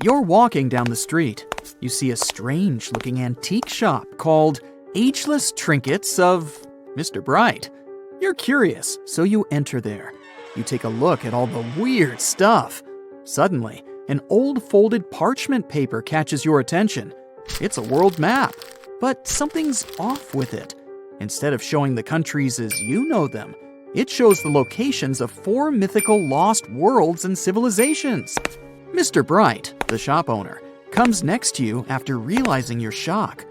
You're walking down the street. You see a strange-looking antique shop called Ageless Trinkets of Mr. Bright. You're curious, so you enter there. You take a look at all the weird stuff. Suddenly, an old folded parchment paper catches your attention. It's a world map, but something's off with it. Instead of showing the countries as you know them, it shows the locations of 4 mythical lost worlds and civilizations. Mr. Bright, the shop owner, comes next to you after realizing your shock.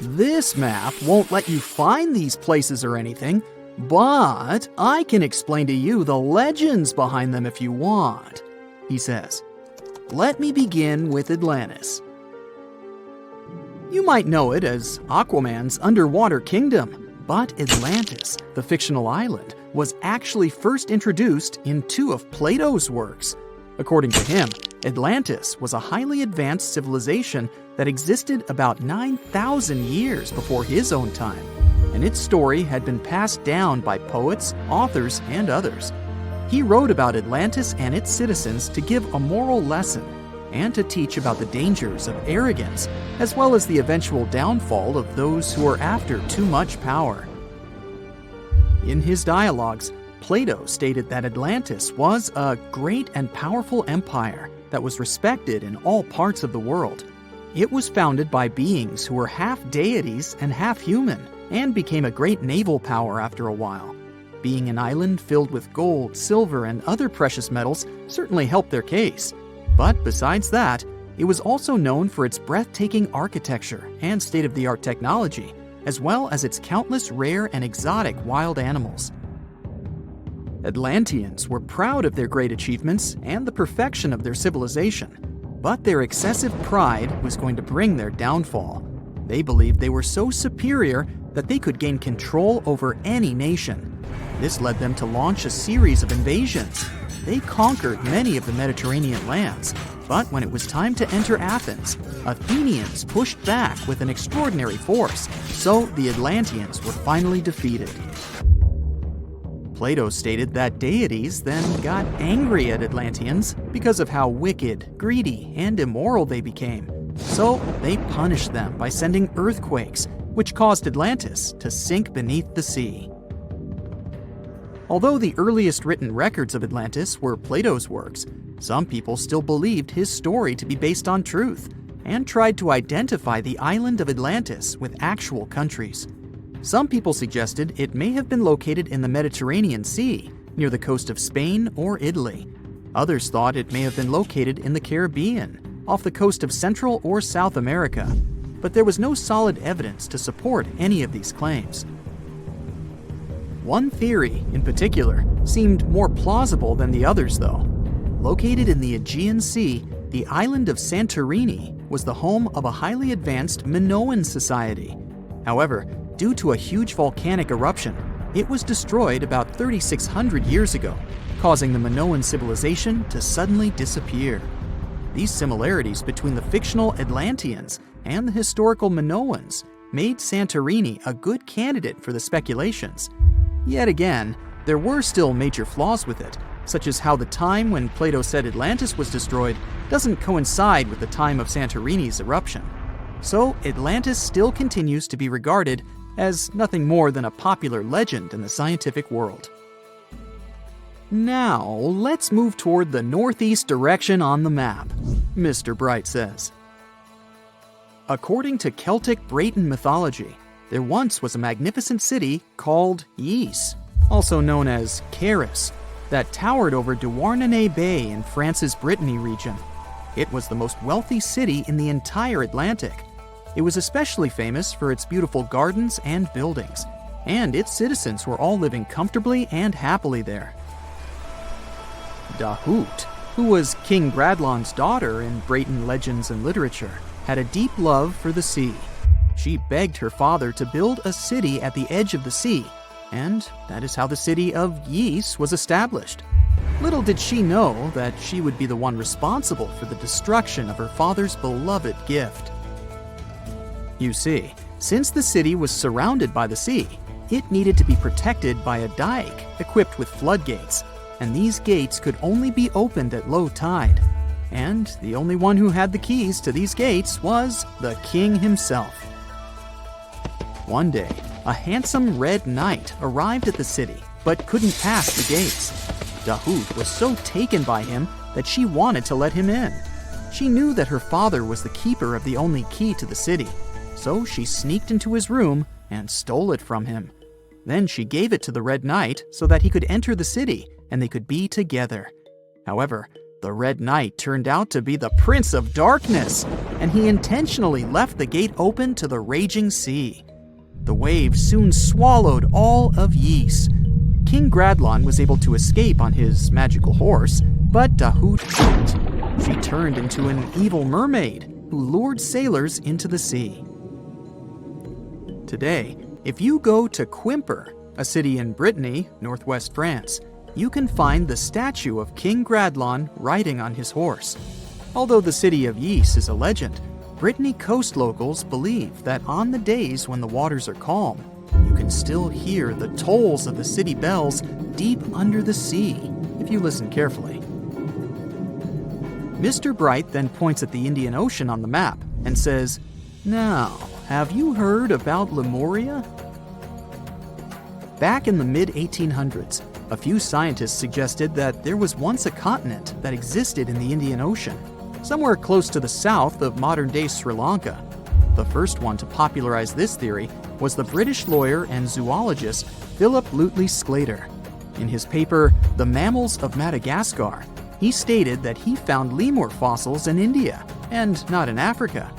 This map won't let you find these places or anything, but I can explain to you the legends behind them if you want, he says. Let me begin with Atlantis. You might know it as Aquaman's underwater kingdom, but Atlantis, the fictional island, was actually first introduced in 2 of Plato's works. According to him, Atlantis was a highly advanced civilization that existed about 9,000 years before his own time, and its story had been passed down by poets, authors, and others. He wrote about Atlantis and its citizens to give a moral lesson and to teach about the dangers of arrogance, as well as the eventual downfall of those who are after too much power. In his dialogues, Plato stated that Atlantis was a great and powerful empire that was respected in all parts of the world. It was founded by beings who were half deities and half human, and became a great naval power after a while. Being an island filled with gold, silver, and other precious metals certainly helped their case. But besides that, it was also known for its breathtaking architecture and state-of-the-art technology, as well as its countless rare and exotic wild animals. Atlanteans were proud of their great achievements and the perfection of their civilization, but their excessive pride was going to bring their downfall. They believed they were so superior that they could gain control over any nation. This led them to launch a series of invasions. They conquered many of the Mediterranean lands, but when it was time to enter Athens, Athenians pushed back with an extraordinary force, so the Atlanteans were finally defeated. Plato stated that deities then got angry at Atlanteans because of how wicked, greedy, and immoral they became. So they punished them by sending earthquakes, which caused Atlantis to sink beneath the sea. Although the earliest written records of Atlantis were Plato's works, some people still believed his story to be based on truth and tried to identify the island of Atlantis with actual countries. Some people suggested it may have been located in the Mediterranean Sea, near the coast of Spain or Italy. Others thought it may have been located in the Caribbean, off the coast of Central or South America, but there was no solid evidence to support any of these claims. One theory, in particular, seemed more plausible than the others, though. Located in the Aegean Sea, the island of Santorini was the home of a highly advanced Minoan society. However, due to a huge volcanic eruption, it was destroyed about 3,600 years ago, causing the Minoan civilization to suddenly disappear. These similarities between the fictional Atlanteans and the historical Minoans made Santorini a good candidate for the speculations. Yet again, there were still major flaws with it, such as how the time when Plato said Atlantis was destroyed doesn't coincide with the time of Santorini's eruption. So Atlantis still continues to be regarded as nothing more than a popular legend in the scientific world. Now, let's move toward the northeast direction on the map, Mr. Bright says. According to Celtic Breton mythology, there once was a magnificent city called Ys, also known as Caris, that towered over Douarnenez Bay in France's Brittany region. It was the most wealthy city in the entire Atlantic. It was especially famous for its beautiful gardens and buildings, and its citizens were all living comfortably and happily there. Dahut, who was King Bradlon's daughter in Breton legends and literature, had a deep love for the sea. She begged her father to build a city at the edge of the sea, and that is how the city of Ys was established. Little did she know that she would be the one responsible for the destruction of her father's beloved gift. You see, since the city was surrounded by the sea, it needed to be protected by a dike equipped with floodgates, and these gates could only be opened at low tide. and the only one who had the keys to these gates was the king himself. One day, a handsome red knight arrived at the city, but couldn't pass the gates. Dahut was so taken by him that she wanted to let him in. She knew that her father was the keeper of the only key to the city, so she sneaked into his room and stole it from him. Then she gave it to the Red Knight so that he could enter the city and they could be together. However, the Red Knight turned out to be the Prince of Darkness, and he intentionally left the gate open to the raging sea. The waves soon swallowed all of Ys. King Gradlon was able to escape on his magical horse, but Dahut couldn't. She turned into an evil mermaid who lured sailors into the sea. Today, if you go to Quimper, a city in Brittany, northwest France, you can find the statue of King Gradlon riding on his horse. Although the city of Ys is a legend, Brittany coast locals believe that on the days when the waters are calm, you can still hear the tolls of the city bells deep under the sea, if you listen carefully. Mr. Bright then points at the Indian Ocean on the map and says, "Now, have you heard about Lemuria?" Back in the mid-1800s, a few scientists suggested that there was once a continent that existed in the Indian Ocean, somewhere close to the south of modern-day Sri Lanka. The first one to popularize this theory was the British lawyer and zoologist Philip Lutley Sclater. In his paper, The Mammals of Madagascar, he stated that he found lemur fossils in India, and not in Africa.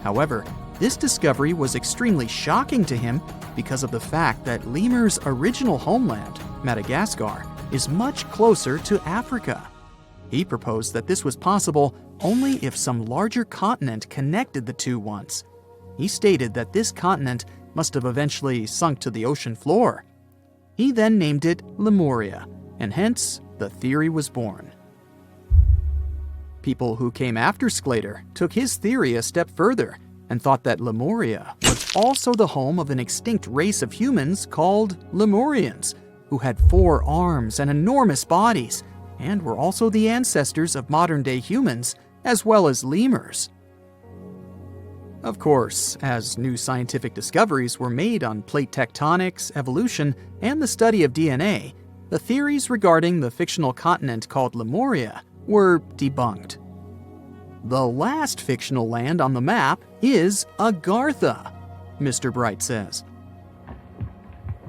However, this discovery was extremely shocking to him because of the fact that lemurs' original homeland, Madagascar, is much closer to Africa. He proposed that this was possible only if some larger continent connected the two once. He stated that this continent must have eventually sunk to the ocean floor. He then named it Lemuria, and hence the theory was born. People who came after Sclater took his theory a step further and thought that Lemuria was also the home of an extinct race of humans called Lemurians, who had 4 arms and enormous bodies, and were also the ancestors of modern-day humans, as well as lemurs. Of course, as new scientific discoveries were made on plate tectonics, evolution, and the study of DNA, the theories regarding the fictional continent called Lemuria were debunked. The last fictional land on the map is Agartha, Mr. Bright says.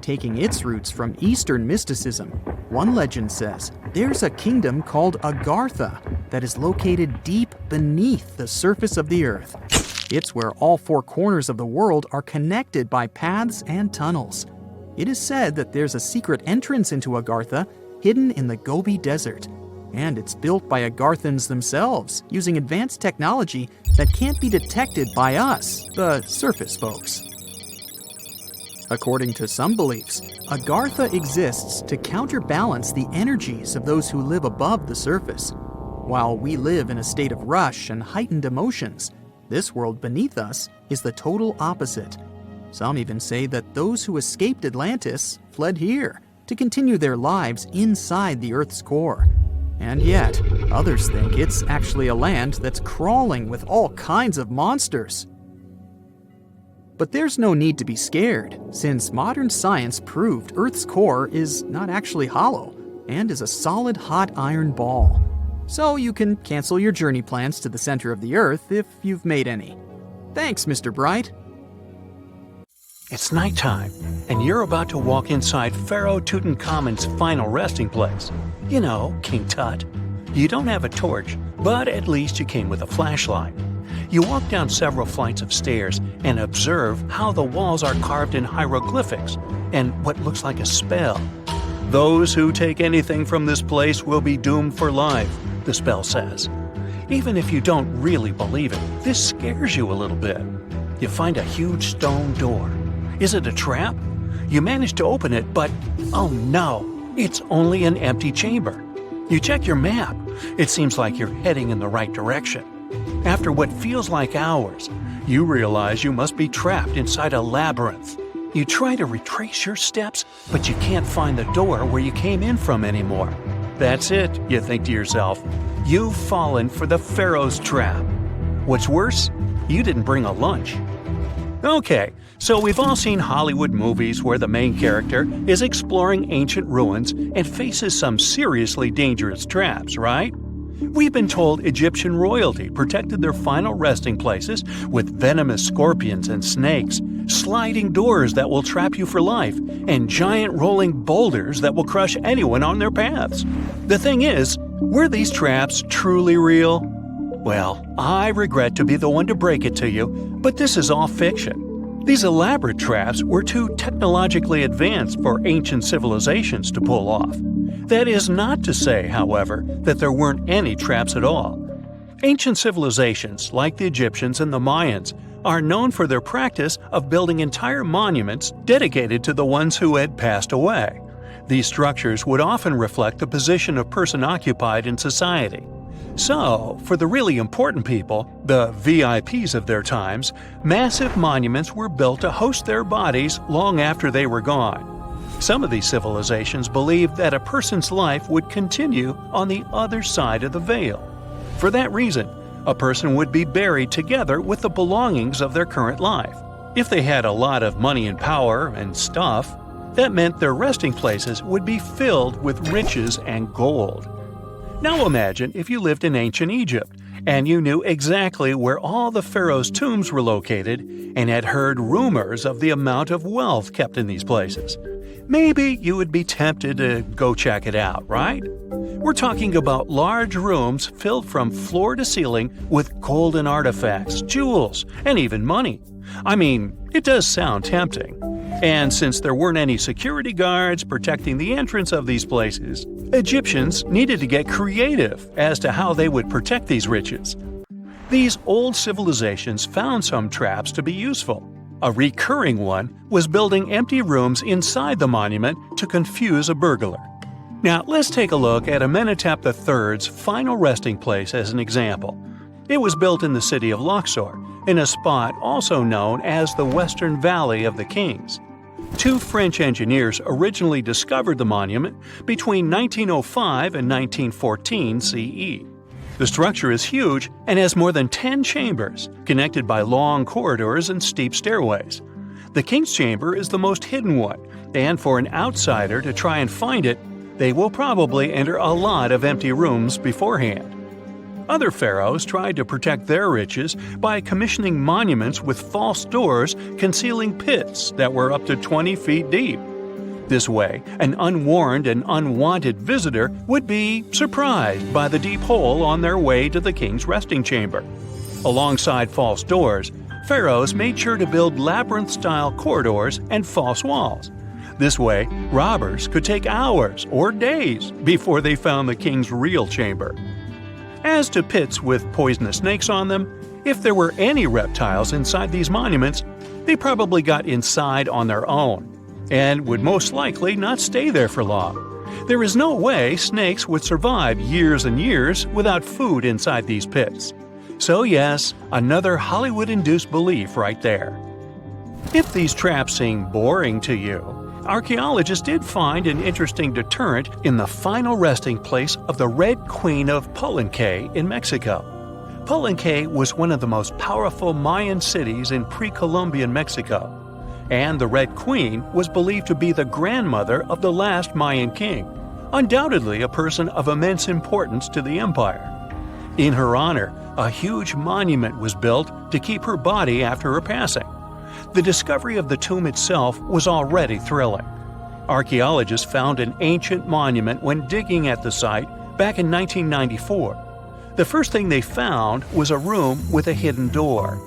Taking its roots from Eastern mysticism, one legend says there's a kingdom called Agartha that is located deep beneath the surface of the earth. It's where all 4 corners of the world are connected by paths and tunnels. It is said that there's a secret entrance into Agartha hidden in the Gobi Desert, and it's built by Agarthans themselves using advanced technology that can't be detected by us, the surface folks. According to some beliefs, Agartha exists to counterbalance the energies of those who live above the surface. While we live in a state of rush and heightened emotions, this world beneath us is the total opposite. Some even say that those who escaped Atlantis fled here to continue their lives inside the Earth's core. And yet, others think it's actually a land that's crawling with all kinds of monsters. But there's no need to be scared, since modern science proved Earth's core is not actually hollow and is a solid hot iron ball. So you can cancel your journey plans to the center of the Earth if you've made any. Thanks, Mr. Bright. It's nighttime, and you're about to walk inside Pharaoh Tutankhamun's final resting place. You know, King Tut. You don't have a torch, but at least you came with a flashlight. You walk down several flights of stairs and observe how the walls are carved in hieroglyphics and what looks like a spell. Those who take anything from this place will be doomed for life, the spell says. Even if you don't really believe it, this scares you a little bit. You find a huge stone door. Is it a trap? You manage to open it, but oh no, it's only an empty chamber. You check your map. It seems like you're heading in the right direction. After what feels like hours, you realize you must be trapped inside a labyrinth. You try to retrace your steps, but you can't find the door where you came in from anymore. That's it, you think to yourself. You've fallen for the pharaoh's trap. What's worse, you didn't bring a lunch. Okay, so we've all seen Hollywood movies where the main character is exploring ancient ruins and faces some seriously dangerous traps, right? We've been told Egyptian royalty protected their final resting places with venomous scorpions and snakes, sliding doors that will trap you for life, and giant rolling boulders that will crush anyone on their paths. The thing is, were these traps truly real? Well, I regret to be the one to break it to you, but this is all fiction. These elaborate traps were too technologically advanced for ancient civilizations to pull off. That is not to say, however, that there weren't any traps at all. Ancient civilizations, like the Egyptians and the Mayans, are known for their practice of building entire monuments dedicated to the ones who had passed away. These structures would often reflect the position of person occupied in society. So, for the really important people, the VIPs of their times, massive monuments were built to host their bodies long after they were gone. Some of these civilizations believed that a person's life would continue on the other side of the veil. For that reason, a person would be buried together with the belongings of their current life. If they had a lot of money and power and stuff, that meant their resting places would be filled with riches and gold. Now imagine if you lived in ancient Egypt and you knew exactly where all the pharaohs' tombs were located and had heard rumors of the amount of wealth kept in these places. Maybe you would be tempted to go check it out, right? We're talking about large rooms filled from floor to ceiling with golden artifacts, jewels, and even money. I mean, it does sound tempting. And since there weren't any security guards protecting the entrance of these places, Egyptians needed to get creative as to how they would protect these riches. These old civilizations found some traps to be useful. A recurring one was building empty rooms inside the monument to confuse a burglar. Now, let's take a look at Amenhotep III's final resting place as an example. It was built in the city of Luxor, in a spot also known as the Western Valley of the Kings. Two French engineers originally discovered the monument between 1905 and 1914 CE. The structure is huge and has more than 10 chambers, connected by long corridors and steep stairways. The King's Chamber is the most hidden one, and for an outsider to try and find it, they will probably enter a lot of empty rooms beforehand. Other pharaohs tried to protect their riches by commissioning monuments with false doors concealing pits that were up to 20 feet deep. This way, an unwarned and unwanted visitor would be surprised by the deep hole on their way to the king's resting chamber. Alongside false doors, pharaohs made sure to build labyrinth-style corridors and false walls. This way, robbers could take hours or days before they found the king's real chamber. As to pits with poisonous snakes on them, if there were any reptiles inside these monuments, they probably got inside on their own, and would most likely not stay there for long. There is no way snakes would survive years and years without food inside these pits. So yes, another Hollywood-induced belief right there. If these traps seem boring to you, archaeologists did find an interesting deterrent in the final resting place of the Red Queen of Palenque in Mexico. Palenque was one of the most powerful Mayan cities in pre-Columbian Mexico, and the Red Queen was believed to be the grandmother of the last Mayan king, undoubtedly a person of immense importance to the empire. In her honor, a huge monument was built to keep her body after her passing. The discovery of the tomb itself was already thrilling. Archaeologists found an ancient monument when digging at the site back in 1994. The first thing they found was a room with a hidden door.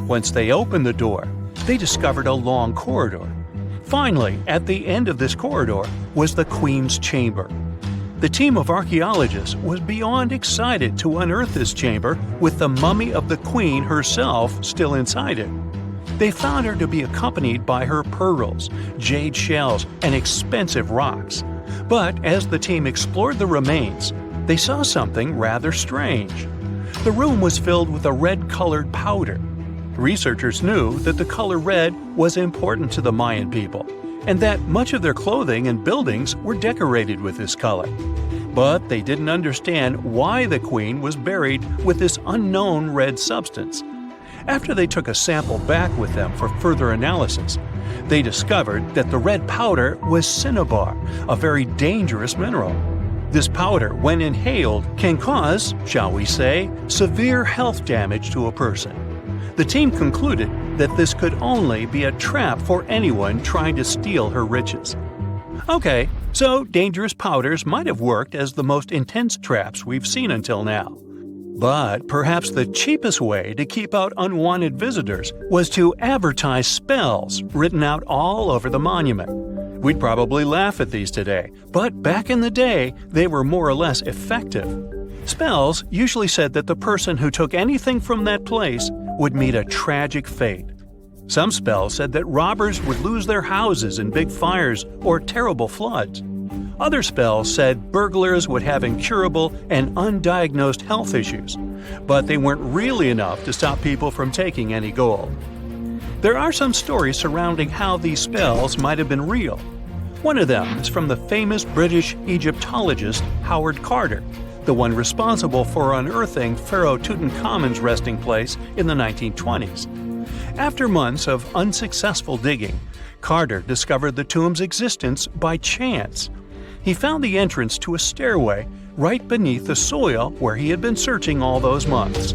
Once they opened the door, they discovered a long corridor. Finally, at the end of this corridor was the Queen's chamber. The team of archaeologists was beyond excited to unearth this chamber with the mummy of the Queen herself still inside it. They found her to be accompanied by her pearls, jade shells, and expensive rocks. But as the team explored the remains, they saw something rather strange. The room was filled with a red-colored powder. Researchers knew that the color red was important to the Mayan people, and that much of their clothing and buildings were decorated with this color. but they didn't understand why the queen was buried with this unknown red substance. After they took a sample back with them for further analysis, they discovered that the red powder was cinnabar, a very dangerous mineral. This powder, when inhaled, can cause, shall we say, severe health damage to a person. The team concluded that this could only be a trap for anyone trying to steal her riches. Okay, so dangerous powders might have worked as the most intense traps we've seen until now. But perhaps the cheapest way to keep out unwanted visitors was to advertise spells written out all over the monument. We'd probably laugh at these today, but back in the day, they were more or less effective. Spells usually said that the person who took anything from that place would meet a tragic fate. Some spells said that robbers would lose their houses in big fires or terrible floods. Other spells said burglars would have incurable and undiagnosed health issues, but they weren't really enough to stop people from taking any gold. There are some stories surrounding how these spells might have been real. One of them is from the famous British Egyptologist Howard Carter, the one responsible for unearthing Pharaoh Tutankhamun's resting place in the 1920s. After months of unsuccessful digging, Carter discovered the tomb's existence by chance. He found the entrance to a stairway right beneath the soil where he had been searching all those months.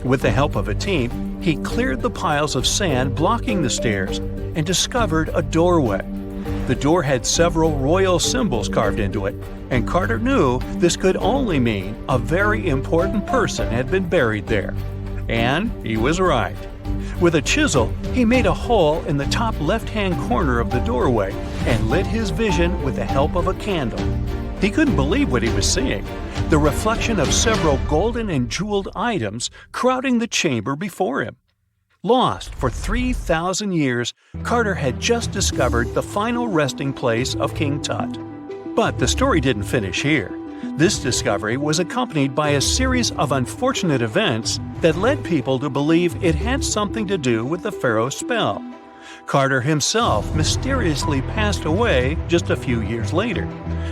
With the help of a team, he cleared the piles of sand blocking the stairs and discovered a doorway. The door had several royal symbols carved into it, and Carter knew this could only mean a very important person had been buried there. And he was right. With a chisel, he made a hole in the top left-hand corner of the doorway and lit his vision with the help of a candle. He couldn't believe what he was seeing, the reflection of several golden and jeweled items crowding the chamber before him. Lost for 3,000 years, Carter had just discovered the final resting place of King Tut. But the story didn't finish here. This discovery was accompanied by a series of unfortunate events that led people to believe it had something to do with the pharaoh's spell. Carter himself mysteriously passed away just a few years later,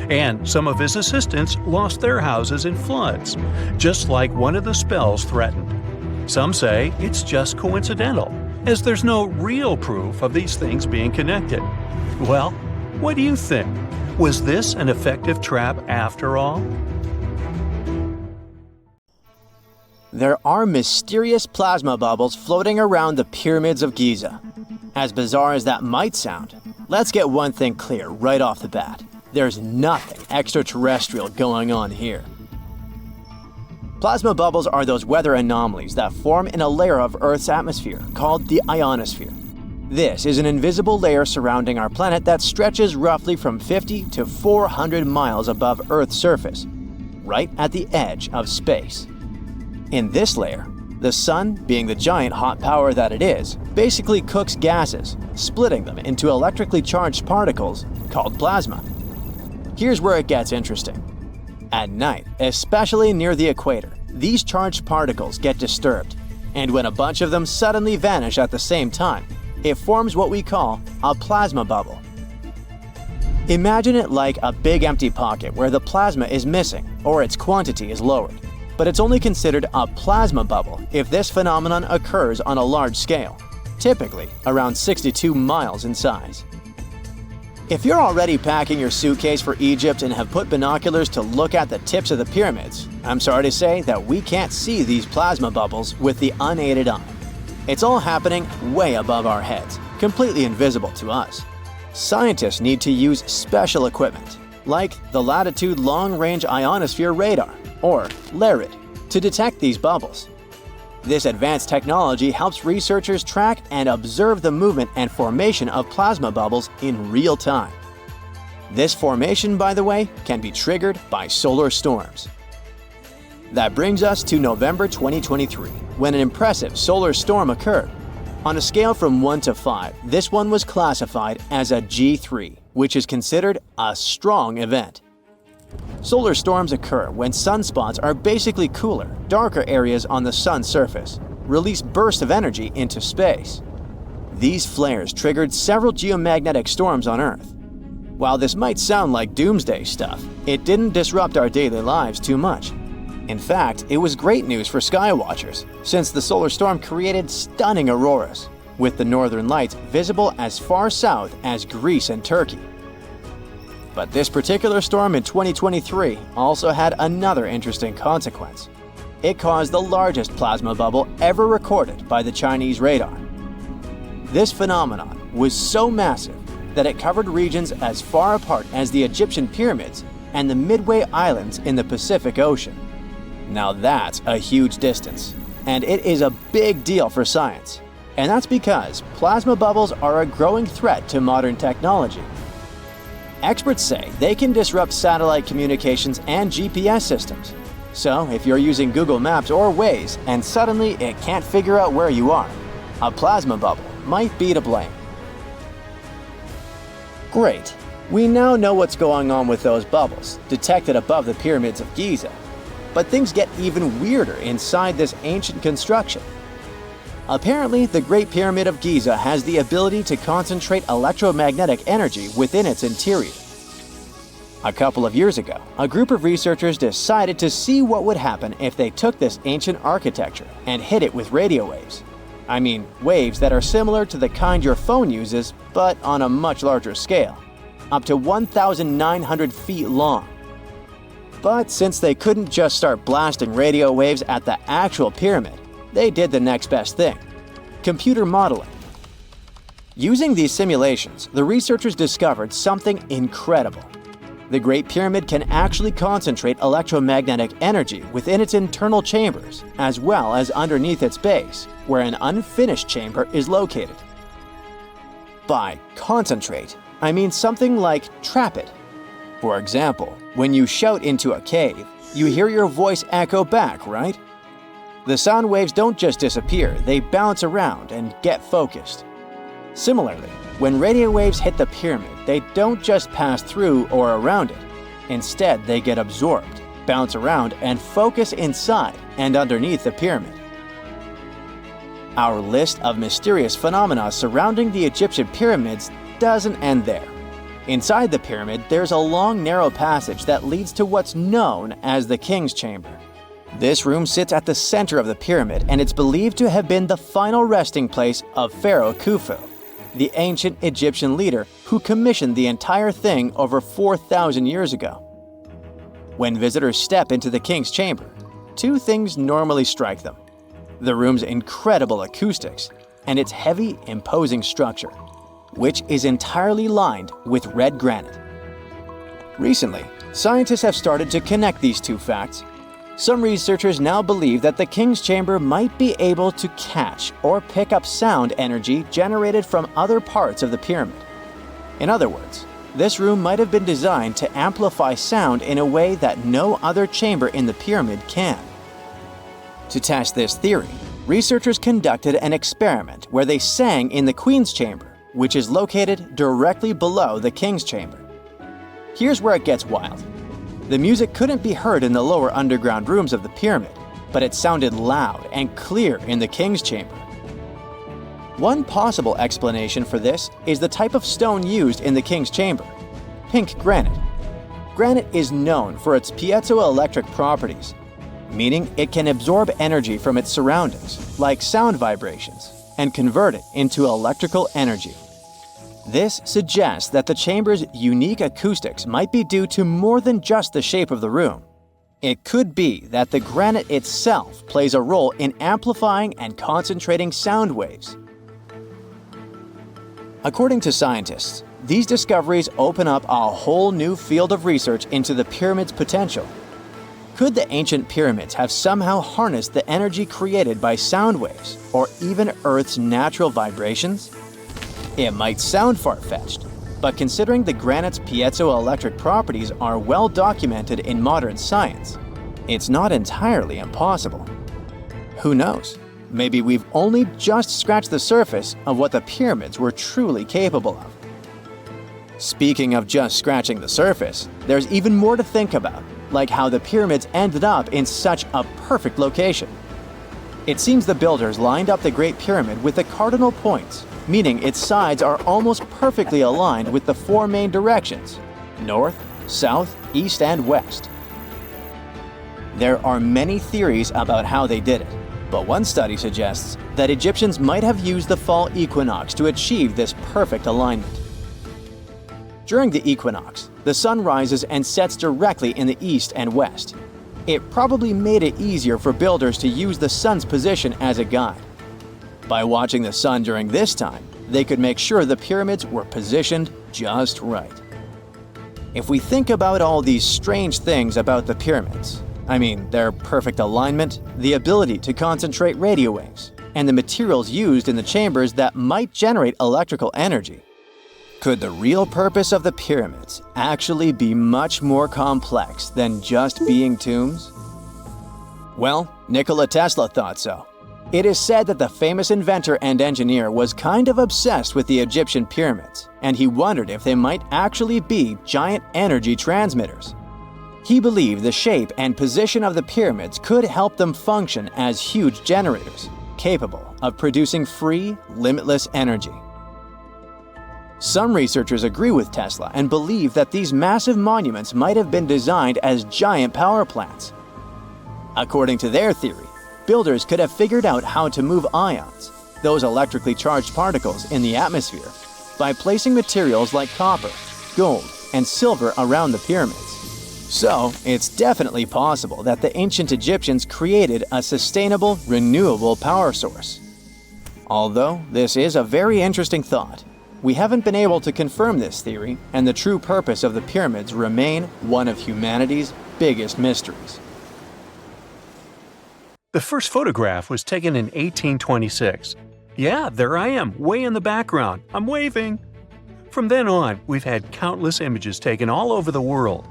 and some of his assistants lost their houses in floods, just like one of the spells threatened. Some say it's just coincidental, as there's no real proof of these things being connected. Well, what do you think? Was this an effective trap after all? There are mysterious plasma bubbles floating around the pyramids of Giza. As bizarre as that might sound, let's get one thing clear right off the bat. There's nothing extraterrestrial going on here. Plasma bubbles are those weather anomalies that form in a layer of Earth's atmosphere called the ionosphere. This is an invisible layer surrounding our planet that stretches roughly from 50 to 400 miles above Earth's surface, right at the edge of space. In this layer, the sun, being the giant hot power that it is, basically cooks gases, splitting them into electrically charged particles called plasma. Here's where it gets interesting. At night, especially near the equator, these charged particles get disturbed, and when a bunch of them suddenly vanish at the same time, it forms what we call a plasma bubble. Imagine it like a big empty pocket where the plasma is missing or its quantity is lowered. But it's only considered a plasma bubble if this phenomenon occurs on a large scale, typically around 62 miles in size. If you're already packing your suitcase for Egypt and have put binoculars to look at the tips of the pyramids, I'm sorry to say that we can't see these plasma bubbles with the unaided eye. It's all happening way above our heads, completely invisible to us. Scientists need to use special equipment, like the Latitude Long Range Ionosphere Radar, or LARID, to detect these bubbles. This advanced technology helps researchers track and observe the movement and formation of plasma bubbles in real time. This formation, by the way, can be triggered by solar storms. That brings us to November 2023, when an impressive solar storm occurred. On a scale from 1 to 5, this one was classified as a G3, which is considered a strong event. Solar storms occur when sunspots are basically cooler, darker areas on the sun's surface, release bursts of energy into space. These flares triggered several geomagnetic storms on Earth. While this might sound like doomsday stuff, it didn't disrupt our daily lives too much. In fact, it was great news for skywatchers, since the solar storm created stunning auroras, with the northern lights visible as far south as Greece and Turkey. But this particular storm in 2023 also had another interesting consequence. It caused the largest plasma bubble ever recorded by the Chinese radar. This phenomenon was so massive that it covered regions as far apart as the Egyptian pyramids and the Midway Islands in the Pacific Ocean. Now that's a huge distance, and it is a big deal for science. And that's because plasma bubbles are a growing threat to modern technology. Experts say they can disrupt satellite communications and GPS systems. So if you're using Google Maps or Waze and suddenly it can't figure out where you are, a plasma bubble might be to blame. Great. We now know what's going on with those bubbles, detected above the pyramids of Giza. But things get even weirder inside this ancient construction. Apparently, the Great Pyramid of Giza has the ability to concentrate electromagnetic energy within its interior. A couple of years ago, a group of researchers decided to see what would happen if they took this ancient architecture and hit it with radio waves. I mean, waves that are similar to the kind your phone uses, but on a much larger scale, up to 1,900 feet long. But since they couldn't just start blasting radio waves at the actual pyramid, they did the next best thing: computer modeling. Using these simulations, the researchers discovered something incredible. The Great Pyramid can actually concentrate electromagnetic energy within its internal chambers, as well as underneath its base, where an unfinished chamber is located. By concentrate, I mean something like trap it. For example, when you shout into a cave, you hear your voice echo back, right? The sound waves don't just disappear, they bounce around and get focused. Similarly, when radio waves hit the pyramid, they don't just pass through or around it. Instead, they get absorbed, bounce around, and focus inside and underneath the pyramid. Our list of mysterious phenomena surrounding the Egyptian pyramids doesn't end there. Inside the pyramid, there's a long, narrow passage that leads to what's known as the King's Chamber. This room sits at the center of the pyramid, and it's believed to have been the final resting place of Pharaoh Khufu, the ancient Egyptian leader who commissioned the entire thing over 4,000 years ago. When visitors step into the King's Chamber, two things normally strike them: the room's incredible acoustics and its heavy, imposing structure, which is entirely lined with red granite. Recently, scientists have started to connect these two facts. Some researchers now believe that the King's Chamber might be able to catch or pick up sound energy generated from other parts of the pyramid. In other words, this room might have been designed to amplify sound in a way that no other chamber in the pyramid can. To test this theory, researchers conducted an experiment where they sang in the Queen's Chamber, which is located directly below the King's Chamber. Here's where it gets wild. The music couldn't be heard in the lower underground rooms of the pyramid, but it sounded loud and clear in the King's Chamber. One possible explanation for this is the type of stone used in the King's Chamber: pink granite. Granite is known for its piezoelectric properties, meaning it can absorb energy from its surroundings, like sound vibrations, and convert it into electrical energy. This suggests that the chamber's unique acoustics might be due to more than just the shape of the room. It could be that the granite itself plays a role in amplifying and concentrating sound waves. According to scientists, these discoveries open up a whole new field of research into the pyramid's potential. Could the ancient pyramids have somehow harnessed the energy created by sound waves, or even Earth's natural vibrations? It might sound far-fetched, but considering the granite's piezoelectric properties are well documented in modern science, it's not entirely impossible. Who knows? Maybe we've only just scratched the surface of what the pyramids were truly capable of. Speaking of just scratching the surface, there's even more to think about, like how the pyramids ended up in such a perfect location. It seems the builders lined up the Great Pyramid with the cardinal points, meaning its sides are almost perfectly aligned with the four main directions: north, south, east, and west. There are many theories about how they did it, but one study suggests that Egyptians might have used the fall equinox to achieve this perfect alignment. During the equinox, the sun rises and sets directly in the east and west. It probably made it easier for builders to use the sun's position as a guide. By watching the sun during this time, they could make sure the pyramids were positioned just right. If we think about all these strange things about the pyramids, I mean their perfect alignment, the ability to concentrate radio waves, and the materials used in the chambers that might generate electrical energy, could the real purpose of the pyramids actually be much more complex than just being tombs? Well, Nikola Tesla thought so. It is said that the famous inventor and engineer was kind of obsessed with the Egyptian pyramids, and he wondered if they might actually be giant energy transmitters. He believed the shape and position of the pyramids could help them function as huge generators, capable of producing free, limitless energy. Some researchers agree with Tesla and believe that these massive monuments might have been designed as giant power plants. According to their theory, builders could have figured out how to move ions, those electrically charged particles in the atmosphere, by placing materials like copper, gold, and silver around the pyramids. So, it's definitely possible that the ancient Egyptians created a sustainable, renewable power source. Although this is a very interesting thought, we haven't been able to confirm this theory, and the true purpose of the pyramids remain one of humanity's biggest mysteries. The first photograph was taken in 1826. Yeah, there I am, way in the background. I'm waving. From then on, we've had countless images taken all over the world.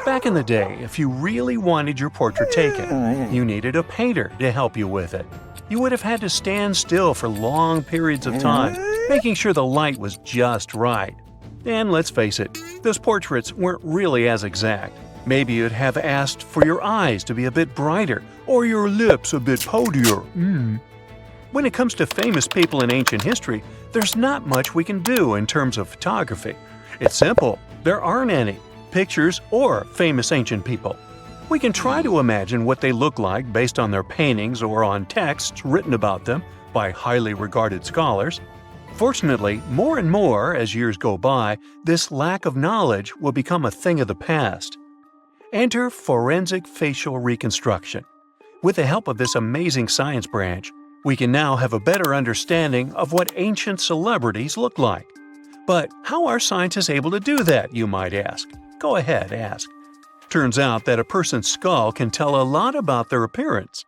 Back in the day, if you really wanted your portrait taken, you needed a painter to help you with it. You would have had to stand still for long periods of time, making sure the light was just right. And let's face it, those portraits weren't really as exact. Maybe you'd have asked for your eyes to be a bit brighter, or your lips a bit poutier. When it comes to famous people in ancient history, there's not much we can do in terms of photography. It's simple, there aren't any pictures or famous ancient people. We can try to imagine what they look like based on their paintings or on texts written about them by highly regarded scholars. Fortunately, more and more as years go by, this lack of knowledge will become a thing of the past. Enter forensic facial reconstruction. With the help of this amazing science branch, we can now have a better understanding of what ancient celebrities look like. But how are scientists able to do that, you might ask? Go ahead, ask. Turns out that a person's skull can tell a lot about their appearance.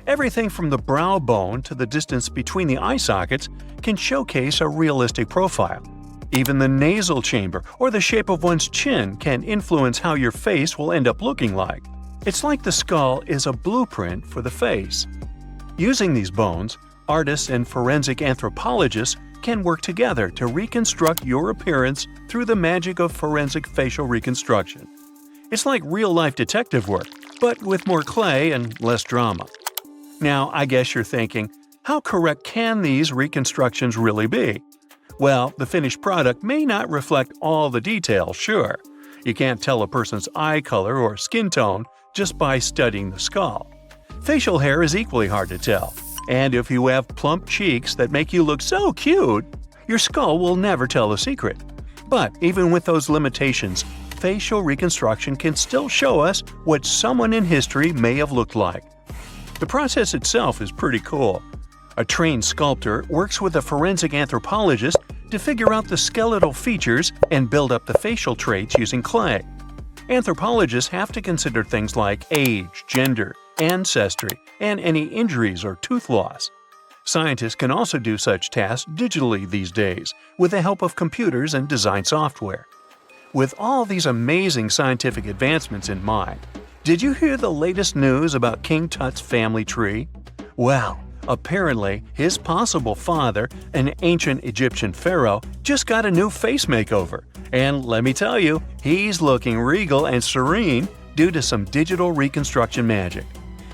Everything from the brow bone to the distance between the eye sockets can showcase a realistic profile. Even the nasal chamber or the shape of one's chin can influence how your face will end up looking like. It's like the skull is a blueprint for the face. Using these bones, artists and forensic anthropologists can work together to reconstruct your appearance through the magic of forensic facial reconstruction. It's like real-life detective work, but with more clay and less drama. Now, I guess you're thinking, how correct can these reconstructions really be? Well, the finished product may not reflect all the details, sure. You can't tell a person's eye color or skin tone just by studying the skull. Facial hair is equally hard to tell. And if you have plump cheeks that make you look so cute, your skull will never tell the secret. But even with those limitations, facial reconstruction can still show us what someone in history may have looked like. The process itself is pretty cool. A trained sculptor works with a forensic anthropologist to figure out the skeletal features and build up the facial traits using clay. Anthropologists have to consider things like age, gender, ancestry, and any injuries or tooth loss. Scientists can also do such tasks digitally these days with the help of computers and design software. With all these amazing scientific advancements in mind, did you hear the latest news about King Tut's family tree? Well, apparently his possible father, an ancient Egyptian pharaoh, just got a new face makeover. And let me tell you, he's looking regal and serene due to some digital reconstruction magic.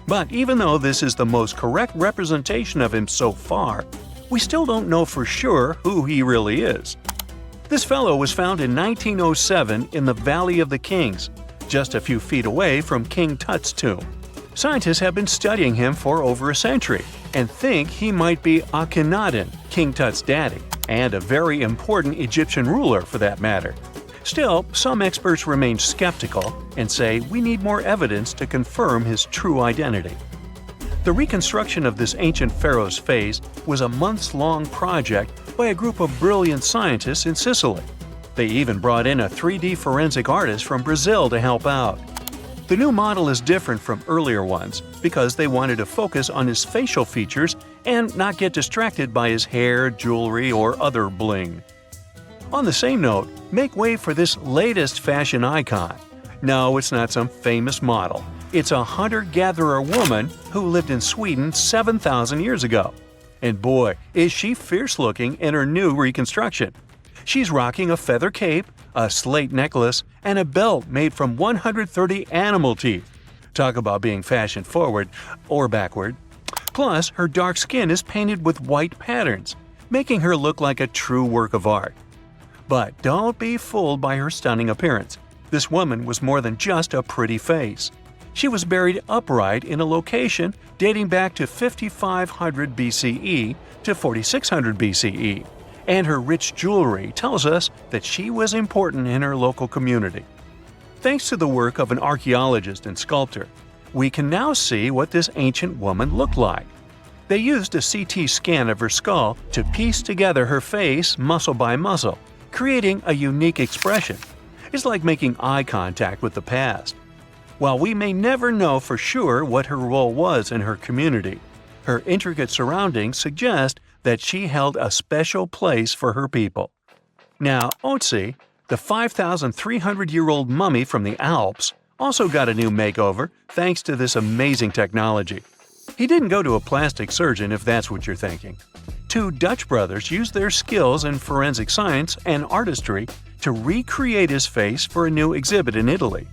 But even though this is the most correct representation of him so far, we still don't know for sure who he really is. This fellow was found in 1907 in the Valley of the Kings, just a few feet away from King Tut's tomb. Scientists have been studying him for over a century and think he might be Akhenaten, King Tut's daddy, and a very important Egyptian ruler for that matter. Still, some experts remain skeptical and say we need more evidence to confirm his true identity. The reconstruction of this ancient pharaoh's face was a months-long project by a group of brilliant scientists in Sicily. They even brought in a 3D forensic artist from Brazil to help out. The new model is different from earlier ones because they wanted to focus on his facial features and not get distracted by his hair, jewelry, or other bling. On the same note, make way for this latest fashion icon. No, it's not some famous model. It's a hunter-gatherer woman who lived in Sweden 7,000 years ago. And boy, is she fierce-looking in her new reconstruction. She's rocking a feather cape, a slate necklace, and a belt made from 130 animal teeth. Talk about being fashion-forward or backward. Plus, her dark skin is painted with white patterns, making her look like a true work of art. But don't be fooled by her stunning appearance. This woman was more than just a pretty face. She was buried upright in a location dating back to 5500 BCE to 4600 BCE, and her rich jewelry tells us that she was important in her local community. Thanks to the work of an archaeologist and sculptor, we can now see what this ancient woman looked like. They used a CT scan of her skull to piece together her face muscle by muscle, creating a unique expression. It's like making eye contact with the past. While we may never know for sure what her role was in her community, her intricate surroundings suggest that she held a special place for her people. Now, Otzi, the 5,300-year-old mummy from the Alps, also got a new makeover thanks to this amazing technology. He didn't go to a plastic surgeon if that's what you're thinking. Two Dutch brothers used their skills in forensic science and artistry to recreate his face for a new exhibit in Italy.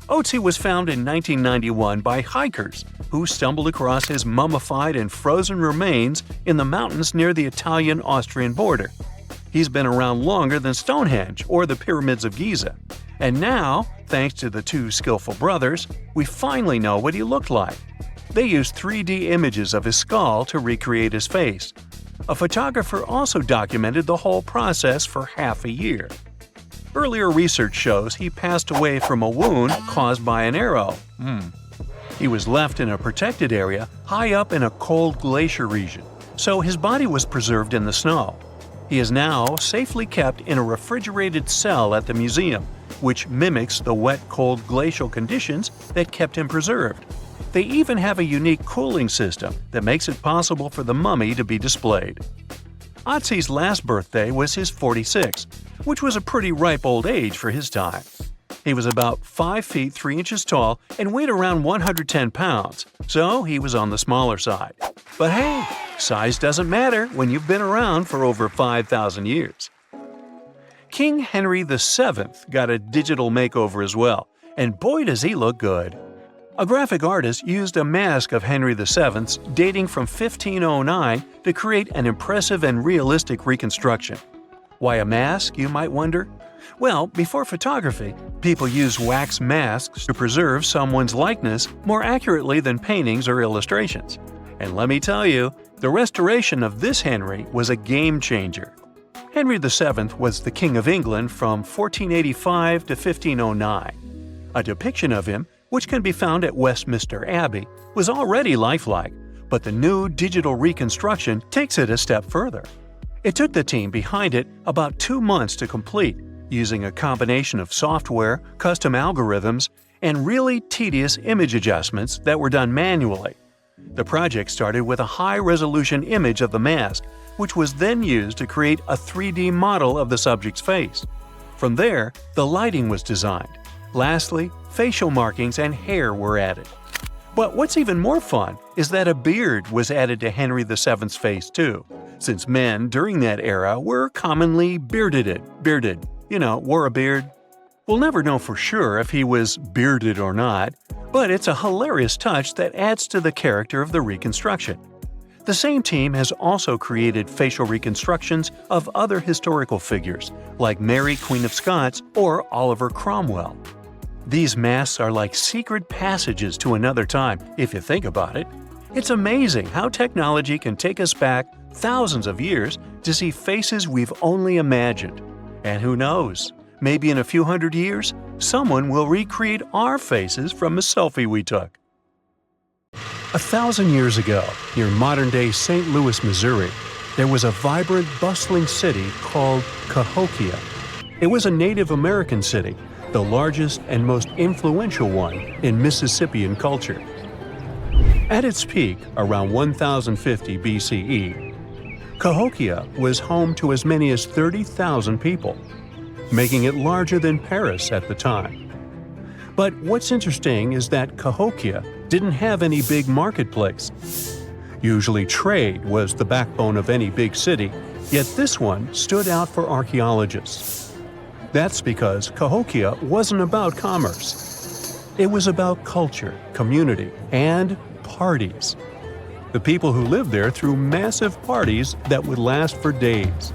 Otzi was found in 1991 by hikers who stumbled across his mummified and frozen remains in the mountains near the Italian-Austrian border. He's been around longer than Stonehenge or the pyramids of Giza. And now, thanks to the two skillful brothers, we finally know what he looked like. They used 3D images of his skull to recreate his face. A photographer also documented the whole process for half a year. Earlier research shows he passed away from a wound caused by an arrow. He was left in a protected area high up in a cold glacier region, so his body was preserved in the snow. He is now safely kept in a refrigerated cell at the museum, which mimics the wet, cold glacial conditions that kept him preserved. They even have a unique cooling system that makes it possible for the mummy to be displayed. Otzi's last birthday was his 46th, which was a pretty ripe old age for his time. He was about 5 feet 3 inches tall and weighed around 110 pounds, so he was on the smaller side. But hey, size doesn't matter when you've been around for over 5,000 years. King Henry VII got a digital makeover as well, and boy does he look good. A graphic artist used a mask of Henry VII's dating from 1509 to create an impressive and realistic reconstruction. Why a mask, you might wonder? Well, before photography, people used wax masks to preserve someone's likeness more accurately than paintings or illustrations. And let me tell you, the restoration of this Henry was a game changer. Henry VII was the King of England from 1485 to 1509. A depiction of him, which can be found at Westminster Abbey, was already lifelike, but the new digital reconstruction takes it a step further. It took the team behind it about 2 months to complete, using a combination of software, custom algorithms, and really tedious image adjustments that were done manually. The project started with a high-resolution image of the mask, which was then used to create a 3D model of the subject's face. From there, the lighting was designed. Lastly, facial markings and hair were added. But what's even more fun is that a beard was added to Henry VII's face too, since men during that era were commonly bearded, wore a beard. We'll never know for sure if he was bearded or not, but it's a hilarious touch that adds to the character of the reconstruction. The same team has also created facial reconstructions of other historical figures, like Mary Queen of Scots or Oliver Cromwell. These masks are like secret passages to another time, if you think about it. It's amazing how technology can take us back thousands of years to see faces we've only imagined. And who knows, maybe in a few hundred years, someone will recreate our faces from a selfie we took. 1,000 years ago, near modern-day St. Louis, Missouri, there was a vibrant, bustling city called Cahokia. It was a Native American city, the largest and most influential one in Mississippian culture. At its peak, around 1050 BCE, Cahokia was home to as many as 30,000 people, making it larger than Paris at the time. But what's interesting is that Cahokia didn't have any big marketplace. Usually trade was the backbone of any big city, yet this one stood out for archaeologists. That's because Cahokia wasn't about commerce. It was about culture, community, and parties. The people who lived there threw massive parties that would last for days.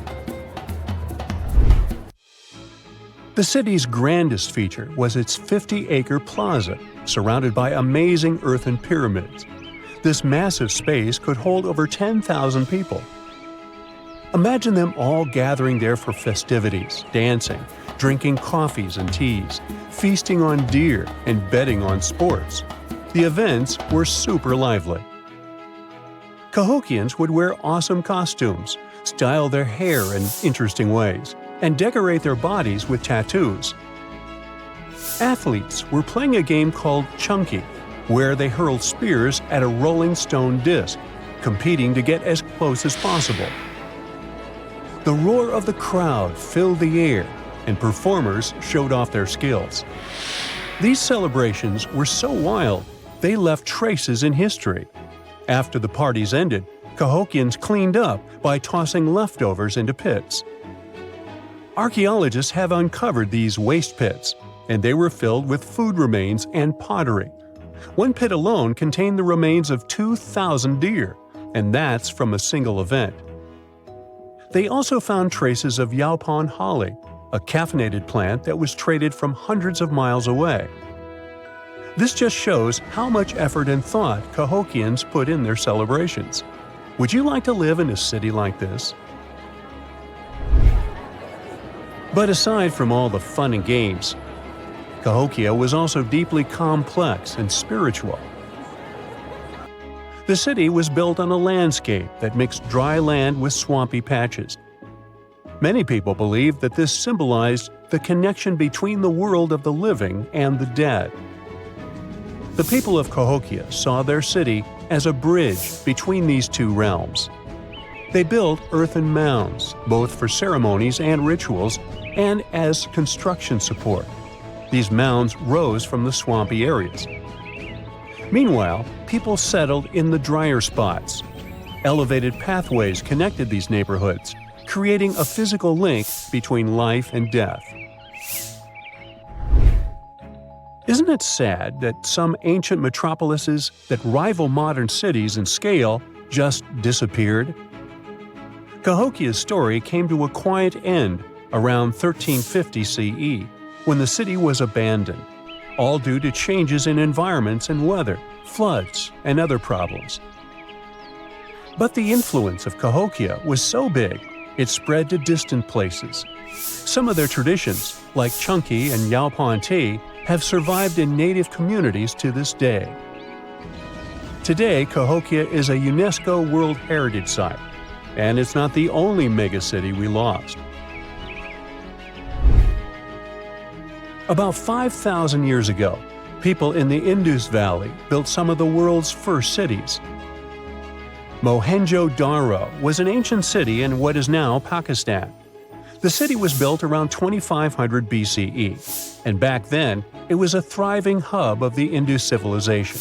The city's grandest feature was its 50-acre plaza, surrounded by amazing earthen pyramids. This massive space could hold over 10,000 people. Imagine them all gathering there for festivities, dancing, drinking coffees and teas, feasting on deer, and betting on sports. The events were super lively. Cahokians would wear awesome costumes, style their hair in interesting ways, and decorate their bodies with tattoos. Athletes were playing a game called Chunky, where they hurled spears at a rolling stone disc, competing to get as close as possible. The roar of the crowd filled the air, and performers showed off their skills. These celebrations were so wild, they left traces in history. After the parties ended, Cahokians cleaned up by tossing leftovers into pits. Archaeologists have uncovered these waste pits, and they were filled with food remains and pottery. One pit alone contained the remains of 2,000 deer, and that's from a single event. They also found traces of yaupon holly, a caffeinated plant that was traded from hundreds of miles away. This just shows how much effort and thought Cahokians put in their celebrations. Would you like to live in a city like this? But aside from all the fun and games, Cahokia was also deeply complex and spiritual. The city was built on a landscape that mixed dry land with swampy patches. Many people believe that this symbolized the connection between the world of the living and the dead. The people of Cahokia saw their city as a bridge between these two realms. They built earthen mounds, both for ceremonies and rituals, and as construction support. These mounds rose from the swampy areas. Meanwhile, people settled in the drier spots. Elevated pathways connected these neighborhoods, creating a physical link between life and death. Isn't it sad that some ancient metropolises that rival modern cities in scale just disappeared? Cahokia's story came to a quiet end around 1350 CE, when the city was abandoned, all due to changes in environments and weather, floods, and other problems. But the influence of Cahokia was so big, it spread to distant places. Some of their traditions, like Chunky and Yaupon tea, have survived in native communities to this day. Today, Cahokia is a UNESCO World Heritage Site, and it's not the only megacity we lost. About 5,000 years ago, people in the Indus Valley built some of the world's first cities. Mohenjo-Daro was an ancient city in what is now Pakistan. The city was built around 2500 BCE, and back then, it was a thriving hub of the Indus civilization.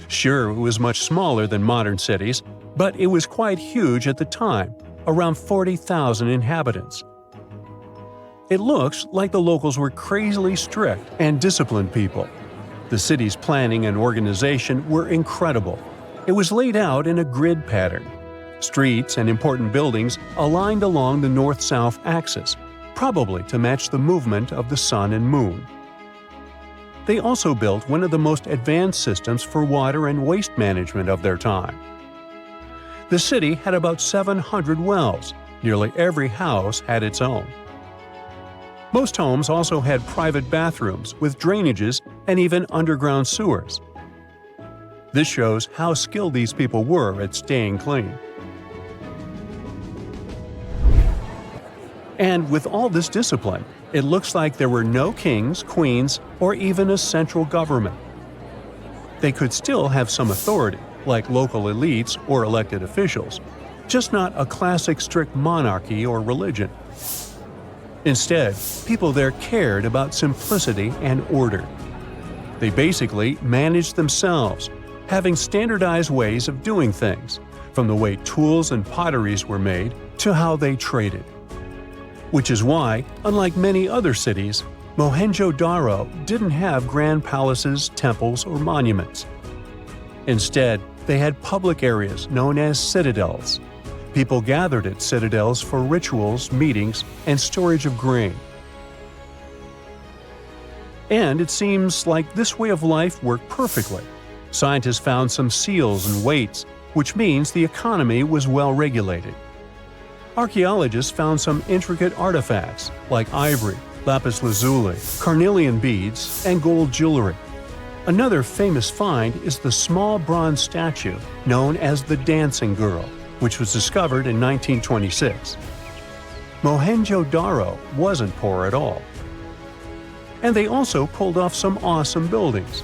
Sure, it was much smaller than modern cities, but it was quite huge at the time, around 40,000 inhabitants. It looks like the locals were crazily strict and disciplined people. The city's planning and organization were incredible. It was laid out in a grid pattern. Streets and important buildings aligned along the north-south axis, probably to match the movement of the sun and moon. They also built one of the most advanced systems for water and waste management of their time. The city had about 700 wells. Nearly every house had its own. Most homes also had private bathrooms with drainages and even underground sewers. This shows how skilled these people were at staying clean. And with all this discipline, it looks like there were no kings, queens, or even a central government. They could still have some authority, like local elites or elected officials, just not a classic strict monarchy or religion. Instead, people there cared about simplicity and order. They basically managed themselves, having standardized ways of doing things, from the way tools and potteries were made to how they traded. Which is why, unlike many other cities, Mohenjo-Daro didn't have grand palaces, temples, or monuments. Instead, they had public areas known as citadels. People gathered at citadels for rituals, meetings, and storage of grain. And it seems like this way of life worked perfectly. Scientists found some seals and weights, which means the economy was well regulated. Archaeologists found some intricate artifacts like ivory, lapis lazuli, carnelian beads, and gold jewelry. Another famous find is the small bronze statue known as the Dancing Girl, which was discovered in 1926. Mohenjo-Daro wasn't poor at all. And they also pulled off some awesome buildings.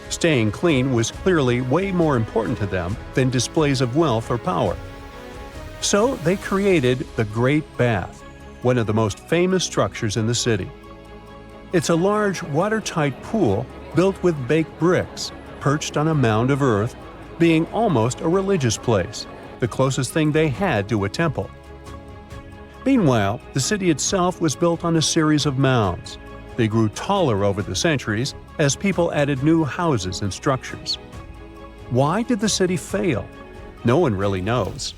Staying clean was clearly way more important to them than displays of wealth or power. So they created the Great Bath, one of the most famous structures in the city. It's a large, watertight pool built with baked bricks, perched on a mound of earth, being almost a religious place, the closest thing they had to a temple. Meanwhile, the city itself was built on a series of mounds. They grew taller over the centuries as people added new houses and structures. Why did the city fail? No one really knows.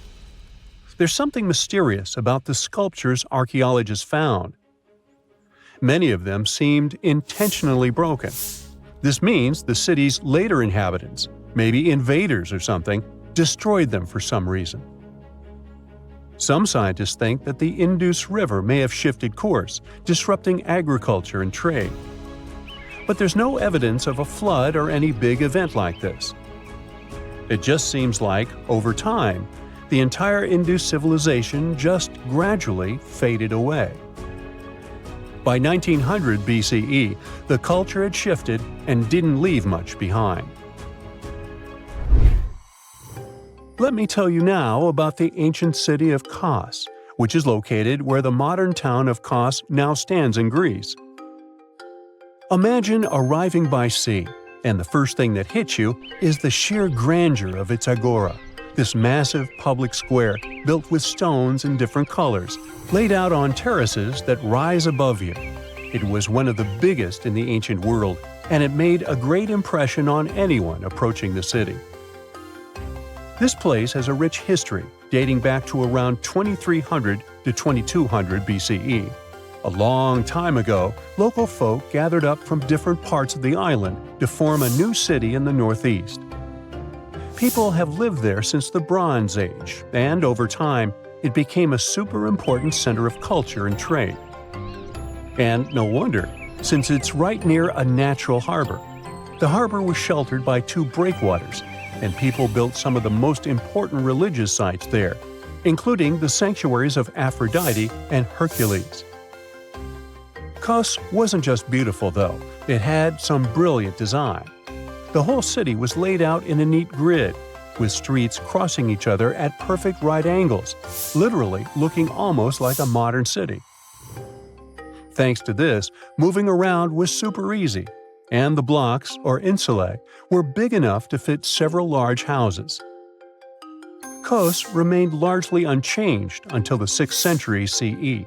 There's something mysterious about the sculptures archaeologists found. Many of them seemed intentionally broken. This means the city's later inhabitants, maybe invaders or something, destroyed them for some reason. Some scientists think that the Indus River may have shifted course, disrupting agriculture and trade. But there's no evidence of a flood or any big event like this. It just seems like, over time, the entire Indus civilization just gradually faded away. By 1900 BCE, the culture had shifted and didn't leave much behind. Let me tell you now about the ancient city of Kos, which is located where the modern town of Kos now stands in Greece. Imagine arriving by sea, and the first thing that hits you is the sheer grandeur of its agora, this massive public square built with stones in different colors, laid out on terraces that rise above you. It was one of the biggest in the ancient world, and it made a great impression on anyone approaching the city. This place has a rich history, dating back to around 2300 to 2200 BCE. A long time ago, local folk gathered up from different parts of the island to form a new city in the northeast. People have lived there since the Bronze Age, and over time, it became a super important center of culture and trade. And no wonder, since it's right near a natural harbor. The harbor was sheltered by two breakwaters, and people built some of the most important religious sites there, including the sanctuaries of Aphrodite and Hercules. Kos wasn't just beautiful, though. It had some brilliant design. The whole city was laid out in a neat grid, with streets crossing each other at perfect right angles, literally looking almost like a modern city. Thanks to this, moving around was super easy, and the blocks, or insulae, were big enough to fit several large houses. Kos remained largely unchanged until the 6th century CE.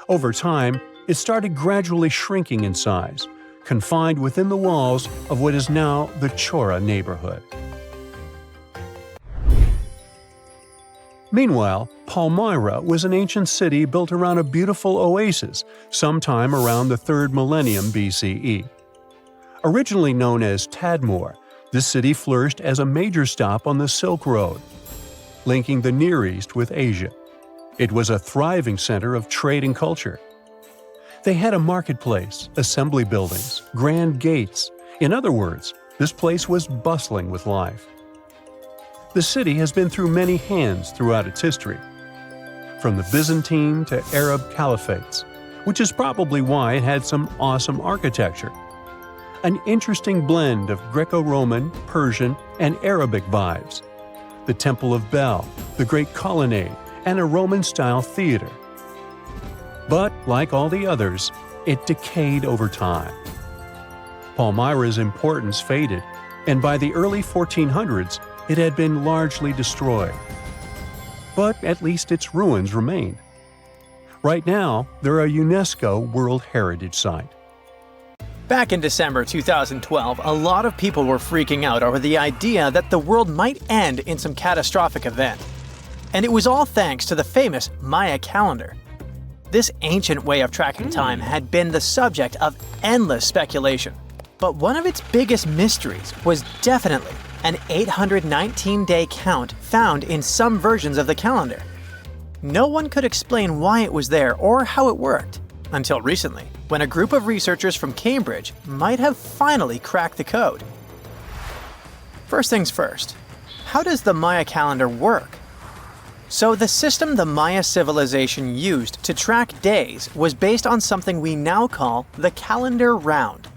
Over time, it started gradually shrinking in size, confined within the walls of what is now the Chora neighborhood. Meanwhile, Palmyra was an ancient city built around a beautiful oasis sometime around the 3rd millennium BCE. Originally known as Tadmor, this city flourished as a major stop on the Silk Road, linking the Near East with Asia. It was a thriving center of trade and culture. They had a marketplace, assembly buildings, grand gates. In other words, this place was bustling with life. The city has been through many hands throughout its history, from the Byzantine to Arab caliphates, which is probably why it had some awesome architecture. An interesting blend of Greco-Roman, Persian, and Arabic vibes. The Temple of Bel, the Great Colonnade, and a Roman-style theater. But, like all the others, it decayed over time. Palmyra's importance faded, and by the early 1400s, it had been largely destroyed. But at least its ruins remain. Right now, they're a UNESCO World Heritage Site. Back in December 2012, a lot of people were freaking out over the idea that the world might end in some catastrophic event. And it was all thanks to the famous Maya calendar. This ancient way of tracking time had been the subject of endless speculation. But one of its biggest mysteries was definitely an 819-day count found in some versions of the calendar. No one could explain why it was there or how it worked, until recently, when a group of researchers from Cambridge might have finally cracked the code. First things first, how does the Maya calendar work? So the system the Maya civilization used to track days was based on something we now call the calendar round.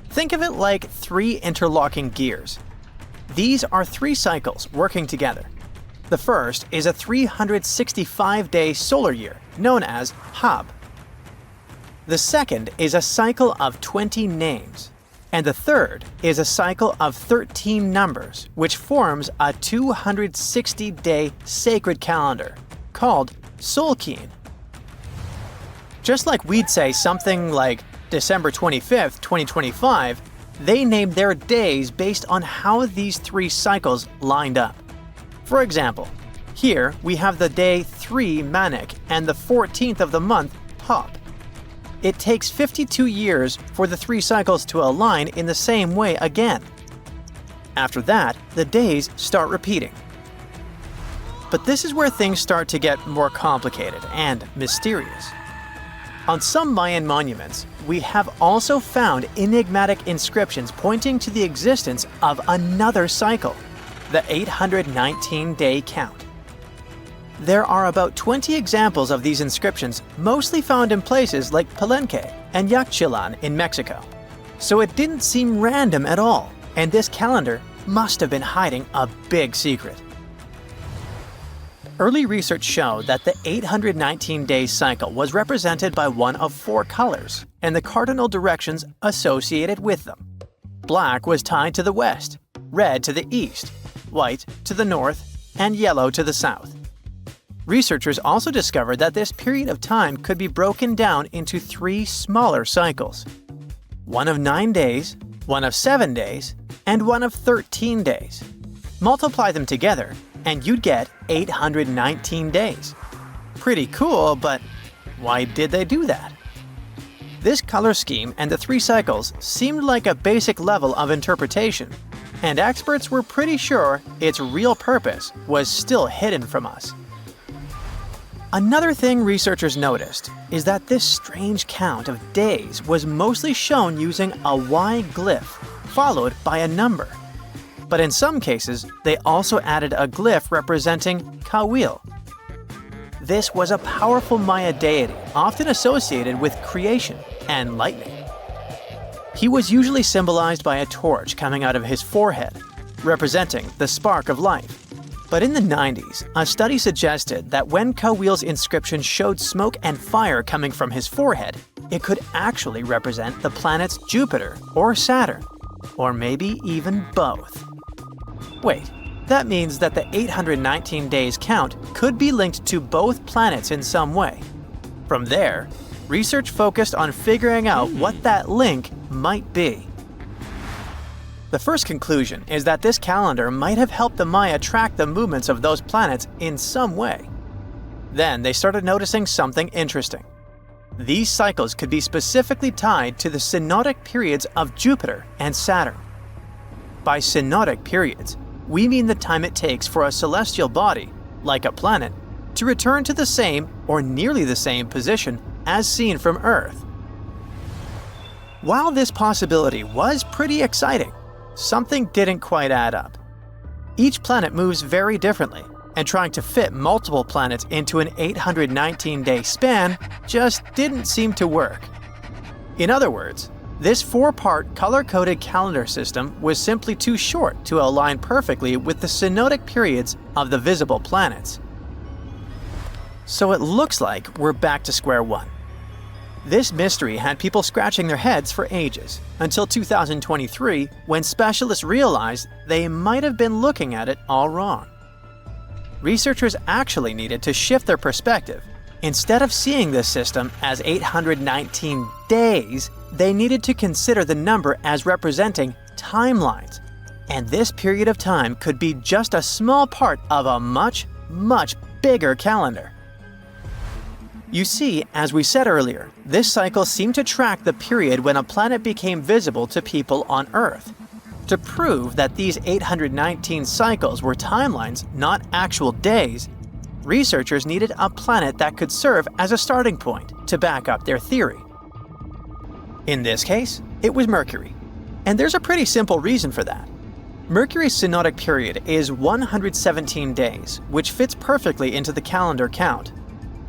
Think of it like 3 interlocking gears. These are 3 cycles working together. The first is a 365-day solar year, known as Hab. The second is a cycle of 20 names. And the third is a cycle of 13 numbers, which forms a 260-day sacred calendar, called Solkeen. Just like we'd say something like December 25th, 2025, they named their days based on how these 3 cycles lined up. For example, here we have the day 3 Manik and the 14th of the month Hop. It takes 52 years for the 3 cycles to align in the same way again. After that, the days start repeating. But this is where things start to get more complicated and mysterious. On some Mayan monuments, we have also found enigmatic inscriptions pointing to the existence of another cycle, the 819-day count. There are about 20 examples of these inscriptions, mostly found in places like Palenque and Yaxchilan in Mexico. So it didn't seem random at all, and this calendar must have been hiding a big secret. Early research showed that the 819-day cycle was represented by one of 4 colors and the cardinal directions associated with them. Black was tied to the west, red to the east, white to the north, and yellow to the south. Researchers also discovered that this period of time could be broken down into 3 smaller cycles. One of 9 days, one of 7 days, and one of 13 days. Multiply them together, and you'd get 819 days. Pretty cool, but why did they do that? This color scheme and the 3 cycles seemed like a basic level of interpretation, and experts were pretty sure its real purpose was still hidden from us. Another thing researchers noticed is that this strange count of days was mostly shown using a Y glyph, followed by a number. But in some cases, they also added a glyph representing Kawil. This was a powerful Maya deity, often associated with creation and lightning. He was usually symbolized by a torch coming out of his forehead, representing the spark of life. But in the 90s, a study suggested that when Kawil's inscription showed smoke and fire coming from his forehead, it could actually represent the planets Jupiter or Saturn, or maybe even both. Wait, that means that the 819 days count could be linked to both planets in some way. From there, research focused on figuring out what that link might be. The first conclusion is that this calendar might have helped the Maya track the movements of those planets in some way. Then they started noticing something interesting. These cycles could be specifically tied to the synodic periods of Jupiter and Saturn. By synodic periods, we mean the time it takes for a celestial body, like a planet, to return to the same or nearly the same position as seen from Earth. While this possibility was pretty exciting, something didn't quite add up. Each planet moves very differently, and trying to fit multiple planets into an 819-day span just didn't seem to work. In other words, this 4-part color-coded calendar system was simply too short to align perfectly with the synodic periods of the visible planets. So it looks like we're back to square one. This mystery had people scratching their heads for ages, until 2023, when specialists realized they might have been looking at it all wrong. Researchers actually needed to shift their perspective. Instead of seeing this system as 819 days, they needed to consider the number as representing timelines. And this period of time could be just a small part of a much, much bigger calendar. You see, as we said earlier, this cycle seemed to track the period when a planet became visible to people on Earth. To prove that these 819 cycles were timelines, not actual days, researchers needed a planet that could serve as a starting point to back up their theory. In this case, it was Mercury. And there's a pretty simple reason for that. Mercury's synodic period is 117 days, which fits perfectly into the calendar count.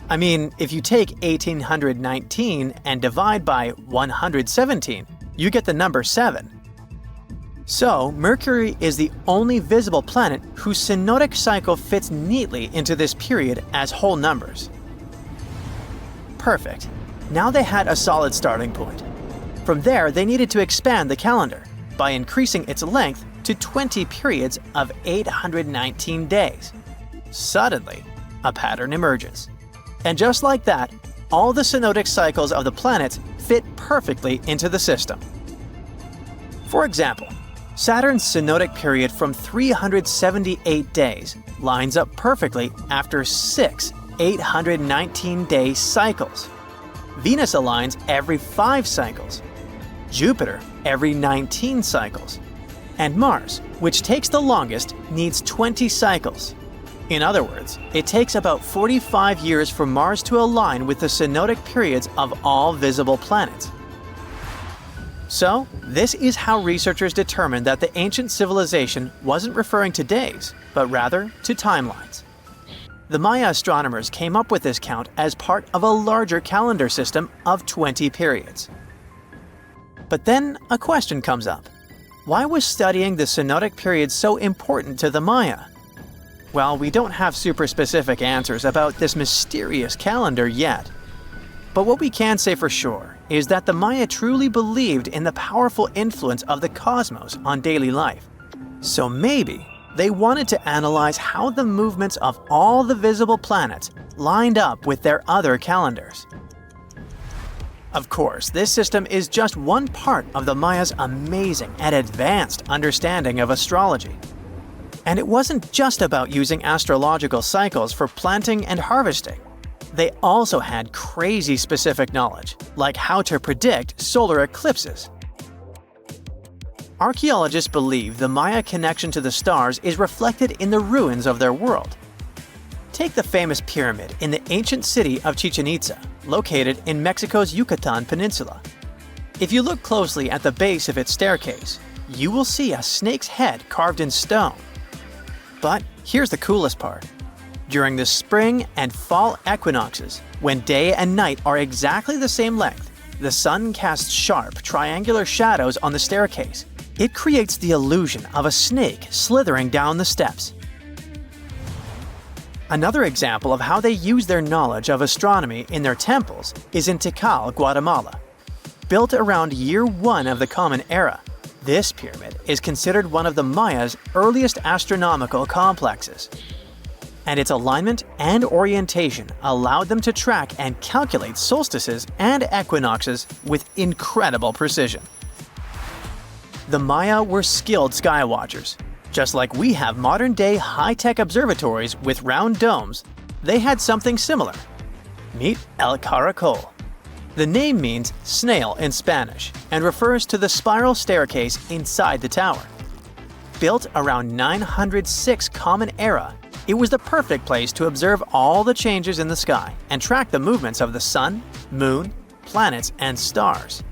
I mean, if you take 1819 and divide by 117, you get the number 7. So, Mercury is the only visible planet whose synodic cycle fits neatly into this period as whole numbers. Perfect. Now they had a solid starting point. From there, they needed to expand the calendar by increasing its length to 20 periods of 819 days. Suddenly, a pattern emerges. And just like that, all the synodic cycles of the planets fit perfectly into the system. For example, Saturn's synodic period from 378 days lines up perfectly after 6 819-day cycles. Venus aligns every 5 cycles, Jupiter every 19 cycles, and Mars, which takes the longest, needs 20 cycles. In other words, it takes about 45 years for Mars to align with the synodic periods of all visible planets. So, this is how researchers determined that the ancient civilization wasn't referring to days, but rather to timelines. The Maya astronomers came up with this count as part of a larger calendar system of 20 periods. But then a question comes up. Why was studying the synodic periods so important to the Maya? Well, we don't have super specific answers about this mysterious calendar yet. But what we can say for sure is that the Maya truly believed in the powerful influence of the cosmos on daily life. So maybe they wanted to analyze how the movements of all the visible planets lined up with their other calendars. Of course, this system is just one part of the Maya's amazing and advanced understanding of astrology. And it wasn't just about using astrological cycles for planting and harvesting. They also had crazy specific knowledge, like how to predict solar eclipses. Archaeologists believe the Maya connection to the stars is reflected in the ruins of their world. Take the famous pyramid in the ancient city of Chichen Itza, located in Mexico's Yucatan Peninsula. If you look closely at the base of its staircase, you will see a snake's head carved in stone. But here's the coolest part. During the spring and fall equinoxes, when day and night are exactly the same length, the sun casts sharp, triangular shadows on the staircase. It creates the illusion of a snake slithering down the steps. Another example of how they use their knowledge of astronomy in their temples is in Tikal, Guatemala. Built around year 1 of the Common Era, this pyramid is considered one of the Maya's earliest astronomical complexes. And its alignment and orientation allowed them to track and calculate solstices and equinoxes with incredible precision. The Maya were skilled skywatchers. Just like we have modern-day high-tech observatories with round domes, they had something similar. Meet El Caracol. The name means snail in Spanish and refers to the spiral staircase inside the tower. Built around 906 Common Era, it was the perfect place to observe all the changes in the sky and track the movements of the sun, moon, planets, and stars.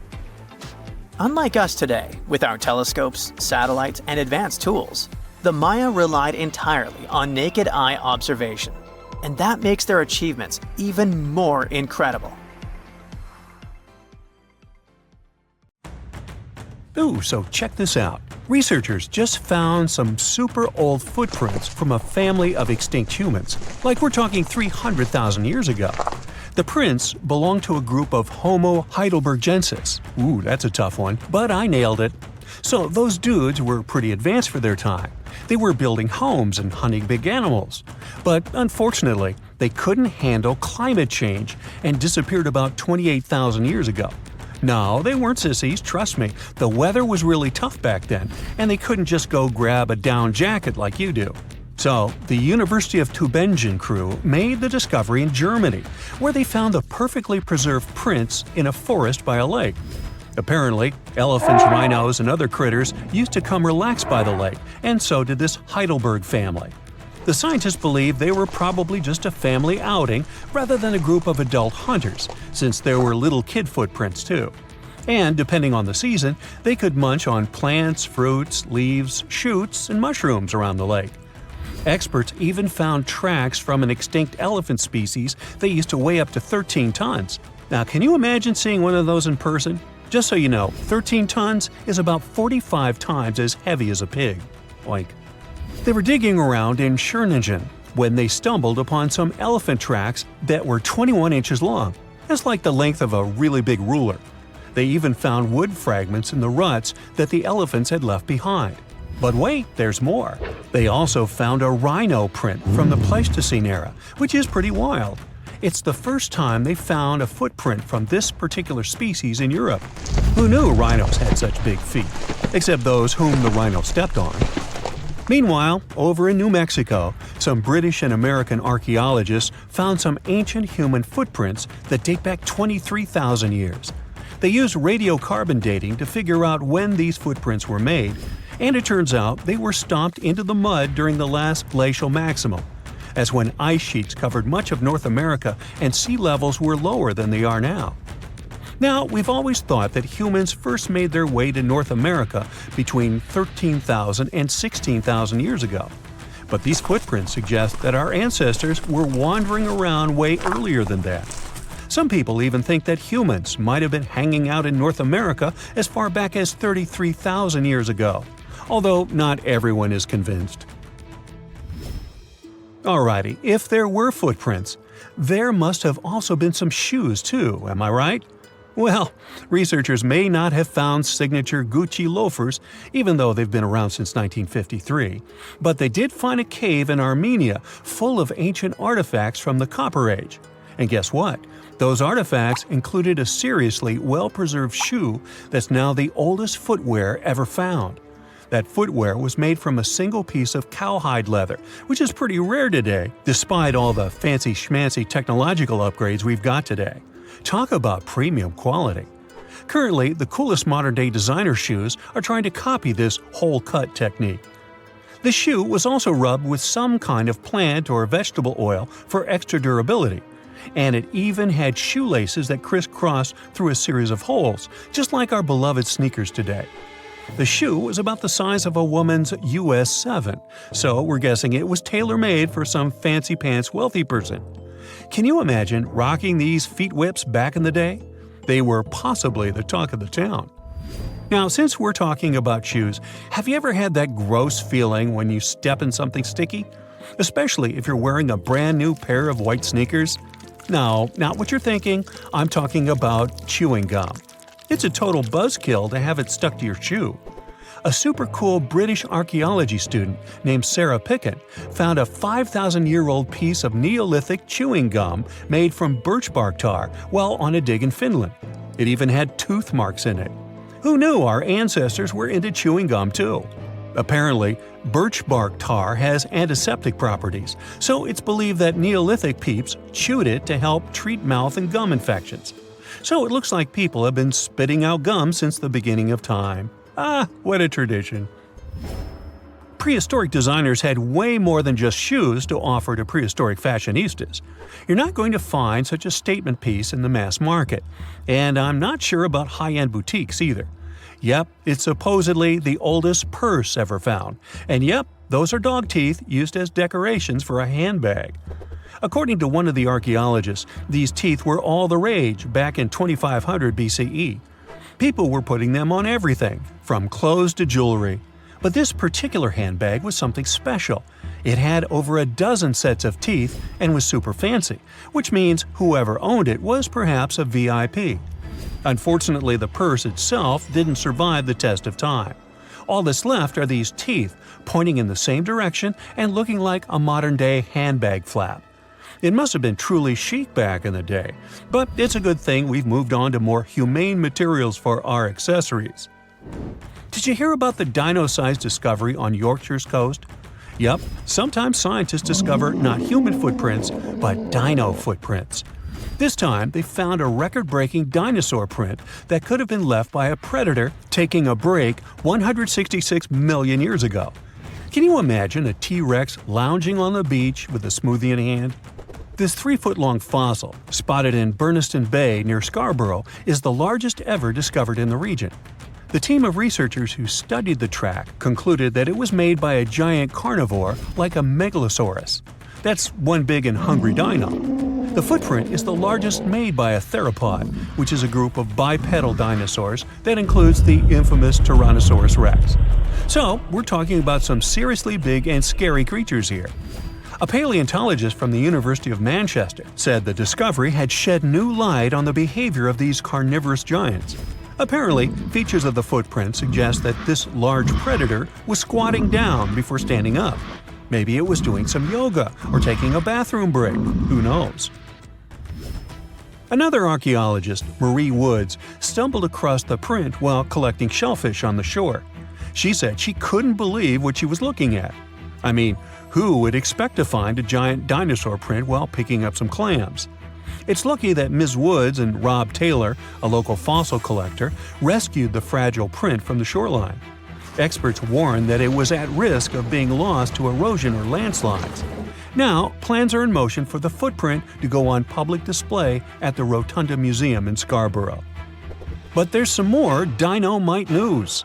Unlike us today, with our telescopes, satellites, and advanced tools, the Maya relied entirely on naked eye observation, and that makes their achievements even more incredible. Ooh, so check this out. Researchers just found some super old footprints from a family of extinct humans, like we're talking 300,000 years ago. The prints belong to a group of Homo heidelbergensis. Ooh, that's a tough one, but I nailed it. So those dudes were pretty advanced for their time. They were building homes and hunting big animals. But unfortunately, they couldn't handle climate change and disappeared about 28,000 years ago. No, they weren't sissies, trust me. The weather was really tough back then, and they couldn't just go grab a down jacket like you do. So, the University of Tübingen crew made the discovery in Germany, where they found the perfectly preserved prints in a forest by a lake. Apparently, elephants, rhinos, and other critters used to come relax by the lake, and so did this Heidelberg family. The scientists believe they were probably just a family outing rather than a group of adult hunters, since there were little kid footprints too. And depending on the season, they could munch on plants, fruits, leaves, shoots, and mushrooms around the lake. Experts even found tracks from an extinct elephant species that used to weigh up to 13 tons. Now, can you imagine seeing one of those in person? Just so you know, 13 tons is about 45 times as heavy as a pig. Oink. They were digging around in Schöningen when they stumbled upon some elephant tracks that were 21 inches long. That's like the length of a really big ruler. They even found wood fragments in the ruts that the elephants had left behind. But wait, there's more. They also found a rhino print from the Pleistocene era, which is pretty wild. It's the first time they found a footprint from this particular species in Europe. Who knew rhinos had such big feet? Except those whom the rhino stepped on. Meanwhile, over in New Mexico, some British and American archaeologists found some ancient human footprints that date back 23,000 years. They used radiocarbon dating to figure out when these footprints were made, and it turns out they were stomped into the mud during the last glacial maximum. That's when ice sheets covered much of North America and sea levels were lower than they are now. Now, we've always thought that humans first made their way to North America between 13,000 and 16,000 years ago. But these footprints suggest that our ancestors were wandering around way earlier than that. Some people even think that humans might have been hanging out in North America as far back as 33,000 years ago, although not everyone is convinced. Alrighty, if there were footprints, there must have also been some shoes too, am I right? Well, researchers may not have found signature Gucci loafers, even though they've been around since 1953, but they did find a cave in Armenia full of ancient artifacts from the Copper Age. And guess what? Those artifacts included a seriously well-preserved shoe that's now the oldest footwear ever found. That footwear was made from a single piece of cowhide leather, which is pretty rare today, despite all the fancy schmancy technological upgrades we've got today. Talk about premium quality. Currently, the coolest modern-day designer shoes are trying to copy this hole-cut technique. The shoe was also rubbed with some kind of plant or vegetable oil for extra durability, and it even had shoelaces that crisscrossed through a series of holes, just like our beloved sneakers today. The shoe was about the size of a woman's US 7, so we're guessing it was tailor-made for some fancy-pants wealthy person. Can you imagine rocking these feet whips back in the day? They were possibly the talk of the town. Now, since we're talking about shoes, have you ever had that gross feeling when you step in something sticky? Especially if you're wearing a brand new pair of white sneakers? No, not what you're thinking. I'm talking about chewing gum. It's a total buzzkill to have it stuck to your shoe. A super cool British archaeology student named Sarah Pickett found a 5,000-year-old piece of Neolithic chewing gum made from birch bark tar while on a dig in Finland. It even had tooth marks in it. Who knew our ancestors were into chewing gum too? Apparently, birch bark tar has antiseptic properties, so it's believed that Neolithic peeps chewed it to help treat mouth and gum infections. So it looks like people have been spitting out gum since the beginning of time. Ah, what a tradition. Prehistoric designers had way more than just shoes to offer to prehistoric fashionistas. You're not going to find such a statement piece in the mass market, and I'm not sure about high-end boutiques either. Yep, it's supposedly the oldest purse ever found, and yep, those are dog teeth used as decorations for a handbag. According to one of the archaeologists, these teeth were all the rage back in 2500 BCE. People were putting them on everything, from clothes to jewelry. But this particular handbag was something special. It had over a dozen sets of teeth and was super fancy, which means whoever owned it was perhaps a VIP. Unfortunately, the purse itself didn't survive the test of time. All that's left are these teeth, pointing in the same direction and looking like a modern-day handbag flap. It must have been truly chic back in the day, but it's a good thing we've moved on to more humane materials for our accessories. Did you hear about the dino-sized discovery on Yorkshire's coast? Yep, sometimes scientists discover not human footprints, but dino footprints. This time, they found a record-breaking dinosaur print that could have been left by a predator taking a break 166 million years ago. Can you imagine a T-Rex lounging on the beach with a smoothie in hand? This 3-foot-long fossil, spotted in Burniston Bay near Scarborough, is the largest ever discovered in the region. The team of researchers who studied the track concluded that it was made by a giant carnivore like a megalosaurus. That's one big and hungry dino. The footprint is the largest made by a theropod, which is a group of bipedal dinosaurs that includes the infamous Tyrannosaurus rex. So, we're talking about some seriously big and scary creatures here. A paleontologist from the University of Manchester said the discovery had shed new light on the behavior of these carnivorous giants. Apparently, features of the footprint suggest that this large predator was squatting down before standing up. Maybe it was doing some yoga or taking a bathroom break. Who knows? Another archaeologist, Marie Woods, stumbled across the print while collecting shellfish on the shore. She said she couldn't believe what she was looking at. I mean, who would expect to find a giant dinosaur print while picking up some clams? It's lucky that Ms. Woods and Rob Taylor, a local fossil collector, rescued the fragile print from the shoreline. Experts warned that it was at risk of being lost to erosion or landslides. Now, plans are in motion for the footprint to go on public display at the Rotunda Museum in Scarborough. But there's some more dino-mite news.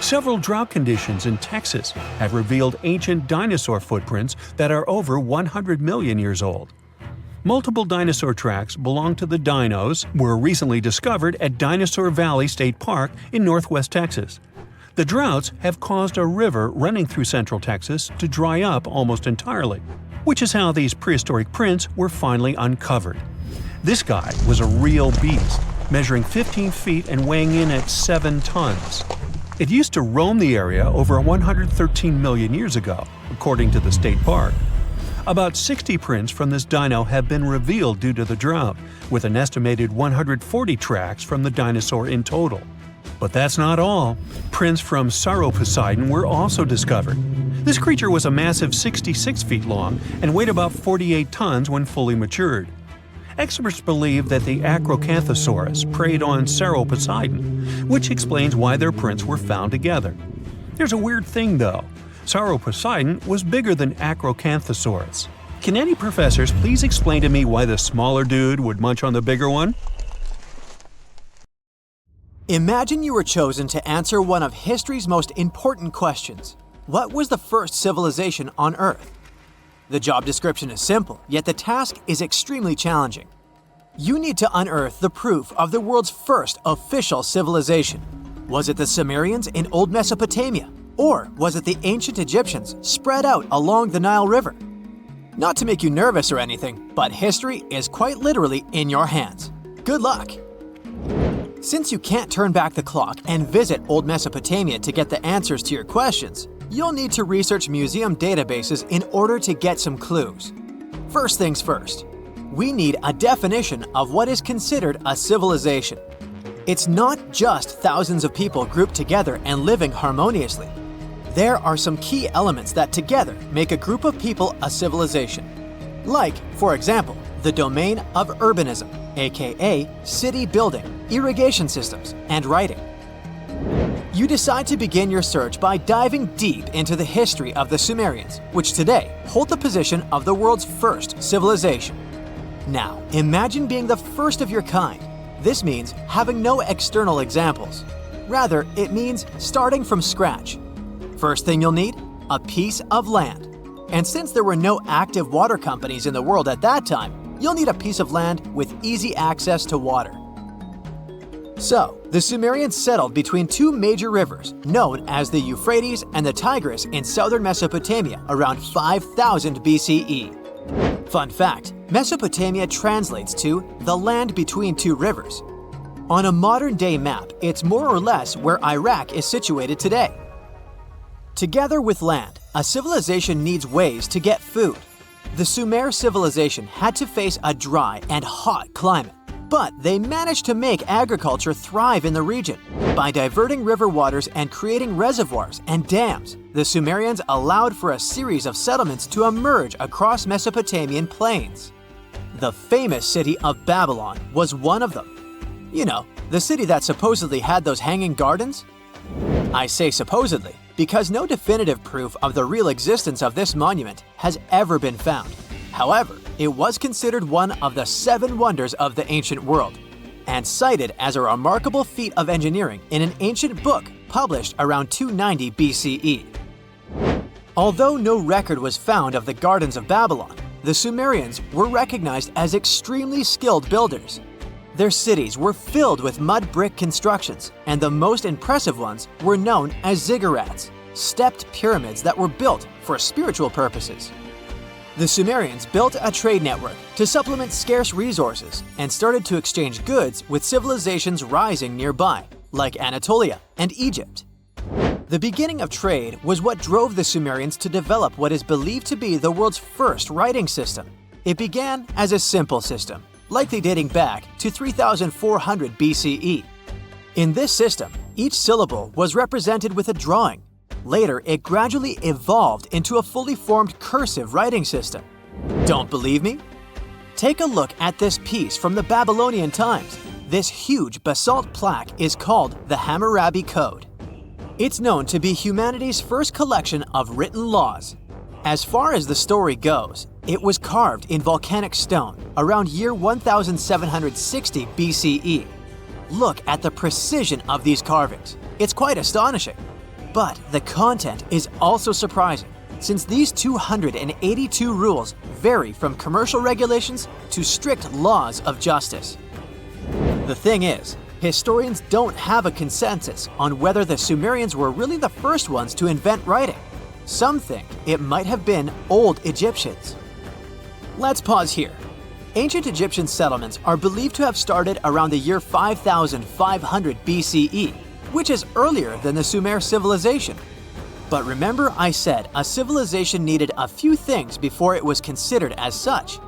Several drought conditions in Texas have revealed ancient dinosaur footprints that are over 100 million years old. Multiple dinosaur tracks belong to the dinos were recently discovered at Dinosaur Valley State Park in northwest Texas. The droughts have caused a river running through central Texas to dry up almost entirely, which is how these prehistoric prints were finally uncovered. This guy was a real beast, measuring 15 feet and weighing in at 7 tons. It used to roam the area over 113 million years ago, according to the state park. About 60 prints from this dino have been revealed due to the drought, with an estimated 140 tracks from the dinosaur in total. But that's not all. Prints from Sauroposeidon were also discovered. This creature was a massive 66 feet long and weighed about 48 tons when fully matured. Experts believe that the Acrocanthosaurus preyed on Sauroposeidon, which explains why their prints were found together. There's a weird thing though. Sauroposeidon was bigger than Acrocanthosaurus. Can any professors please explain to me why the smaller dude would munch on the bigger one? Imagine you were chosen to answer one of history's most important questions. What was the first civilization on Earth? The job description is simple, yet the task is extremely challenging. You need to unearth the proof of the world's first official civilization. Was it the Sumerians in Old Mesopotamia? Or was it the ancient Egyptians spread out along the Nile River? Not to make you nervous or anything, but history is quite literally in your hands. Good luck! Since you can't turn back the clock and visit Old Mesopotamia to get the answers to your questions, you'll need to research museum databases in order to get some clues. First things first, we need a definition of what is considered a civilization. It's not just thousands of people grouped together and living harmoniously. There are some key elements that together make a group of people a civilization. Like, for example, the domain of urbanism, aka city building, irrigation systems, and writing. You decide to begin your search by diving deep into the history of the Sumerians, which today hold the position of the world's first civilization. Now, imagine being the first of your kind. This means having no external examples. Rather, it means starting from scratch. First thing you'll need? A piece of land. And since there were no active water companies in the world at that time, you'll need a piece of land with easy access to water. So, the Sumerians settled between two major rivers, known as the Euphrates and the Tigris in southern Mesopotamia around 5000 BCE. Fun fact, Mesopotamia translates to the land between two rivers. On a modern-day map, it's more or less where Iraq is situated today. Together with land, a civilization needs ways to get food. The Sumer civilization had to face a dry and hot climate, but they managed to make agriculture thrive in the region. By diverting river waters and creating reservoirs and dams, the Sumerians allowed for a series of settlements to emerge across Mesopotamian plains. The famous city of Babylon was one of them. You know, the city that supposedly had those hanging gardens? I say supposedly because no definitive proof of the real existence of this monument has ever been found. However, it was considered one of the 7 wonders of the ancient world, and cited as a remarkable feat of engineering in an ancient book published around 290 BCE. Although no record was found of the Gardens of Babylon, the Sumerians were recognized as extremely skilled builders. Their cities were filled with mud brick constructions, and the most impressive ones were known as ziggurats, stepped pyramids that were built for spiritual purposes. The Sumerians built a trade network to supplement scarce resources and started to exchange goods with civilizations rising nearby, like Anatolia and Egypt. The beginning of trade was what drove the Sumerians to develop what is believed to be the world's first writing system. It began as a simple system, likely dating back to 3400 BCE. In this system, each syllable was represented with a drawing. Later, it gradually evolved into a fully formed cursive writing system. Don't believe me? Take a look at this piece from the Babylonian times. This huge basalt plaque is called the Hammurabi Code. It's known to be humanity's first collection of written laws. As far as the story goes, it was carved in volcanic stone around year 1760 BCE. Look at the precision of these carvings. It's quite astonishing. But the content is also surprising, since these 282 rules vary from commercial regulations to strict laws of justice. The thing is, historians don't have a consensus on whether the Sumerians were really the first ones to invent writing. Some think it might have been old Egyptians. Let's pause here. Ancient Egyptian settlements are believed to have started around the year 5500 BCE, which is earlier than the Sumer civilization. But remember I said a civilization needed a few things before it was considered as such.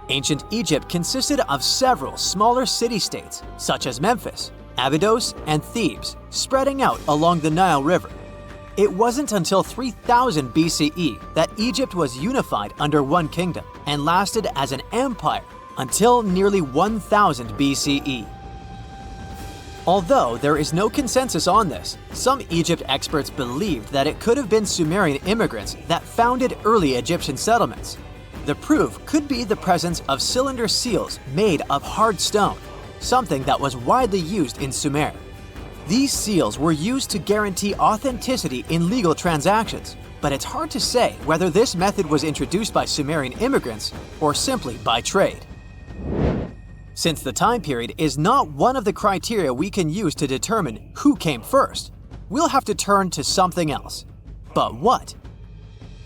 Ancient Egypt consisted of several smaller city-states, such as Memphis, Abydos, and Thebes, spreading out along the Nile River. It wasn't until 3000 BCE that Egypt was unified under one kingdom and lasted as an empire until nearly 1000 BCE. Although there is no consensus on this, some Egypt experts believed that it could have been Sumerian immigrants that founded early Egyptian settlements. The proof could be the presence of cylinder seals made of hard stone, something that was widely used in Sumer. These seals were used to guarantee authenticity in legal transactions, but it's hard to say whether this method was introduced by Sumerian immigrants or simply by trade. Since the time period is not one of the criteria we can use to determine who came first, we'll have to turn to something else. But what?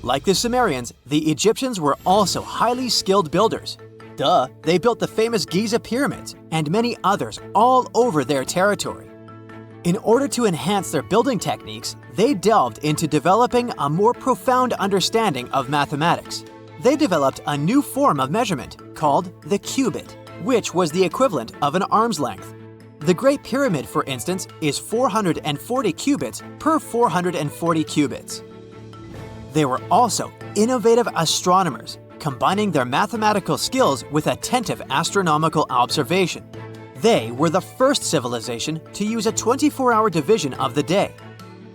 Like the Sumerians, the Egyptians were also highly skilled builders. Duh, they built the famous Giza pyramids and many others all over their territory. In order to enhance their building techniques, they delved into developing a more profound understanding of mathematics. They developed a new form of measurement called the cubit, which was the equivalent of an arm's length. The Great Pyramid, for instance, is 440 cubits per 440 cubits. They were also innovative astronomers, combining their mathematical skills with attentive astronomical observation. They were the first civilization to use a 24-hour division of the day.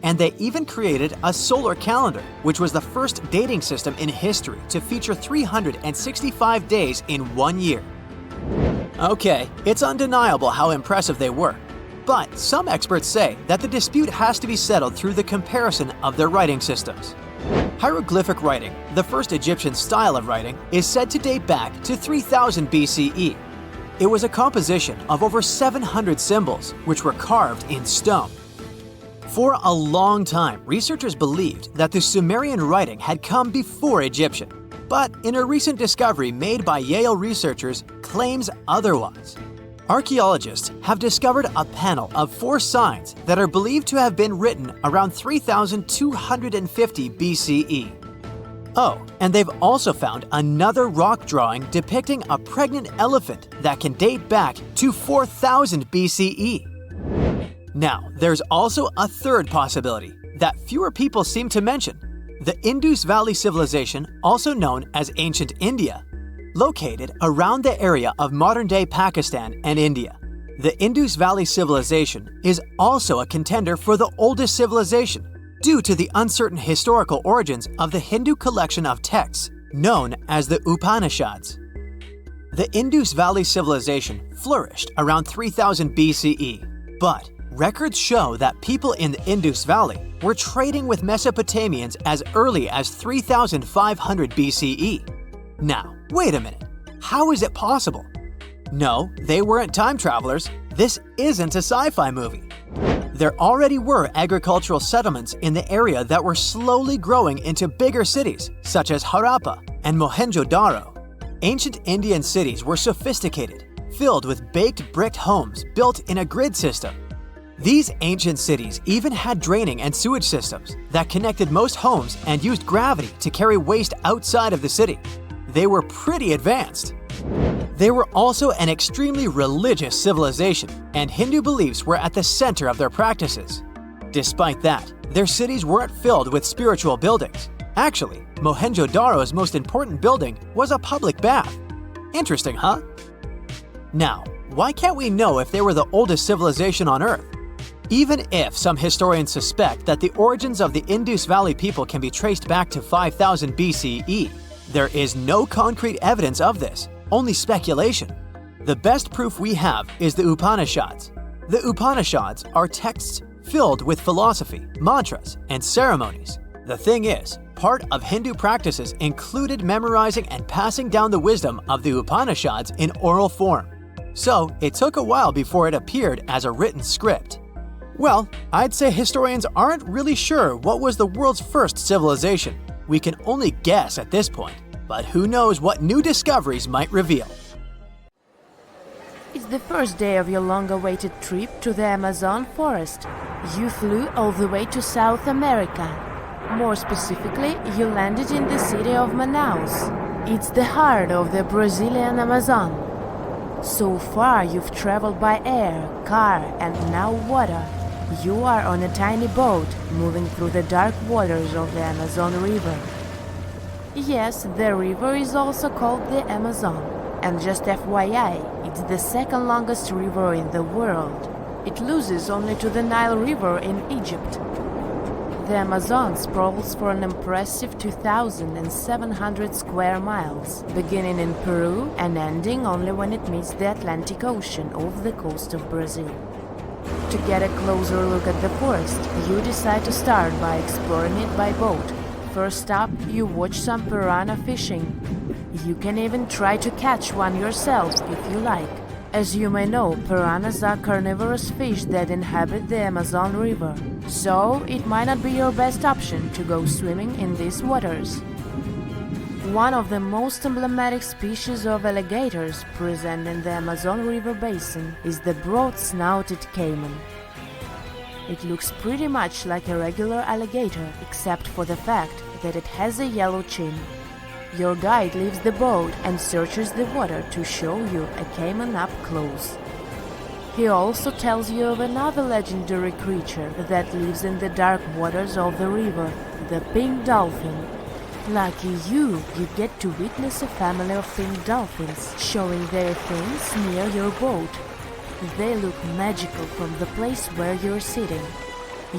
And they even created a solar calendar, which was the first dating system in history to feature 365 days in 1 year. Okay, it's undeniable how impressive they were. But some experts say that the dispute has to be settled through the comparison of their writing systems. Hieroglyphic writing, the first Egyptian style of writing, is said to date back to 3000 BCE. It was a composition of over 700 symbols, which were carved in stone. For a long time, researchers believed that the Sumerian writing had come before Egyptian, but in a recent discovery made by Yale researchers claims otherwise. Archaeologists have discovered a panel of 4 signs that are believed to have been written around 3250 BCE. Oh, and they've also found another rock drawing depicting a pregnant elephant that can date back to 4000 BCE. Now, there's also a third possibility that fewer people seem to mention: the Indus Valley civilization, also known as ancient India, located around the area of modern-day Pakistan and India. The Indus Valley civilization is also a contender for the oldest civilization due to the uncertain historical origins of the Hindu collection of texts known as the Upanishads. The Indus Valley civilization flourished around 3000 BCE, but records show that people in the Indus Valley were trading with Mesopotamians as early as 3500 BCE. Now, wait a minute. How is it possible? No, they weren't time travelers. This isn't a sci-fi movie. There already were agricultural settlements in the area that were slowly growing into bigger cities, such as Harappa and Mohenjo-daro. Ancient Indian cities were sophisticated, filled with baked brick homes built in a grid system. These ancient cities even had draining and sewage systems that connected most homes and used gravity to carry waste outside of the city. They were pretty advanced. They were also an extremely religious civilization, and Hindu beliefs were at the center of their practices. Despite that, their cities weren't filled with spiritual buildings. Actually, Mohenjo-daro's most important building was a public bath. Interesting, huh? Now, why can't we know if they were the oldest civilization on Earth? Even if some historians suspect that the origins of the Indus Valley people can be traced back to 5000 BCE, there is no concrete evidence of this, only speculation. The best proof we have is the Upanishads. The Upanishads are texts filled with philosophy, mantras, and ceremonies. The thing is, part of Hindu practices included memorizing and passing down the wisdom of the Upanishads in oral form. So it took a while before it appeared as a written script. Well, I'd say historians aren't really sure what was the world's first civilization. We can only guess at this point, but who knows what new discoveries might reveal. It's the first day of your long-awaited trip to the Amazon forest. You flew all the way to South America. More specifically, you landed in the city of Manaus. It's the heart of the Brazilian Amazon. So far, you've traveled by air, car, and now water. You are on a tiny boat moving through the dark waters of the Amazon River. Yes, the river is also called the Amazon. And just FYI, it's the second longest river in the world. It loses only to the Nile River in Egypt. The Amazon sprawls for an impressive 2,700 square miles, beginning in Peru and ending only when it meets the Atlantic Ocean off the coast of Brazil. To get a closer look at the forest, you decide to start by exploring it by boat. First up, you watch some piranha fishing. You can even try to catch one yourself if you like. As you may know, piranhas are carnivorous fish that inhabit the Amazon River, so it might not be your best option to go swimming in these waters. One of the most emblematic species of alligators present in the Amazon River basin is the broad-snouted caiman. It looks pretty much like a regular alligator, except for the fact that it has a yellow chin. Your guide leaves the boat and searches the water to show you a caiman up close. He also tells you of another legendary creature that lives in the dark waters of the river, the pink dolphin. Lucky you get to witness a family of pink dolphins showing their fins near your boat. They look magical from the place where you're sitting.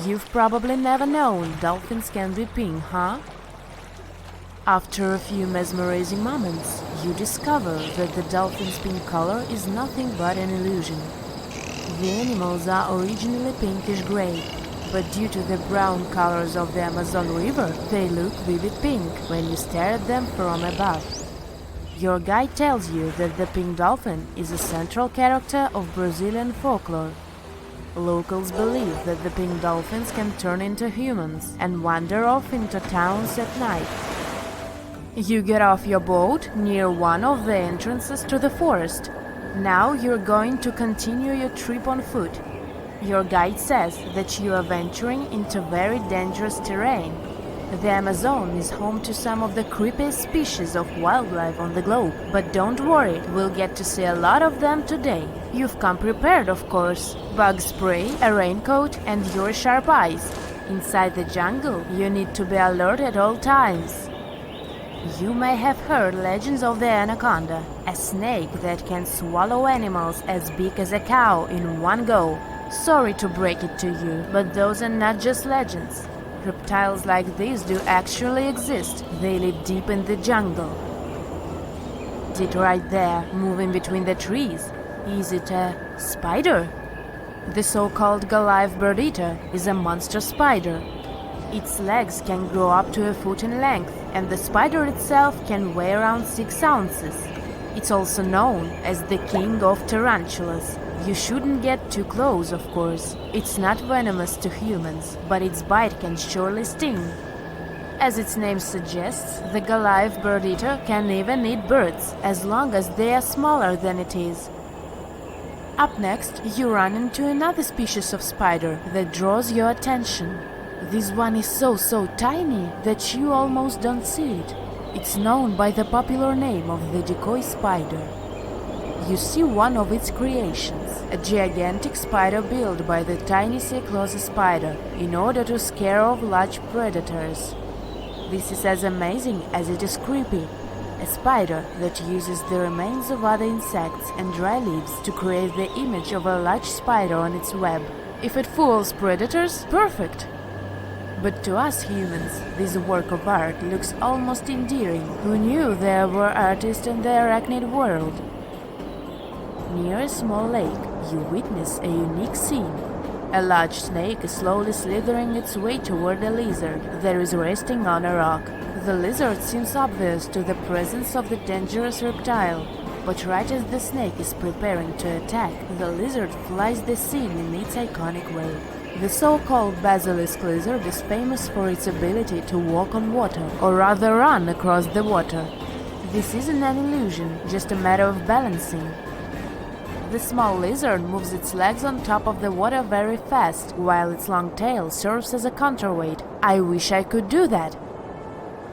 You've probably never known dolphins can be pink, huh? After a few mesmerizing moments, you discover that the dolphin's pink color is nothing but an illusion. The animals are originally pinkish-gray, but due to the brown colors of the Amazon River, they look vivid pink when you stare at them from above. Your guide tells you that the pink dolphin is a central character of Brazilian folklore. Locals believe that the pink dolphins can turn into humans and wander off into towns at night. You get off your boat near one of the entrances to the forest. Now you're going to continue your trip on foot. Your guide says that you are venturing into very dangerous terrain. The Amazon is home to some of the creepiest species of wildlife on the globe, but don't worry, we'll get to see a lot of them today. You've come prepared, of course. Bug spray, a raincoat, and your sharp eyes. Inside the jungle, you need to be alert at all times. You may have heard legends of the anaconda, a snake that can swallow animals as big as a cow in one go. Sorry to break it to you, but those are not just legends. Reptiles like these do actually exist. They live deep in the jungle. Is it right there, moving between the trees? Is it a spider? The so-called Goliath bird-eater is a monster spider. Its legs can grow up to a foot in length, and the spider itself can weigh around 6 ounces. It's also known as the king of tarantulas. You shouldn't get too close, of course. It's not venomous to humans, but its bite can surely sting. As its name suggests, the Goliath bird-eater can even eat birds, as long as they are smaller than it is. Up next, you run into another species of spider that draws your attention. This one is so tiny that you almost don't see it. It's known by the popular name of the decoy spider. You see one of its creations, a gigantic spider built by the tiny Cyclosa spider in order to scare off large predators. This is as amazing as it is creepy. A spider that uses the remains of other insects and dry leaves to create the image of a large spider on its web. If it fools predators, perfect! But to us humans, this work of art looks almost endearing. Who knew there were artists in the arachnid world? Near a small lake, you witness a unique scene. A large snake is slowly slithering its way toward a lizard that is resting on a rock. The lizard seems obvious to the presence of the dangerous reptile, but right as the snake is preparing to attack, the lizard flies the scene in its iconic way. The so-called basilisk lizard is famous for its ability to walk on water, or rather run across the water. This isn't an illusion, just a matter of balancing. The small lizard moves its legs on top of the water very fast, while its long tail serves as a counterweight. I wish I could do that.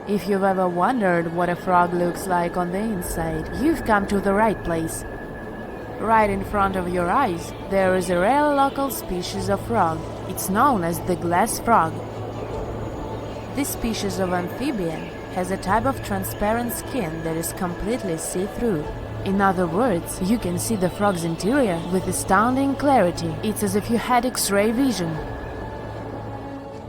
If you've ever wondered what a frog looks like on the inside, you've come to the right place. Right in front of your eyes, there is a rare local species of frog. It's known as the glass frog. This species of amphibian has a type of transparent skin that is completely see-through. In other words, you can see the frog's interior with astounding clarity. It's as if you had X-ray vision.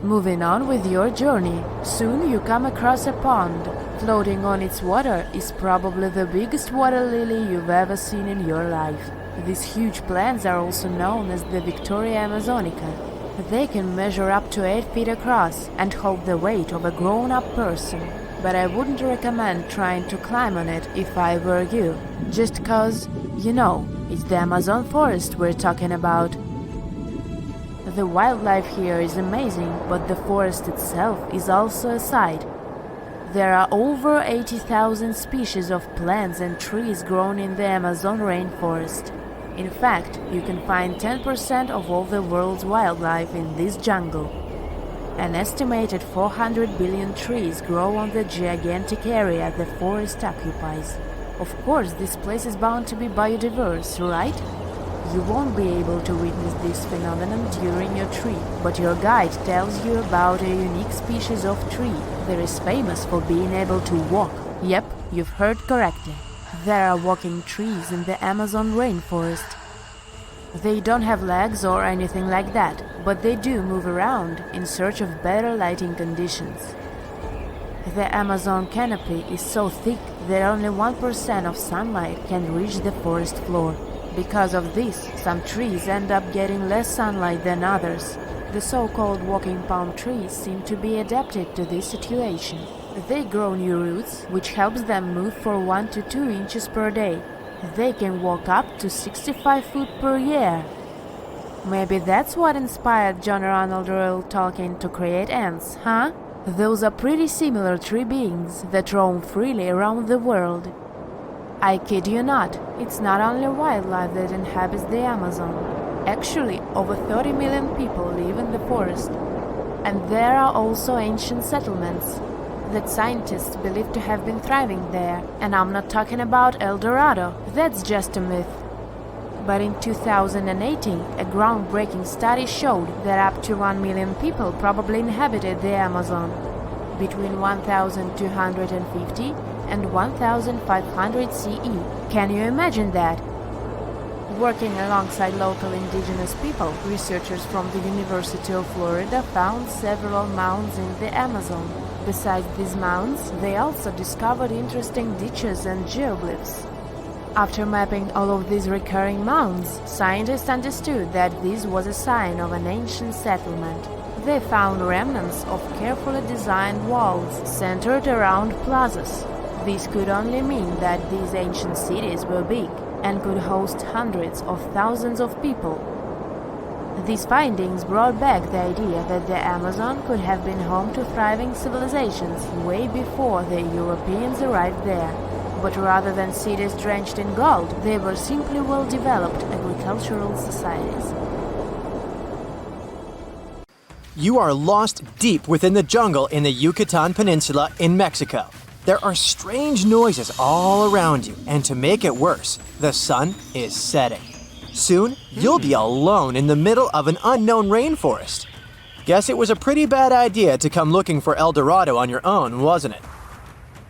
Moving on with your journey, soon you come across a pond. Floating on its water is probably the biggest water lily you've ever seen in your life. These huge plants are also known as the Victoria Amazonica. They can measure up to 8 feet across and hold the weight of a grown-up person. But I wouldn't recommend trying to climb on it if I were you. Just cause, you know, it's the Amazon forest we're talking about. The wildlife here is amazing, but the forest itself is also a sight. There are over 80,000 species of plants and trees grown in the Amazon rainforest. In fact, you can find 10% of all the world's wildlife in this jungle. An estimated 400 billion trees grow on the gigantic area the forest occupies. Of course, this place is bound to be biodiverse, right? You won't be able to witness this phenomenon during your trip, but your guide tells you about a unique species of tree that is famous for being able to walk. Yep, you've heard correctly. There are walking trees in the Amazon rainforest. They don't have legs or anything like that, but they do move around in search of better lighting conditions. The Amazon canopy is so thick that only 1% of sunlight can reach the forest floor. Because of this, some trees end up getting less sunlight than others. The so-called walking palm trees seem to be adapted to this situation. They grow new roots, which helps them move for 1 to 2 inches per day. They can walk up to 65 feet per year. Maybe that's what inspired John Ronald Reuel Tolkien to create ants, huh? Those are pretty similar tree beings that roam freely around the world. I kid you not, it's not only wildlife that inhabits the Amazon. Actually, over 30 million people live in the forest. And there are also ancient settlements that scientists believe to have been thriving there. And I'm not talking about El Dorado, that's just a myth. But in 2018, a groundbreaking study showed that up to 1 million people probably inhabited the Amazon, between 1250 and 1500 CE. Can you imagine that? Working alongside local indigenous people, researchers from the University of Florida found several mounds in the Amazon. Besides these mounds, they also discovered interesting ditches and geoglyphs. After mapping all of these recurring mounds, scientists understood that this was a sign of an ancient settlement. They found remnants of carefully designed walls centered around plazas. This could only mean that these ancient cities were big and could host hundreds of thousands of people. These findings brought back the idea that the Amazon could have been home to thriving civilizations way before the Europeans arrived there. But rather than cities drenched in gold, they were simply well-developed agricultural societies. You are lost deep within the jungle in the Yucatan Peninsula in Mexico. There are strange noises all around you, and to make it worse, the sun is setting. Soon, you'll be alone in the middle of an unknown rainforest. Guess it was a pretty bad idea to come looking for El Dorado on your own, wasn't it?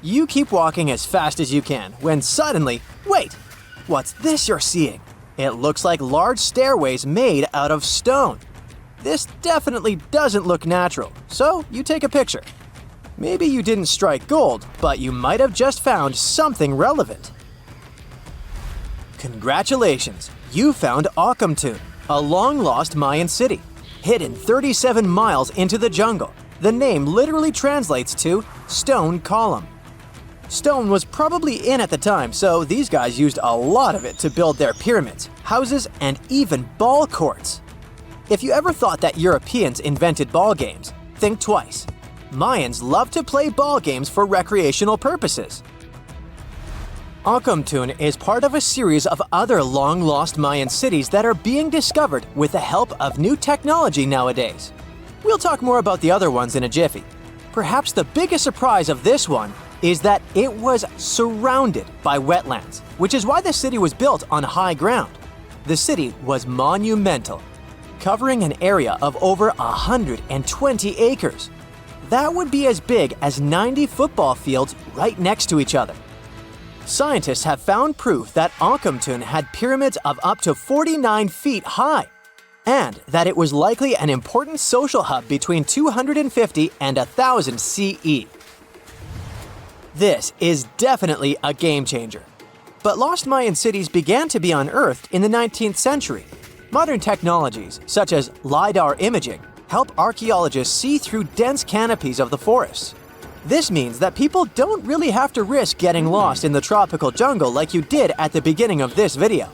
You keep walking as fast as you can, when suddenly, wait! What's this you're seeing? It looks like large stairways made out of stone. This definitely doesn't look natural, so you take a picture. Maybe you didn't strike gold, but you might have just found something relevant. Congratulations! You found Akamtun, a long-lost Mayan city, hidden 37 miles into the jungle. The name literally translates to stone column. Stone was probably in at the time, so these guys used a lot of it to build their pyramids, houses, and even ball courts. If you ever thought that Europeans invented ball games, think twice. Mayans love to play ball games for recreational purposes. Akamtun is part of a series of other long-lost Mayan cities that are being discovered with the help of new technology nowadays. We'll talk more about the other ones in a jiffy. Perhaps the biggest surprise of this one is that it was surrounded by wetlands, which is why the city was built on high ground. The city was monumental, covering an area of over 120 acres. That would be as big as 90 football fields right next to each other. Scientists have found proof that Akamtun had pyramids of up to 49 feet high, and that it was likely an important social hub between 250 and 1000 CE. This is definitely a game changer. But lost Mayan cities began to be unearthed in the 19th century. Modern technologies, such as LiDAR imaging, help archaeologists see through dense canopies of the forests. This means that people don't really have to risk getting lost in the tropical jungle like you did at the beginning of this video.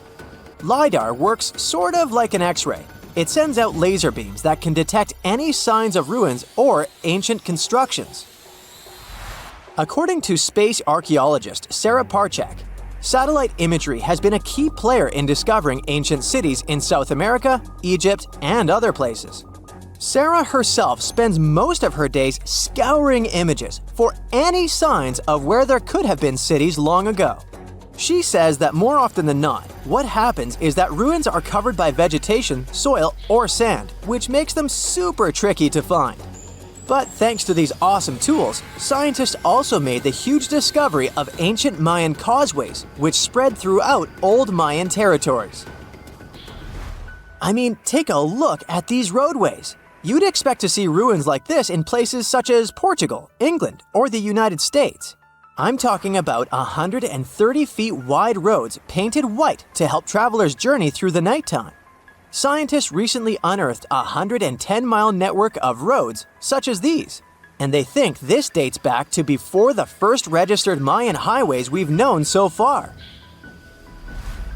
LiDAR works sort of like an X-ray. It sends out laser beams that can detect any signs of ruins or ancient constructions. According to space archaeologist Sarah Parchak, satellite imagery has been a key player in discovering ancient cities in South America, Egypt, and other places. Sarah herself spends most of her days scouring images for any signs of where there could have been cities long ago. She says that more often than not, what happens is that ruins are covered by vegetation, soil, or sand, which makes them super tricky to find. But thanks to these awesome tools, scientists also made the huge discovery of ancient Mayan causeways, which spread throughout old Mayan territories. I mean, take a look at these roadways. You'd expect to see ruins like this in places such as Portugal, England, or the United States. I'm talking about 130 feet wide roads painted white to help travelers journey through the nighttime. Scientists recently unearthed a 110-mile network of roads such as these, and they think this dates back to before the first registered Mayan highways we've known so far.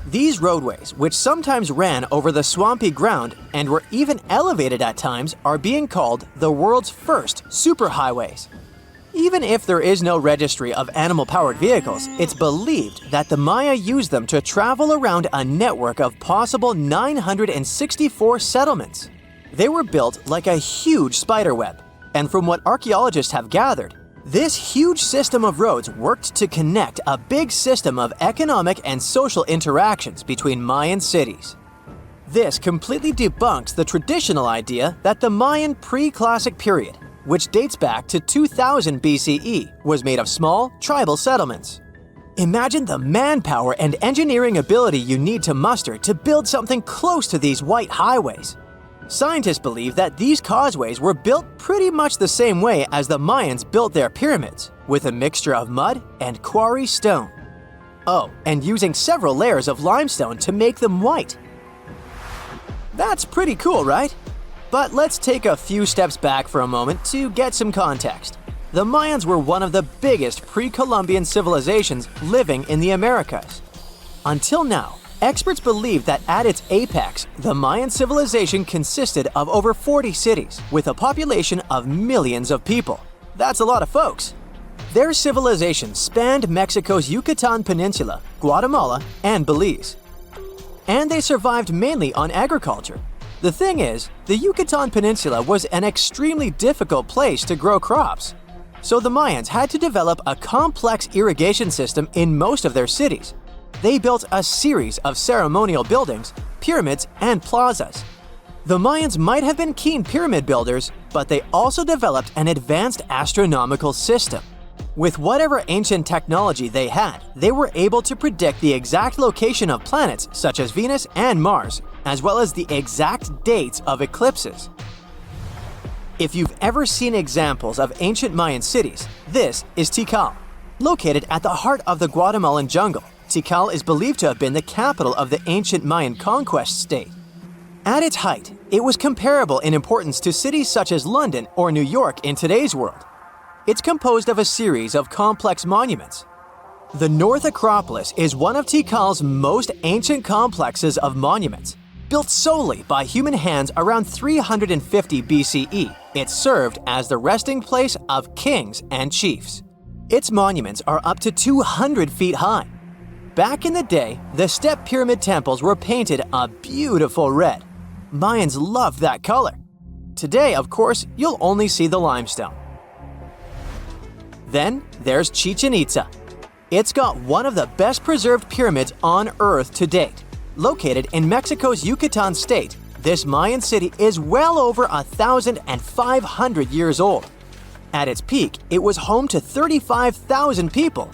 These roadways, which sometimes ran over the swampy ground and were even elevated at times, are being called the world's first superhighways. Even if there is no registry of animal-powered vehicles, it's believed that the Maya used them to travel around a network of possible 964 settlements. They were built like a huge spiderweb, and from what archaeologists have gathered, this huge system of roads worked to connect a big system of economic and social interactions between Mayan cities. This completely debunks the traditional idea that the Mayan pre-classic period, which dates back to 2000 BCE, was made of small, tribal settlements. Imagine the manpower and engineering ability you need to muster to build something close to these white highways. Scientists believe that these causeways were built pretty much the same way as the Mayans built their pyramids, with a mixture of mud and quarry stone. Oh, and using several layers of limestone to make them white. That's pretty cool, right? But let's take a few steps back for a moment to get some context. The Mayans were one of the biggest pre-Columbian civilizations living in the Americas. Until now, experts believe that at its apex, the Mayan civilization consisted of over 40 cities with a population of millions of people. That's a lot of folks. Their civilization spanned Mexico's Yucatan Peninsula, Guatemala, and Belize. And they survived mainly on agriculture. The thing is, the Yucatan Peninsula was an extremely difficult place to grow crops. So the Mayans had to develop a complex irrigation system in most of their cities. They built a series of ceremonial buildings, pyramids, and plazas. The Mayans might have been keen pyramid builders, but they also developed an advanced astronomical system. With whatever ancient technology they had, they were able to predict the exact location of planets such as Venus and Mars, as well as the exact dates of eclipses. If you've ever seen examples of ancient Mayan cities, this is Tikal. Located at the heart of the Guatemalan jungle, Tikal is believed to have been the capital of the ancient Mayan conquest state. At its height, it was comparable in importance to cities such as London or New York in today's world. It's composed of a series of complex monuments. The North Acropolis is one of Tikal's most ancient complexes of monuments. Built solely by human hands around 350 BCE, it served as the resting place of kings and chiefs. Its monuments are up to 200 feet high. Back in the day, the step pyramid temples were painted a beautiful red. Mayans loved that color. Today, of course, you'll only see the limestone. Then there's Chichen Itza. It's got one of the best preserved pyramids on Earth to date. Located in Mexico's Yucatan state, this Mayan city is well over 1,500 years old. At its peak, it was home to 35,000 people.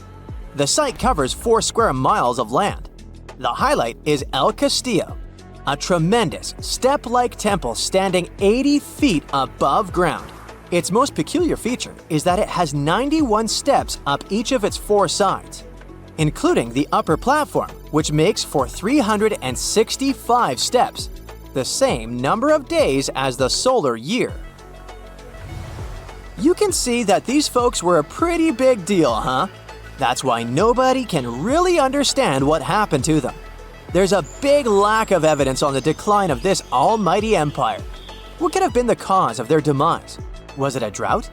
The site covers 4 square miles of land. The highlight is El Castillo, a tremendous step-like temple standing 80 feet above ground. Its most peculiar feature is that it has 91 steps up each of its 4 sides, including the upper platform, which makes for 365 steps, the same number of days as the solar year. You can see that these folks were a pretty big deal, huh? That's why nobody can really understand what happened to them. There's a big lack of evidence on the decline of this almighty empire. What could have been the cause of their demise? Was it a drought?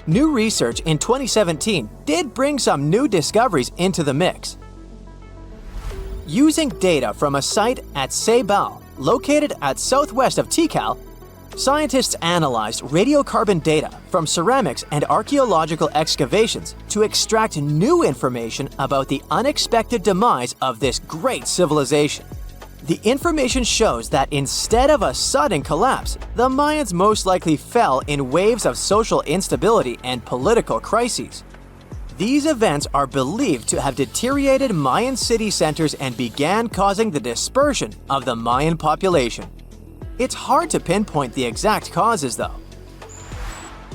New research in 2017 did bring some new discoveries into the mix. Using data from a site at Ceibal, located at southwest of Tikal, Scientists analyzed radiocarbon data from ceramics and archaeological excavations to extract new information about the unexpected demise of this great civilization. The information shows that instead of a sudden collapse, the Mayans most likely fell in waves of social instability and political crises. These events are believed to have deteriorated Mayan city centers and began causing the dispersion of the Mayan population. It's hard to pinpoint the exact causes, though.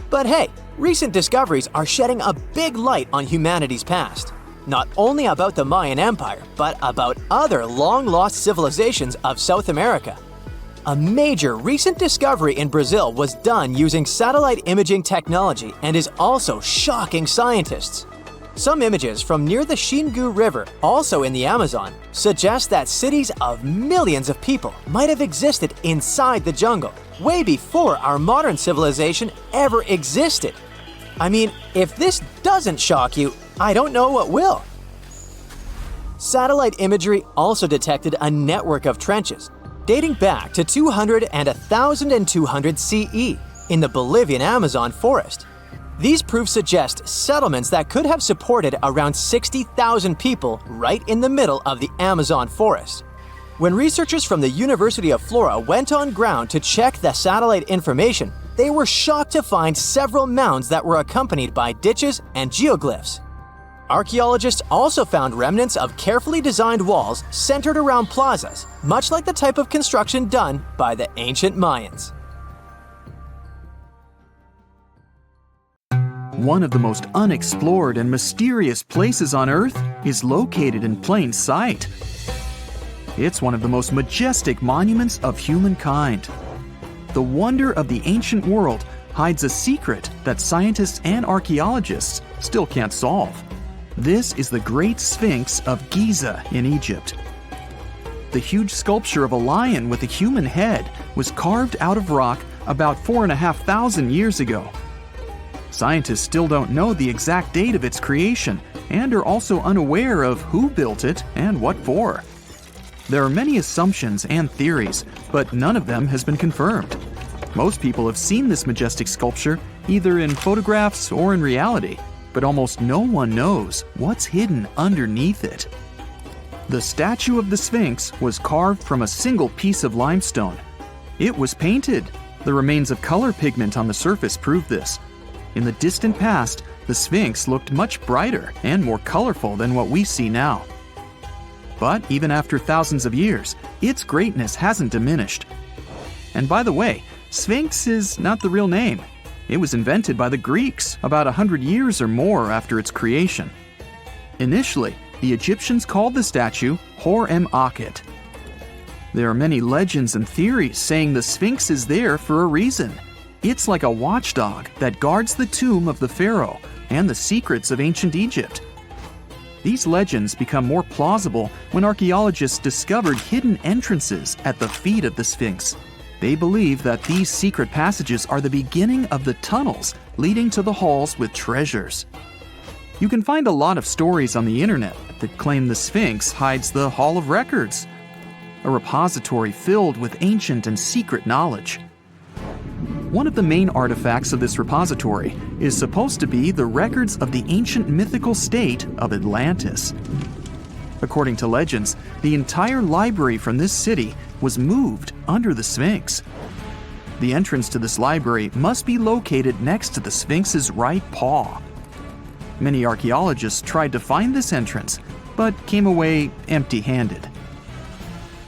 But hey, recent discoveries are shedding a big light on humanity's past. Not only about the Mayan Empire, but about other long-lost civilizations of South America. A major recent discovery in Brazil was done using satellite imaging technology and is also shocking scientists. Some images from near the Xingu River, also in the Amazon, suggest that cities of millions of people might have existed inside the jungle, way before our modern civilization ever existed. I mean, if this doesn't shock you, I don't know what will. Satellite imagery also detected a network of trenches dating back to 200 and 1200 CE in the Bolivian Amazon forest. These proofs suggest settlements that could have supported around 60,000 people right in the middle of the Amazon forest. When researchers from the University of Florida went on ground to check the satellite information, they were shocked to find several mounds that were accompanied by ditches and geoglyphs. Archaeologists also found remnants of carefully designed walls centered around plazas, much like the type of construction done by the ancient Mayans. One of the most unexplored and mysterious places on Earth is located in plain sight. It's one of the most majestic monuments of humankind. The wonder of the ancient world hides a secret that scientists and archaeologists still can't solve. This is the Great Sphinx of Giza in Egypt. The huge sculpture of a lion with a human head was carved out of rock about 4,500 years ago. Scientists still don't know the exact date of its creation and are also unaware of who built it and what for. There are many assumptions and theories, but none of them has been confirmed. Most people have seen this majestic sculpture either in photographs or in reality, but almost no one knows what's hidden underneath it. The statue of the Sphinx was carved from a single piece of limestone. It was painted. The remains of color pigment on the surface prove this. In the distant past, the Sphinx looked much brighter and more colorful than what we see now. But even after thousands of years, its greatness hasn't diminished. And by the way, Sphinx is not the real name. It was invented by the Greeks about 100 years or more after its creation. Initially, the Egyptians called the statue Hor-em-Akhet. There are many legends and theories saying the Sphinx is there for a reason. It's like a watchdog that guards the tomb of the pharaoh and the secrets of ancient Egypt. These legends become more plausible when archaeologists discovered hidden entrances at the feet of the Sphinx. They believe that these secret passages are the beginning of the tunnels leading to the halls with treasures. You can find a lot of stories on the internet that claim the Sphinx hides the Hall of Records, a repository filled with ancient and secret knowledge. One of the main artifacts of this repository is supposed to be the records of the ancient mythical state of Atlantis. According to legends, the entire library from this city was moved under the Sphinx. The entrance to this library must be located next to the Sphinx's right paw. Many archaeologists tried to find this entrance, but came away empty-handed.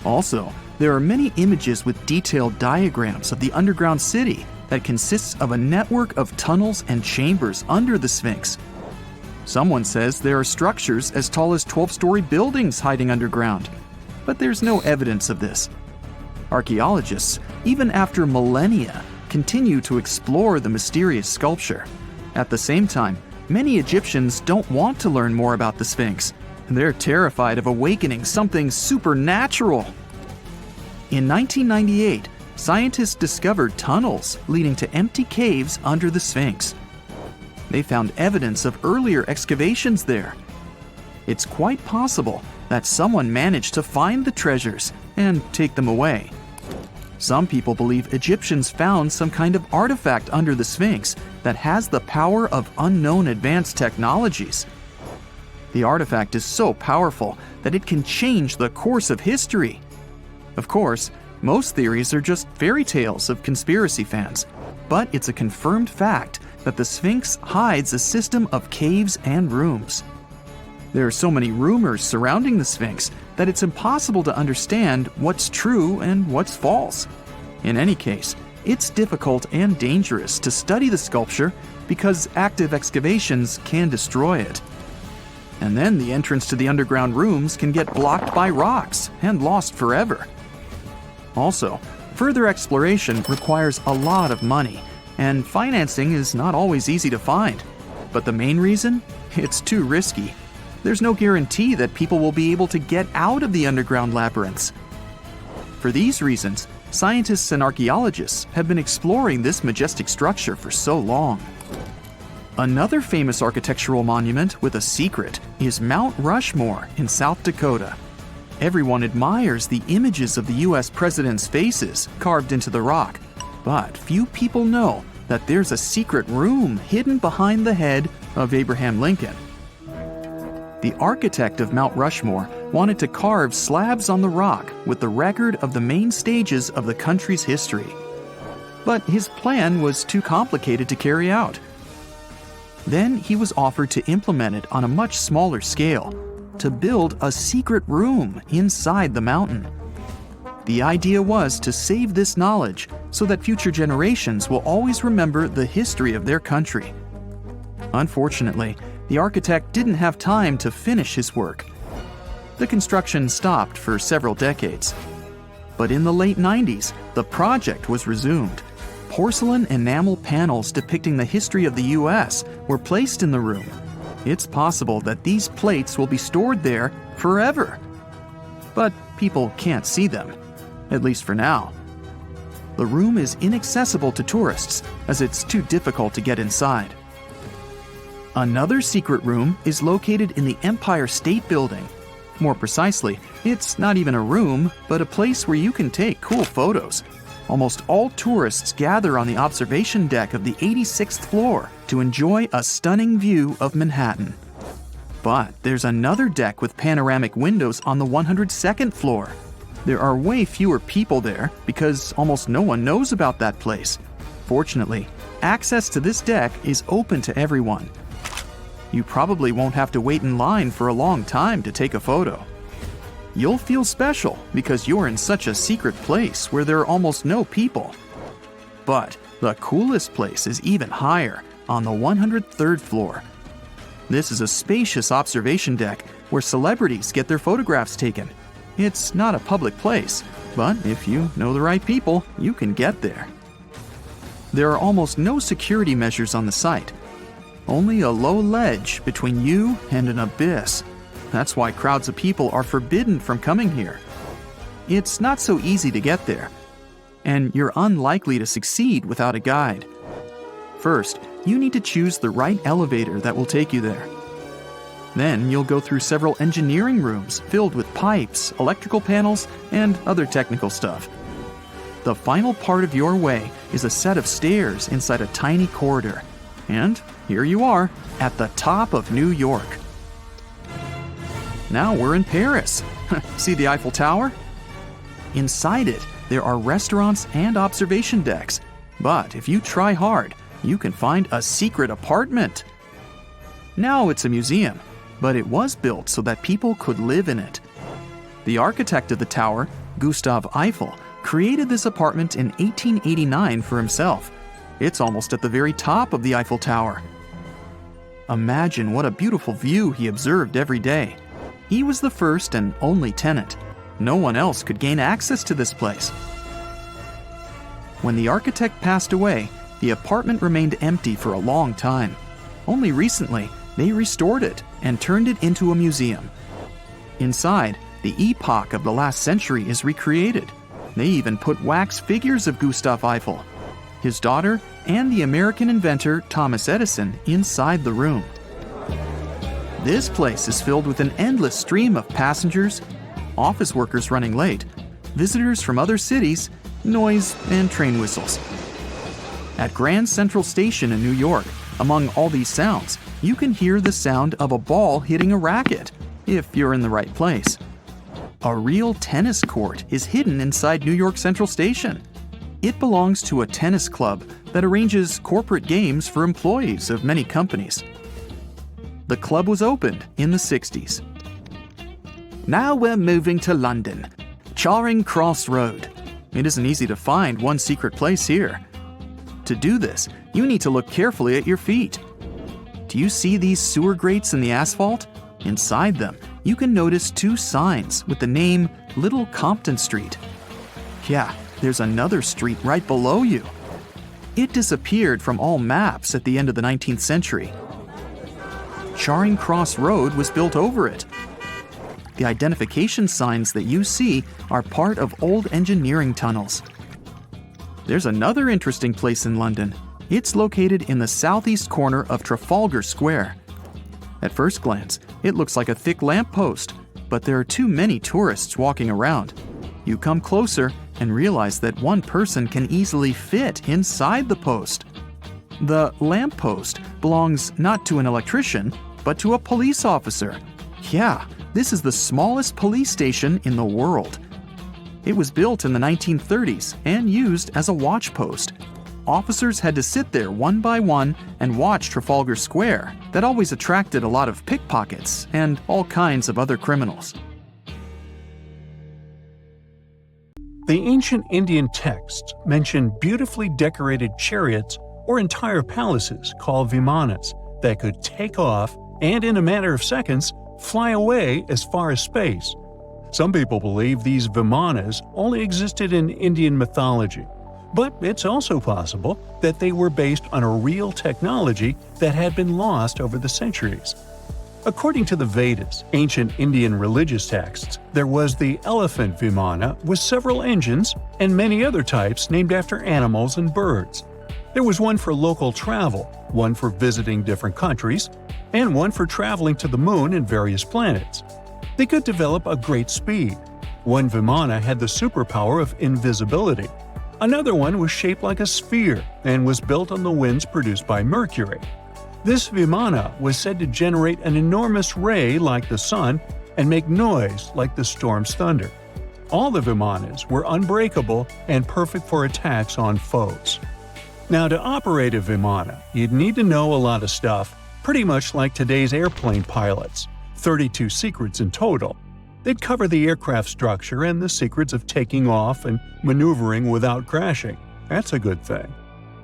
Also, there are many images with detailed diagrams of the underground city that consists of a network of tunnels and chambers under the Sphinx. Someone says there are structures as tall as 12-story buildings hiding underground, but there's no evidence of this. Archaeologists, even after millennia, continue to explore the mysterious sculpture. At the same time, many Egyptians don't want to learn more about the Sphinx. They're terrified of awakening something supernatural. In 1998, scientists discovered tunnels leading to empty caves under the Sphinx. They found evidence of earlier excavations there. It's quite possible that someone managed to find the treasures and take them away. Some people believe Egyptians found some kind of artifact under the Sphinx that has the power of unknown advanced technologies. The artifact is so powerful that it can change the course of history. Of course, most theories are just fairy tales of conspiracy fans, but it's a confirmed fact that the Sphinx hides a system of caves and rooms. There are so many rumors surrounding the Sphinx that it's impossible to understand what's true and what's false. In any case, it's difficult and dangerous to study the sculpture because active excavations can destroy it. And then the entrance to the underground rooms can get blocked by rocks and lost forever. Also, further exploration requires a lot of money, and financing is not always easy to find. But the main reason? It's too risky. There's no guarantee that people will be able to get out of the underground labyrinths. For these reasons, scientists and archaeologists have been exploring this majestic structure for so long. Another famous architectural monument with a secret is Mount Rushmore in South Dakota. Everyone admires the images of the US presidents' faces carved into the rock, but few people know that there's a secret room hidden behind the head of Abraham Lincoln. The architect of Mount Rushmore wanted to carve slabs on the rock with the record of the main stages of the country's history. But his plan was too complicated to carry out. Then he was offered to implement it on a much smaller scale, to build a secret room inside the mountain. The idea was to save this knowledge so that future generations will always remember the history of their country. Unfortunately, the architect didn't have time to finish his work. The construction stopped for several decades. But in the late 90s, the project was resumed. Porcelain enamel panels depicting the history of the US were placed in the room. It's possible that these plates will be stored there forever. But people can't see them, at least for now. The room is inaccessible to tourists as it's too difficult to get inside. Another secret room is located in the Empire State Building. More precisely, it's not even a room, but a place where you can take cool photos. Almost all tourists gather on the observation deck of the 86th floor to enjoy a stunning view of Manhattan. But there's another deck with panoramic windows on the 102nd floor. There are way fewer people there because almost no one knows about that place. Fortunately, access to this deck is open to everyone. You probably won't have to wait in line for a long time to take a photo. You'll feel special because you're in such a secret place where there are almost no people. But the coolest place is even higher, on the 103rd floor. This is a spacious observation deck where celebrities get their photographs taken. It's not a public place, but if you know the right people, you can get there. There are almost no security measures on the site. Only a low ledge between you and an abyss. That's why crowds of people are forbidden from coming here. It's not so easy to get there, and you're unlikely to succeed without a guide. First, you need to choose the right elevator that will take you there. Then you'll go through several engineering rooms filled with pipes, electrical panels, and other technical stuff. The final part of your way is a set of stairs inside a tiny corridor. And here you are, at the top of New York. Now we're in Paris. See the Eiffel Tower? Inside it, there are restaurants and observation decks. But if you try hard, you can find a secret apartment. Now it's a museum, but it was built so that people could live in it. The architect of the tower, Gustav Eiffel, created this apartment in 1889 for himself. It's almost at the very top of the Eiffel Tower. Imagine what a beautiful view he observed every day. He was the first and only tenant. No one else could gain access to this place. When the architect passed away, the apartment remained empty for a long time. Only recently, they restored it and turned it into a museum. Inside, the epoch of the last century is recreated. They even put wax figures of Gustav Eiffel, his daughter, and the American inventor Thomas Edison inside the room. This place is filled with an endless stream of passengers, office workers running late, visitors from other cities, noise, and train whistles. At Grand Central Station in New York, among all these sounds, you can hear the sound of a ball hitting a racket, if you're in the right place. A real tennis court is hidden inside New York Central Station. It belongs to a tennis club that arranges corporate games for employees of many companies. The club was opened in the 60s. Now we're moving to London, Charing Cross Road. It isn't easy to find one secret place here. To do this, you need to look carefully at your feet. Do you see these sewer grates in the asphalt? Inside them, you can notice two signs with the name Little Compton Street. Yeah, there's another street right below you. It disappeared from all maps at the end of the 19th century. Charing Cross Road was built over it. The identification signs that you see are part of old engineering tunnels. There's another interesting place in London. It's located in the southeast corner of Trafalgar Square. At first glance, it looks like a thick lamppost, but there are too many tourists walking around. You come closer and realize that one person can easily fit inside the post. The lamppost belongs not to an electrician, but to a police officer. Yeah, this is the smallest police station in the world. It was built in the 1930s and used as a watch post. Officers had to sit there one by one and watch Trafalgar Square. That always attracted a lot of pickpockets and all kinds of other criminals. The ancient Indian texts mention beautifully decorated chariots or entire palaces called vimanas that could take off and, in a matter of seconds, fly away as far as space. Some people believe these vimanas only existed in Indian mythology, but it's also possible that they were based on a real technology that had been lost over the centuries. According to the Vedas, ancient Indian religious texts, there was the elephant vimana with several engines and many other types named after animals and birds. There was one for local travel, one for visiting different countries, and one for traveling to the moon and various planets. They could develop a great speed. One vimana had the superpower of invisibility. Another one was shaped like a sphere and was built on the winds produced by Mercury. This vimana was said to generate an enormous ray like the sun and make noise like the storm's thunder. All the vimanas were unbreakable and perfect for attacks on foes. Now, to operate a vimana, you'd need to know a lot of stuff, pretty much like today's airplane pilots. 32 secrets in total. They'd cover the aircraft structure and the secrets of taking off and maneuvering without crashing. That's a good thing.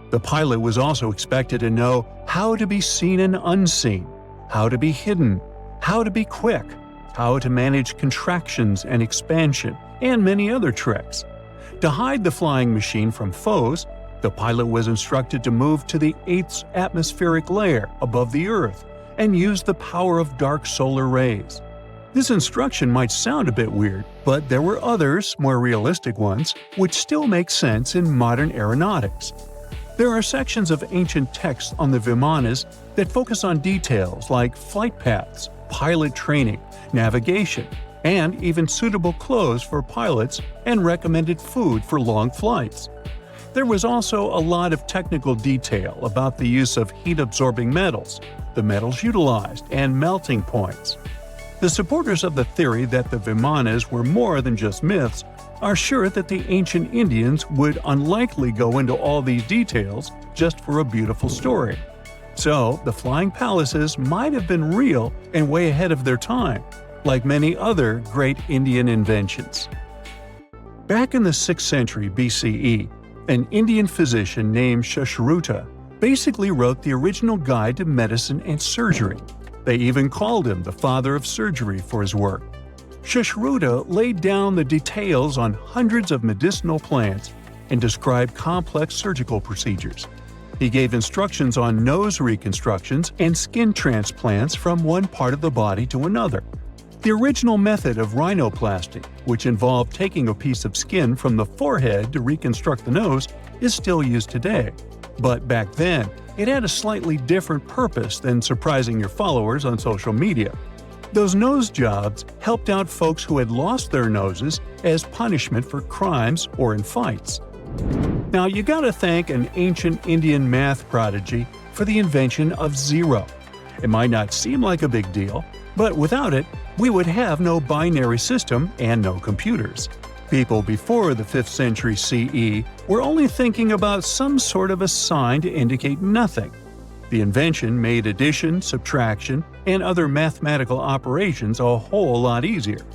The pilot was also expected to know how to be seen and unseen, how to be hidden, how to be quick, how to manage contractions and expansion, and many other tricks. To hide the flying machine from foes, the pilot was instructed to move to the 8th atmospheric layer above the Earth and use the power of dark solar rays. This instruction might sound a bit weird, but there were others, more realistic ones, which still make sense in modern aeronautics. There are sections of ancient texts on the vimanas that focus on details like flight paths, pilot training, navigation, and even suitable clothes for pilots and recommended food for long flights. There was also a lot of technical detail about the use of heat-absorbing metals, the metals utilized, and melting points. The supporters of the theory that the vimanas were more than just myths are sure that the ancient Indians would unlikely go into all these details just for a beautiful story. So, the flying palaces might have been real and way ahead of their time, like many other great Indian inventions. Back in the 6th century BCE, an Indian physician named Sushruta basically wrote the original guide to medicine and surgery. They even called him the father of surgery for his work. Sushruta laid down the details on hundreds of medicinal plants and described complex surgical procedures. He gave instructions on nose reconstructions and skin transplants from one part of the body to another. The original method of rhinoplasty, which involved taking a piece of skin from the forehead to reconstruct the nose, is still used today. But back then, it had a slightly different purpose than surprising your followers on social media. Those nose jobs helped out folks who had lost their noses as punishment for crimes or in fights. Now you gotta thank an ancient Indian math prodigy for the invention of zero. It might not seem like a big deal, but without it, we would have no binary system and no computers. People before the 5th century CE were only thinking about some sort of a sign to indicate nothing. The invention made addition, subtraction, and other mathematical operations a whole lot easier.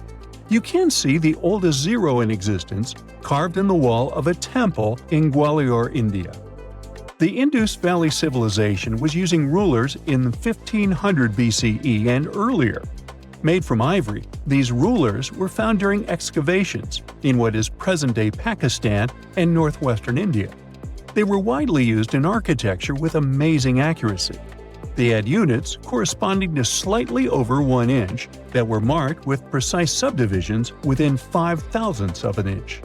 You can see the oldest zero in existence carved in the wall of a temple in Gwalior, India. The Indus Valley civilization was using rulers in 1500 BCE and earlier. Made from ivory, these rulers were found during excavations in what is present-day Pakistan and northwestern India. They were widely used in architecture with amazing accuracy. They had units corresponding to slightly over 1 inch that were marked with precise subdivisions within 5/1000ths of an inch.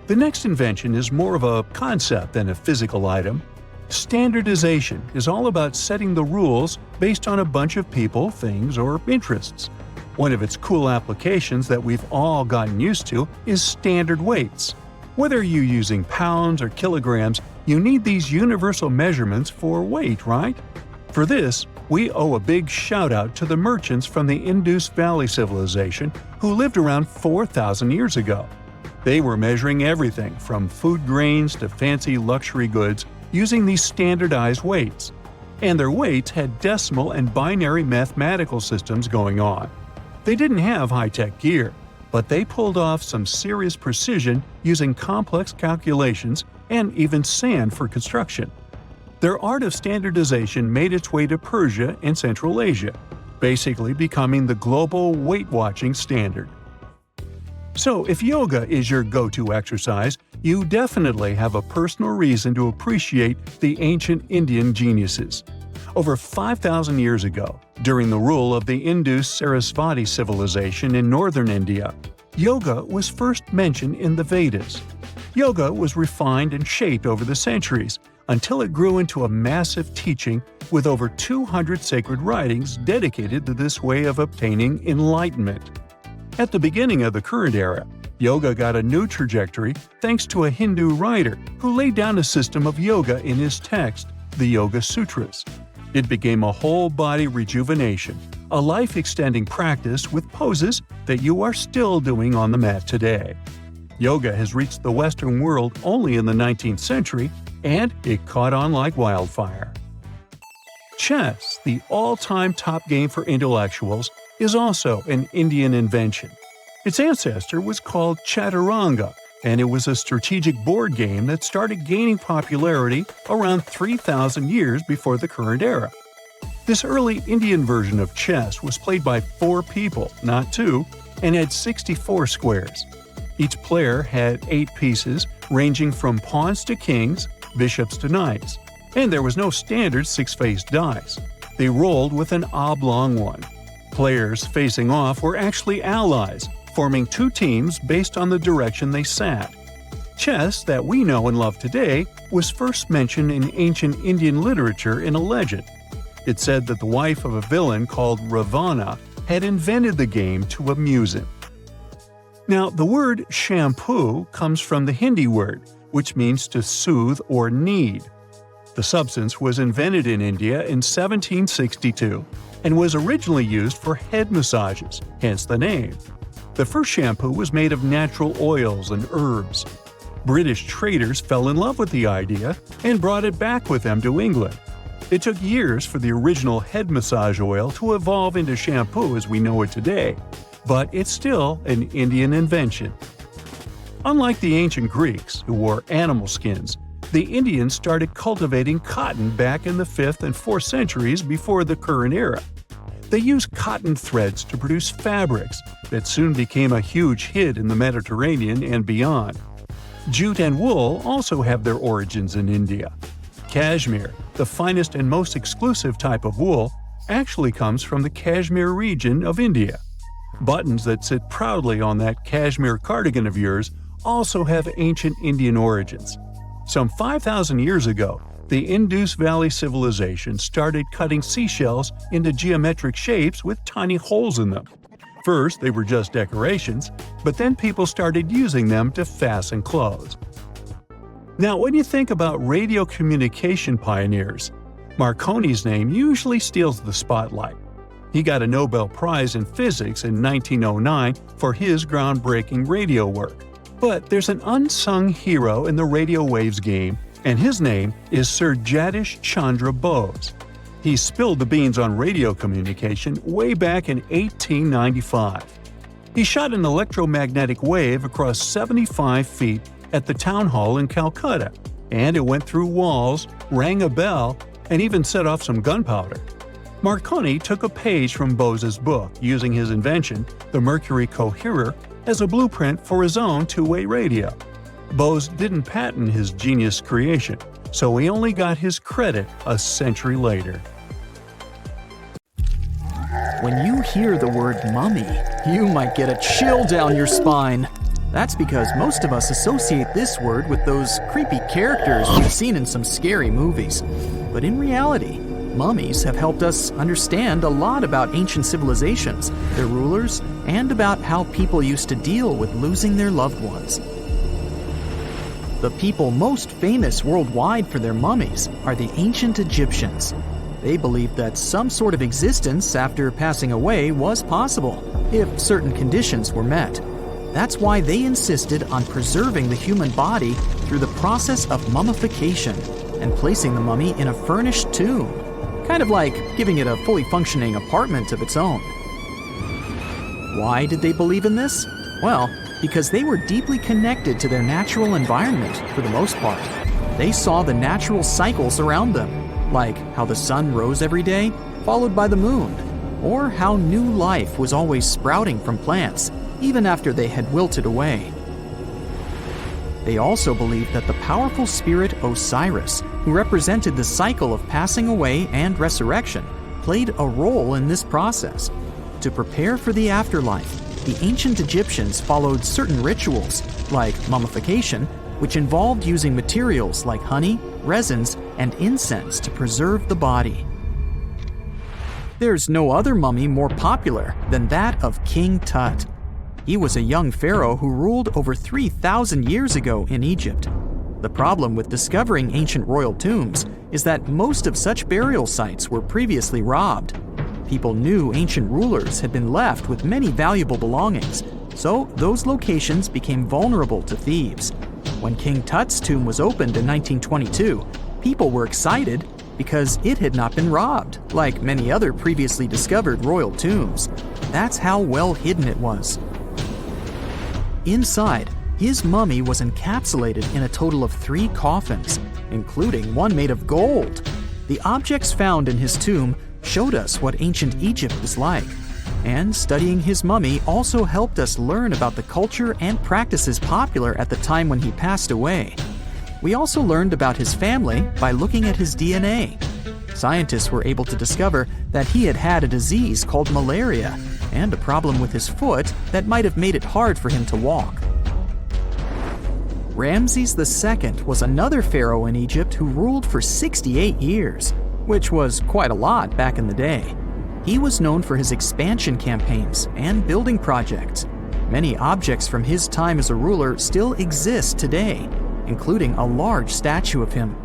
The next invention is more of a concept than a physical item. Standardization is all about setting the rules based on a bunch of people, things, or interests. One of its cool applications that we've all gotten used to is standard weights. Whether you're using pounds or kilograms, you need these universal measurements for weight, right? For this, we owe a big shout-out to the merchants from the Indus Valley civilization who lived around 4,000 years ago. They were measuring everything from food grains to fancy luxury goods using these standardized weights. And their weights had decimal and binary mathematical systems going on. They didn't have high-tech gear, but they pulled off some serious precision using complex calculations and even sand for construction. Their art of standardization made its way to Persia and Central Asia, basically becoming the global weight-watching standard. So if yoga is your go-to exercise, you definitely have a personal reason to appreciate the ancient Indian geniuses. Over 5,000 years ago, during the rule of the Indus Sarasvati civilization in northern India, yoga was first mentioned in the Vedas. Yoga was refined and shaped over the centuries until it grew into a massive teaching with over 200 sacred writings dedicated to this way of obtaining enlightenment. At the beginning of the current era, yoga got a new trajectory thanks to a Hindu writer who laid down a system of yoga in his text, the Yoga Sutras. It became a whole-body rejuvenation, a life-extending practice with poses that you are still doing on the mat today. Yoga has reached the Western world only in the 19th century, and it caught on like wildfire. Chess, the all-time top game for intellectuals, is also an Indian invention. Its ancestor was called Chaturanga, and it was a strategic board game that started gaining popularity around 3,000 years before the current era. This early Indian version of chess was played by 4 people, not 2, and had 64 squares. Each player had 8 pieces, ranging from pawns to kings, bishops to knights, and there was no standard 6-faced dice. They rolled with an oblong one. Players facing off were actually allies, forming 2 teams based on the direction they sat. Chess that we know and love today was first mentioned in ancient Indian literature in a legend. It said that the wife of a villain called Ravana had invented the game to amuse him. Now, the word shampoo comes from the Hindi word, which means to soothe or knead. The substance was invented in India in 1762 and was originally used for head massages, hence the name. The first shampoo was made of natural oils and herbs. British traders fell in love with the idea and brought it back with them to England. It took years for the original head massage oil to evolve into shampoo as we know it today, but it's still an Indian invention. Unlike the ancient Greeks, who wore animal skins, the Indians started cultivating cotton back in the 5th and 4th centuries before the current era. They used cotton threads to produce fabrics that soon became a huge hit in the Mediterranean and beyond. Jute and wool also have their origins in India. Cashmere, the finest and most exclusive type of wool, actually comes from the Kashmir region of India. Buttons that sit proudly on that cashmere cardigan of yours also have ancient Indian origins. Some 5,000 years ago, the Indus Valley civilization started cutting seashells into geometric shapes with tiny holes in them. First, they were just decorations, but then people started using them to fasten clothes. Now, when you think about radio communication pioneers, Marconi's name usually steals the spotlight. He got a Nobel Prize in Physics in 1909 for his groundbreaking radio work. But there's an unsung hero in the radio waves game, and his name is Sir Jagdish Chandra Bose. He spilled the beans on radio communication way back in 1895. He shot an electromagnetic wave across 75 feet at the town hall in Calcutta, and it went through walls, rang a bell, and even set off some gunpowder. Marconi took a page from Bose's book, using his invention, the Mercury Coherer, as a blueprint for his own two-way radio. Bose didn't patent his genius creation, so he only got his credit a century later. When you hear the word mummy, you might get a chill down your spine. That's because most of us associate this word with those creepy characters we've seen in some scary movies. But in reality, mummies have helped us understand a lot about ancient civilizations, their rulers, and about how people used to deal with losing their loved ones. The people most famous worldwide for their mummies are the ancient Egyptians. They believed that some sort of existence after passing away was possible, if certain conditions were met. That's why they insisted on preserving the human body through the process of mummification and placing the mummy in a furnished tomb, kind of like giving it a fully functioning apartment of its own. Why did they believe in this? Well, because they were deeply connected to their natural environment for the most part. They saw the natural cycles around them, like how the sun rose every day, followed by the moon, or how new life was always sprouting from plants, even after they had wilted away. They also believed that the powerful spirit Osiris, who represented the cycle of passing away and resurrection, played a role in this process. To prepare for the afterlife, the ancient Egyptians followed certain rituals, like mummification, which involved using materials like honey, resins, and incense to preserve the body. There's no other mummy more popular than that of King Tut. He was a young pharaoh who ruled over 3,000 years ago in Egypt. The problem with discovering ancient royal tombs is that most of such burial sites were previously robbed. People knew ancient rulers had been left with many valuable belongings, so those locations became vulnerable to thieves. When King Tut's tomb was opened in 1922, people were excited because it had not been robbed, like many other previously discovered royal tombs. That's how well hidden it was. Inside, his mummy was encapsulated in a total of 3 coffins, including one made of gold. The objects found in his tomb showed us what ancient Egypt was like, and studying his mummy also helped us learn about the culture and practices popular at the time when he passed away. We also learned about his family by looking at his DNA. Scientists were able to discover that he had had a disease called malaria and a problem with his foot that might have made it hard for him to walk. Ramses II was another pharaoh in Egypt who ruled for 68 years, which was quite a lot back in the day. He was known for his expansion campaigns and building projects. Many objects from his time as a ruler still exist today, including a large statue of him.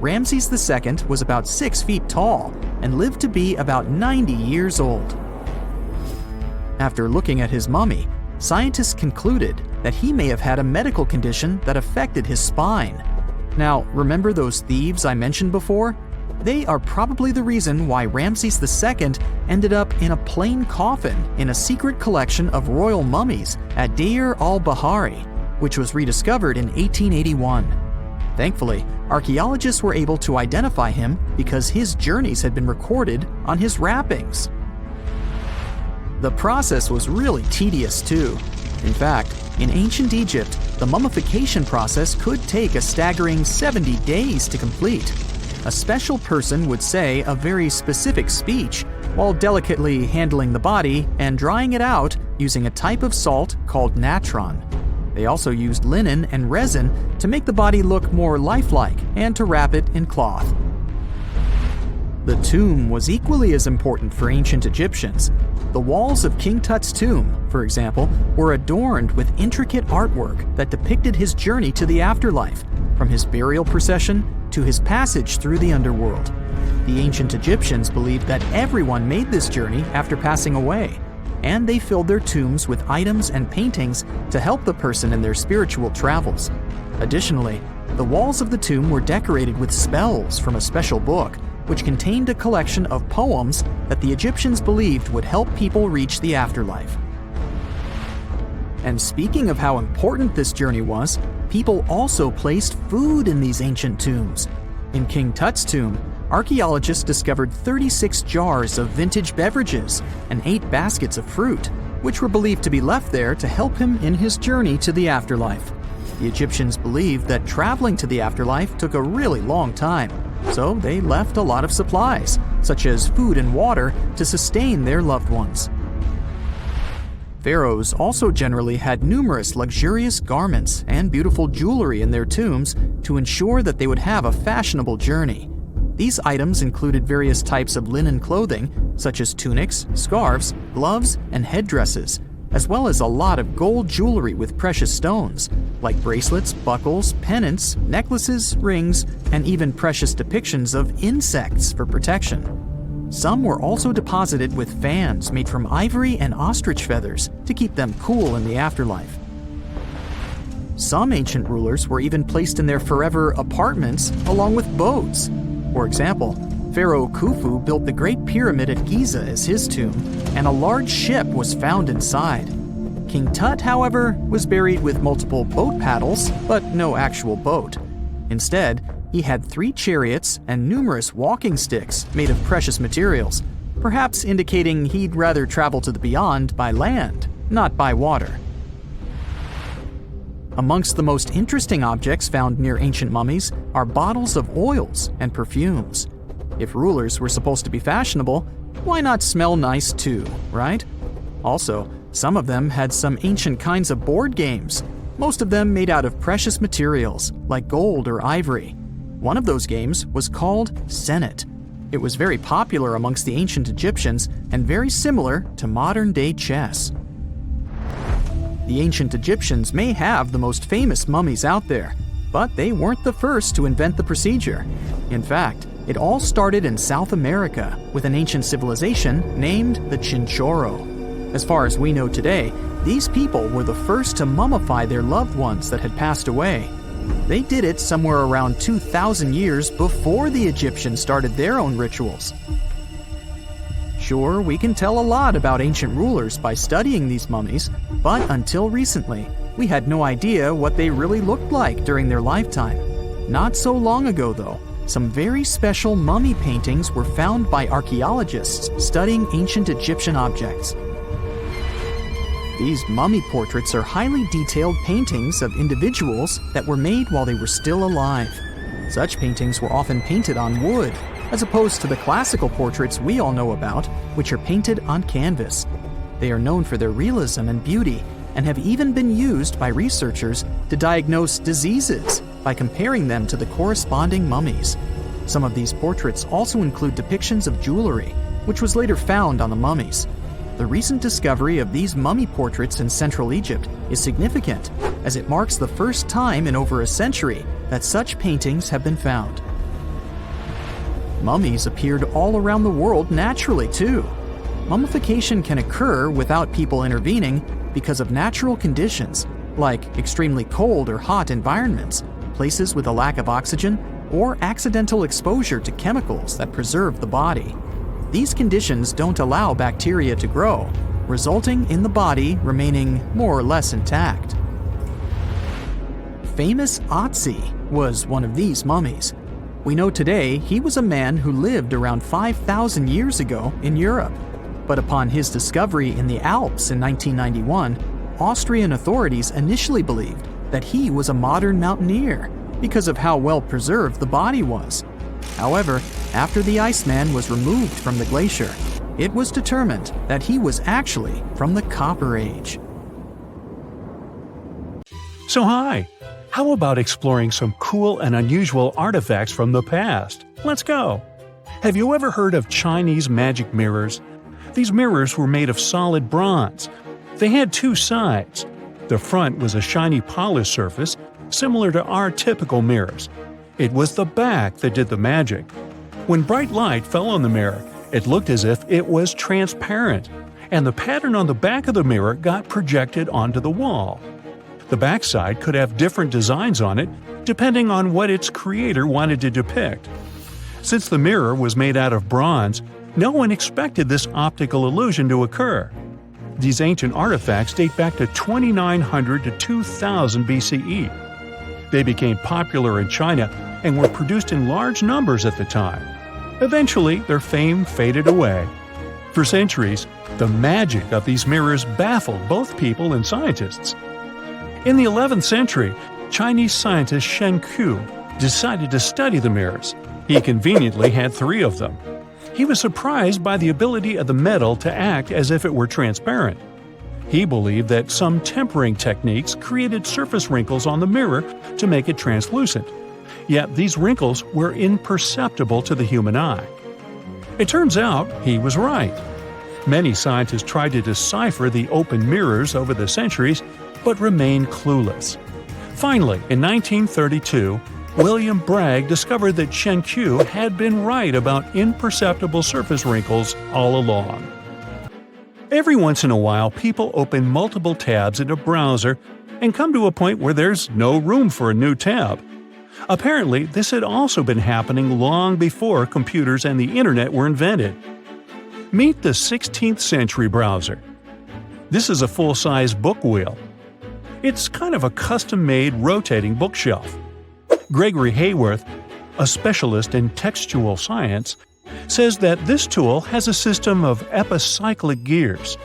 Ramses II was about 6 feet tall and lived to be about 90 years old. After looking at his mummy, scientists concluded that he may have had a medical condition that affected his spine. Now, remember those thieves I mentioned before? They are probably the reason why Ramses II ended up in a plain coffin in a secret collection of royal mummies at Deir al-Bahari, which was rediscovered in 1881. Thankfully, archaeologists were able to identify him because his journeys had been recorded on his wrappings. The process was really tedious too. In fact, in ancient Egypt, the mummification process could take a staggering 70 days to complete. A special person would say a very specific speech while delicately handling the body and drying it out using a type of salt called natron. They also used linen and resin to make the body look more lifelike and to wrap it in cloth. The tomb was equally as important for ancient Egyptians. The walls of King Tut's tomb, for example, were adorned with intricate artwork that depicted his journey to the afterlife, from his burial procession to his passage through the underworld. The ancient Egyptians believed that everyone made this journey after passing away, and they filled their tombs with items and paintings to help the person in their spiritual travels. Additionally, the walls of the tomb were decorated with spells from a special book, which contained a collection of poems that the Egyptians believed would help people reach the afterlife. And speaking of how important this journey was, people also placed food in these ancient tombs. In King Tut's tomb, archaeologists discovered 36 jars of vintage beverages and 8 baskets of fruit, which were believed to be left there to help him in his journey to the afterlife. The Egyptians believed that traveling to the afterlife took a really long time, so they left a lot of supplies, such as food and water, to sustain their loved ones. Pharaohs also generally had numerous luxurious garments and beautiful jewelry in their tombs to ensure that they would have a fashionable journey. These items included various types of linen clothing, such as tunics, scarves, gloves, and headdresses, as well as a lot of gold jewelry with precious stones, like bracelets, buckles, pendants, necklaces, rings, and even precious depictions of insects for protection. Some were also deposited with fans made from ivory and ostrich feathers to keep them cool in the afterlife. Some ancient rulers were even placed in their forever apartments along with boats. For example, Pharaoh Khufu built the Great Pyramid at Giza as his tomb, and a large ship was found inside. King Tut, however, was buried with multiple boat paddles, but no actual boat. Instead, he had 3 chariots and numerous walking sticks made of precious materials, perhaps indicating he'd rather travel to the beyond by land, not by water. Amongst the most interesting objects found near ancient mummies are bottles of oils and perfumes. If rulers were supposed to be fashionable, why not smell nice too, right? Also, some of them had some ancient kinds of board games, most of them made out of precious materials like gold or ivory. One of those games was called Senet. It was very popular amongst the ancient Egyptians and very similar to modern-day chess. The ancient Egyptians may have the most famous mummies out there, but they weren't the first to invent the procedure. In fact, it all started in South America with an ancient civilization named the Chinchorro. As far as we know today, these people were the first to mummify their loved ones that had passed away. They did it somewhere around 2,000 years before the Egyptians started their own rituals. Sure, we can tell a lot about ancient rulers by studying these mummies, but until recently, we had no idea what they really looked like during their lifetime. Not so long ago, though, some very special mummy paintings were found by archaeologists studying ancient Egyptian objects. These mummy portraits are highly detailed paintings of individuals that were made while they were still alive. Such paintings were often painted on wood, as opposed to the classical portraits we all know about, which are painted on canvas. They are known for their realism and beauty, and have even been used by researchers to diagnose diseases by comparing them to the corresponding mummies. Some of these portraits also include depictions of jewelry, which was later found on the mummies. The recent discovery of these mummy portraits in Central Egypt is significant, as it marks the first time in over a century that such paintings have been found. Mummies appeared all around the world naturally, too. Mummification can occur without people intervening because of natural conditions, like extremely cold or hot environments, places with a lack of oxygen, or accidental exposure to chemicals that preserve the body. These conditions don't allow bacteria to grow, resulting in the body remaining more or less intact. Famous Otzi was one of these mummies. We know today he was a man who lived around 5,000 years ago in Europe. But upon his discovery in the Alps in 1991, Austrian authorities initially believed that he was a modern mountaineer because of how well preserved the body was. However, after the Iceman was removed from the glacier, it was determined that he was actually from the Copper Age. So hi, how about exploring some cool and unusual artifacts from the past? Let's go! Have you ever heard of Chinese magic mirrors? These mirrors were made of solid bronze. They had two sides. The front was a shiny polished surface, similar to our typical mirrors. It was the back that did the magic. When bright light fell on the mirror, it looked as if it was transparent, and the pattern on the back of the mirror got projected onto the wall. The backside could have different designs on it, depending on what its creator wanted to depict. Since the mirror was made out of bronze, no one expected this optical illusion to occur. These ancient artifacts date back to 2900 to 2000 BCE. They became popular in China and were produced in large numbers at the time. Eventually, their fame faded away. For centuries, the magic of these mirrors baffled both people and scientists. In the 11th century, Chinese scientist Shen Ku decided to study the mirrors. He conveniently had 3 of them. He was surprised by the ability of the metal to act as if it were transparent. He believed that some tempering techniques created surface wrinkles on the mirror to make it translucent. Yet these wrinkles were imperceptible to the human eye. It turns out he was right. Many scientists tried to decipher the open mirrors over the centuries, but remained clueless. Finally, in 1932, William Bragg discovered that Shen Ku had been right about imperceptible surface wrinkles all along. Every once in a while, people open multiple tabs in a browser and come to a point where there's no room for a new tab. Apparently, this had also been happening long before computers and the internet were invented. Meet the 16th century browser. This is a full-size book wheel. It's kind of a custom-made rotating bookshelf. Gregory Hayworth, a specialist in textual science, says that this tool has a system of epicyclic gears.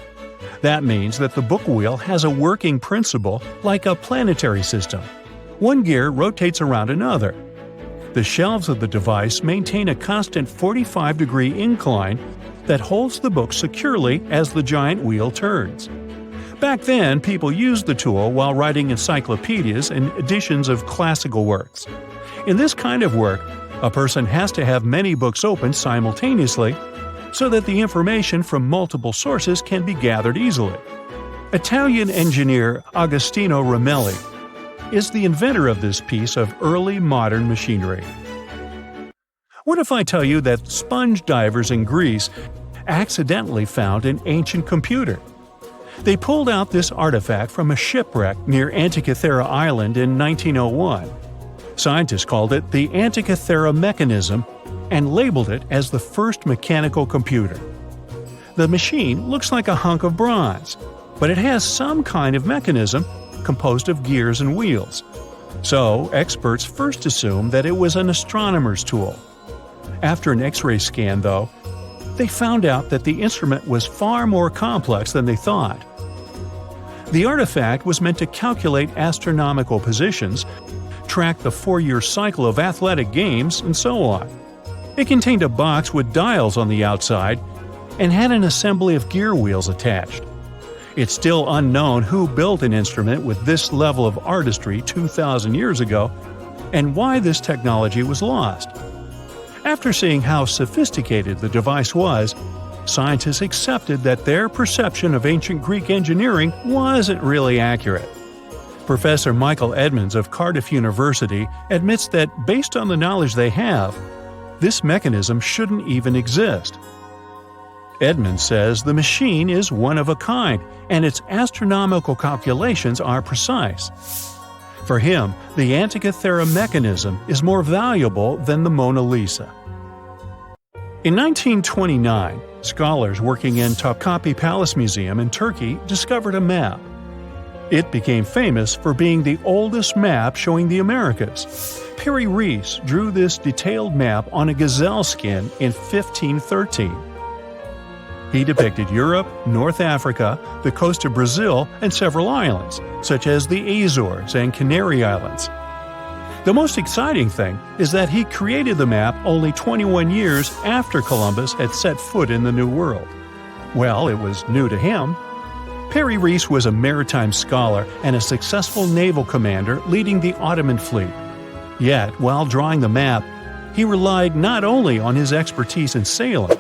That means that the book wheel has a working principle like a planetary system. One gear rotates around another. The shelves of the device maintain a constant 45-degree incline that holds the book securely as the giant wheel turns. Back then, people used the tool while writing encyclopedias and editions of classical works. In this kind of work, a person has to have many books open simultaneously so that the information from multiple sources can be gathered easily. Italian engineer Agostino Romelli is the inventor of this piece of early modern machinery. What if I tell you that sponge divers in Greece accidentally found an ancient computer? They pulled out this artifact from a shipwreck near Antikythera Island in 1901. Scientists called it the Antikythera mechanism and labeled it as the first mechanical computer. The machine looks like a hunk of bronze, but it has some kind of mechanism composed of gears and wheels. So, experts first assumed that it was an astronomer's tool. After an X-ray scan, though, they found out that the instrument was far more complex than they thought. The artifact was meant to calculate astronomical positions, track the 4-year cycle of athletic games, and so on. It contained a box with dials on the outside and had an assembly of gear wheels attached. It's still unknown who built an instrument with this level of artistry 2,000 years ago and why this technology was lost. After seeing how sophisticated the device was, scientists accepted that their perception of ancient Greek engineering wasn't really accurate. Professor Michael Edmonds of Cardiff University admits that based on the knowledge they have, this mechanism shouldn't even exist. Edmonds says the machine is one of a kind and its astronomical calculations are precise. For him, the Antikythera mechanism is more valuable than the Mona Lisa. In 1929, scholars working in Topkapi Palace Museum in Turkey discovered a map. It became famous for being the oldest map showing the Americas. Perry Reese drew this detailed map on a gazelle skin in 1513. He depicted Europe, North Africa, the coast of Brazil, and several islands, such as the Azores and Canary Islands. The most exciting thing is that he created the map only 21 years after Columbus had set foot in the New World. Well, it was new to him. Perry Reese was a maritime scholar and a successful naval commander leading the Ottoman fleet. Yet, while drawing the map, he relied not only on his expertise in sailing.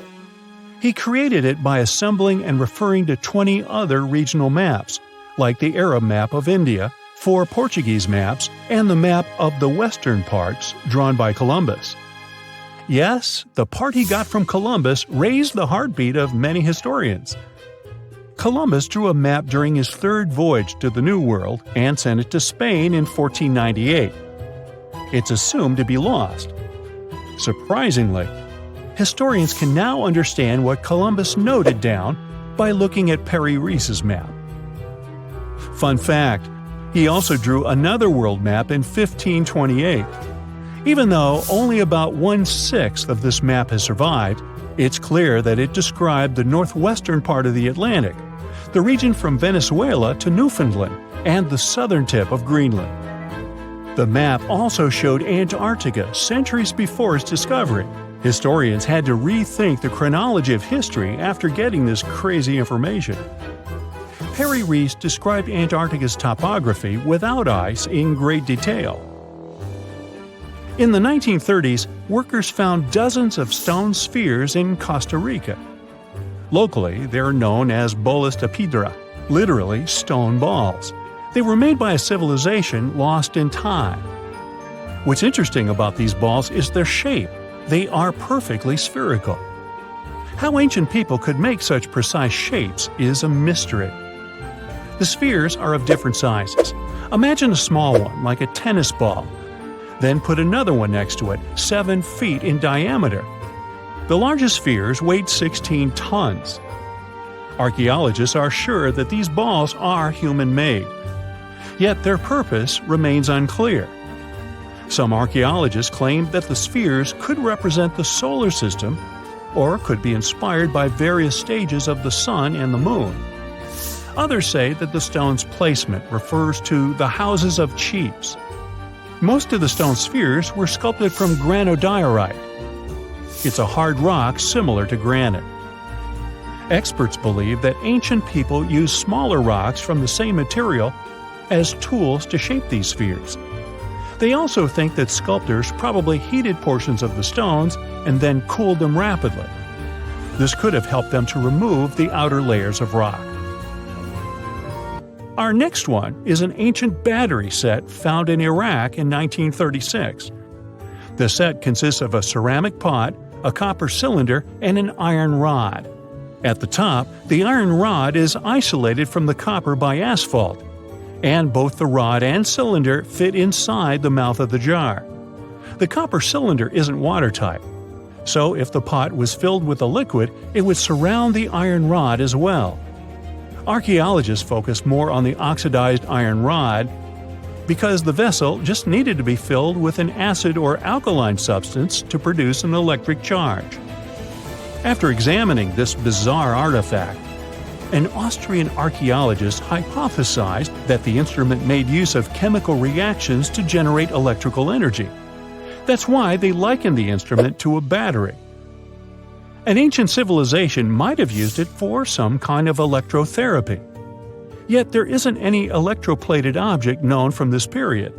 He created it by assembling and referring to 20 other regional maps, like the Arab map of India, 4 Portuguese maps, and the map of the western parts drawn by Columbus. Yes, the part he got from Columbus raised the heartbeat of many historians. Columbus drew a map during his 3rd voyage to the New World and sent it to Spain in 1498. It's assumed to be lost. Surprisingly, historians can now understand what Columbus noted down by looking at Perry Reese's map. Fun fact, he also drew another world map in 1528. Even though only about 1/6 of this map has survived, it's clear that it described the northwestern part of the Atlantic, the region from Venezuela to Newfoundland, and the southern tip of Greenland. The map also showed Antarctica centuries before its discovery. Historians had to rethink the chronology of history after getting this crazy information. Perry Reese described Antarctica's topography without ice in great detail. In the 1930s, workers found dozens of stone spheres in Costa Rica. Locally, they're known as bolas de piedra, literally stone balls. They were made by a civilization lost in time. What's interesting about these balls is their shape. They are perfectly spherical. How ancient people could make such precise shapes is a mystery. The spheres are of different sizes. Imagine a small one, like a tennis ball. Then put another one next to it, 7 feet in diameter. The largest spheres weighed 16 tons. Archaeologists are sure that these balls are human-made. Yet their purpose remains unclear. Some archaeologists claim that the spheres could represent the solar system or could be inspired by various stages of the sun and the moon. Others say that the stone's placement refers to the houses of chiefs. Most of the stone spheres were sculpted from granodiorite. It's a hard rock similar to granite. Experts believe that ancient people used smaller rocks from the same material as tools to shape these spheres. They also think that sculptors probably heated portions of the stones and then cooled them rapidly. This could have helped them to remove the outer layers of rock. Our next one is an ancient battery set found in Iraq in 1936. The set consists of a ceramic pot, a copper cylinder, and an iron rod. At the top, the iron rod is isolated from the copper by asphalt, and both the rod and cylinder fit inside the mouth of the jar. The copper cylinder isn't watertight, so if the pot was filled with a liquid, it would surround the iron rod as well. Archaeologists focus more on the oxidized iron rod because the vessel just needed to be filled with an acid or alkaline substance to produce an electric charge. After examining this bizarre artifact, an Austrian archaeologist hypothesized that the instrument made use of chemical reactions to generate electrical energy. That's why they likened the instrument to a battery. An ancient civilization might have used it for some kind of electrotherapy. Yet there isn't any electroplated object known from this period.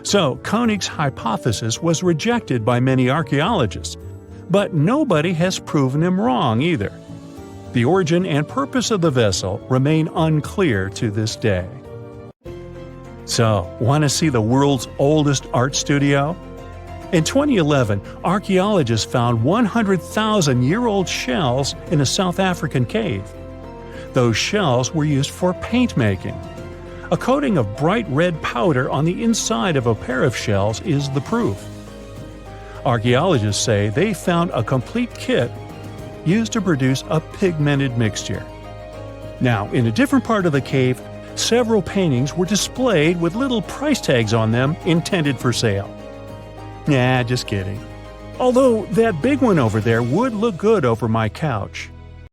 So Koenig's hypothesis was rejected by many archaeologists, but nobody has proven him wrong either. The origin and purpose of the vessel remain unclear to this day. So, want to see the world's oldest art studio? In 2011, archaeologists found 100,000-year-old shells in a South African cave. Those shells were used for paint making. A coating of bright red powder on the inside of a pair of shells is the proof. Archaeologists say they found a complete kit used to produce a pigmented mixture. Now, in a different part of the cave, several paintings were displayed with little price tags on them intended for sale. Nah, just kidding. Although that big one over there would look good over my couch.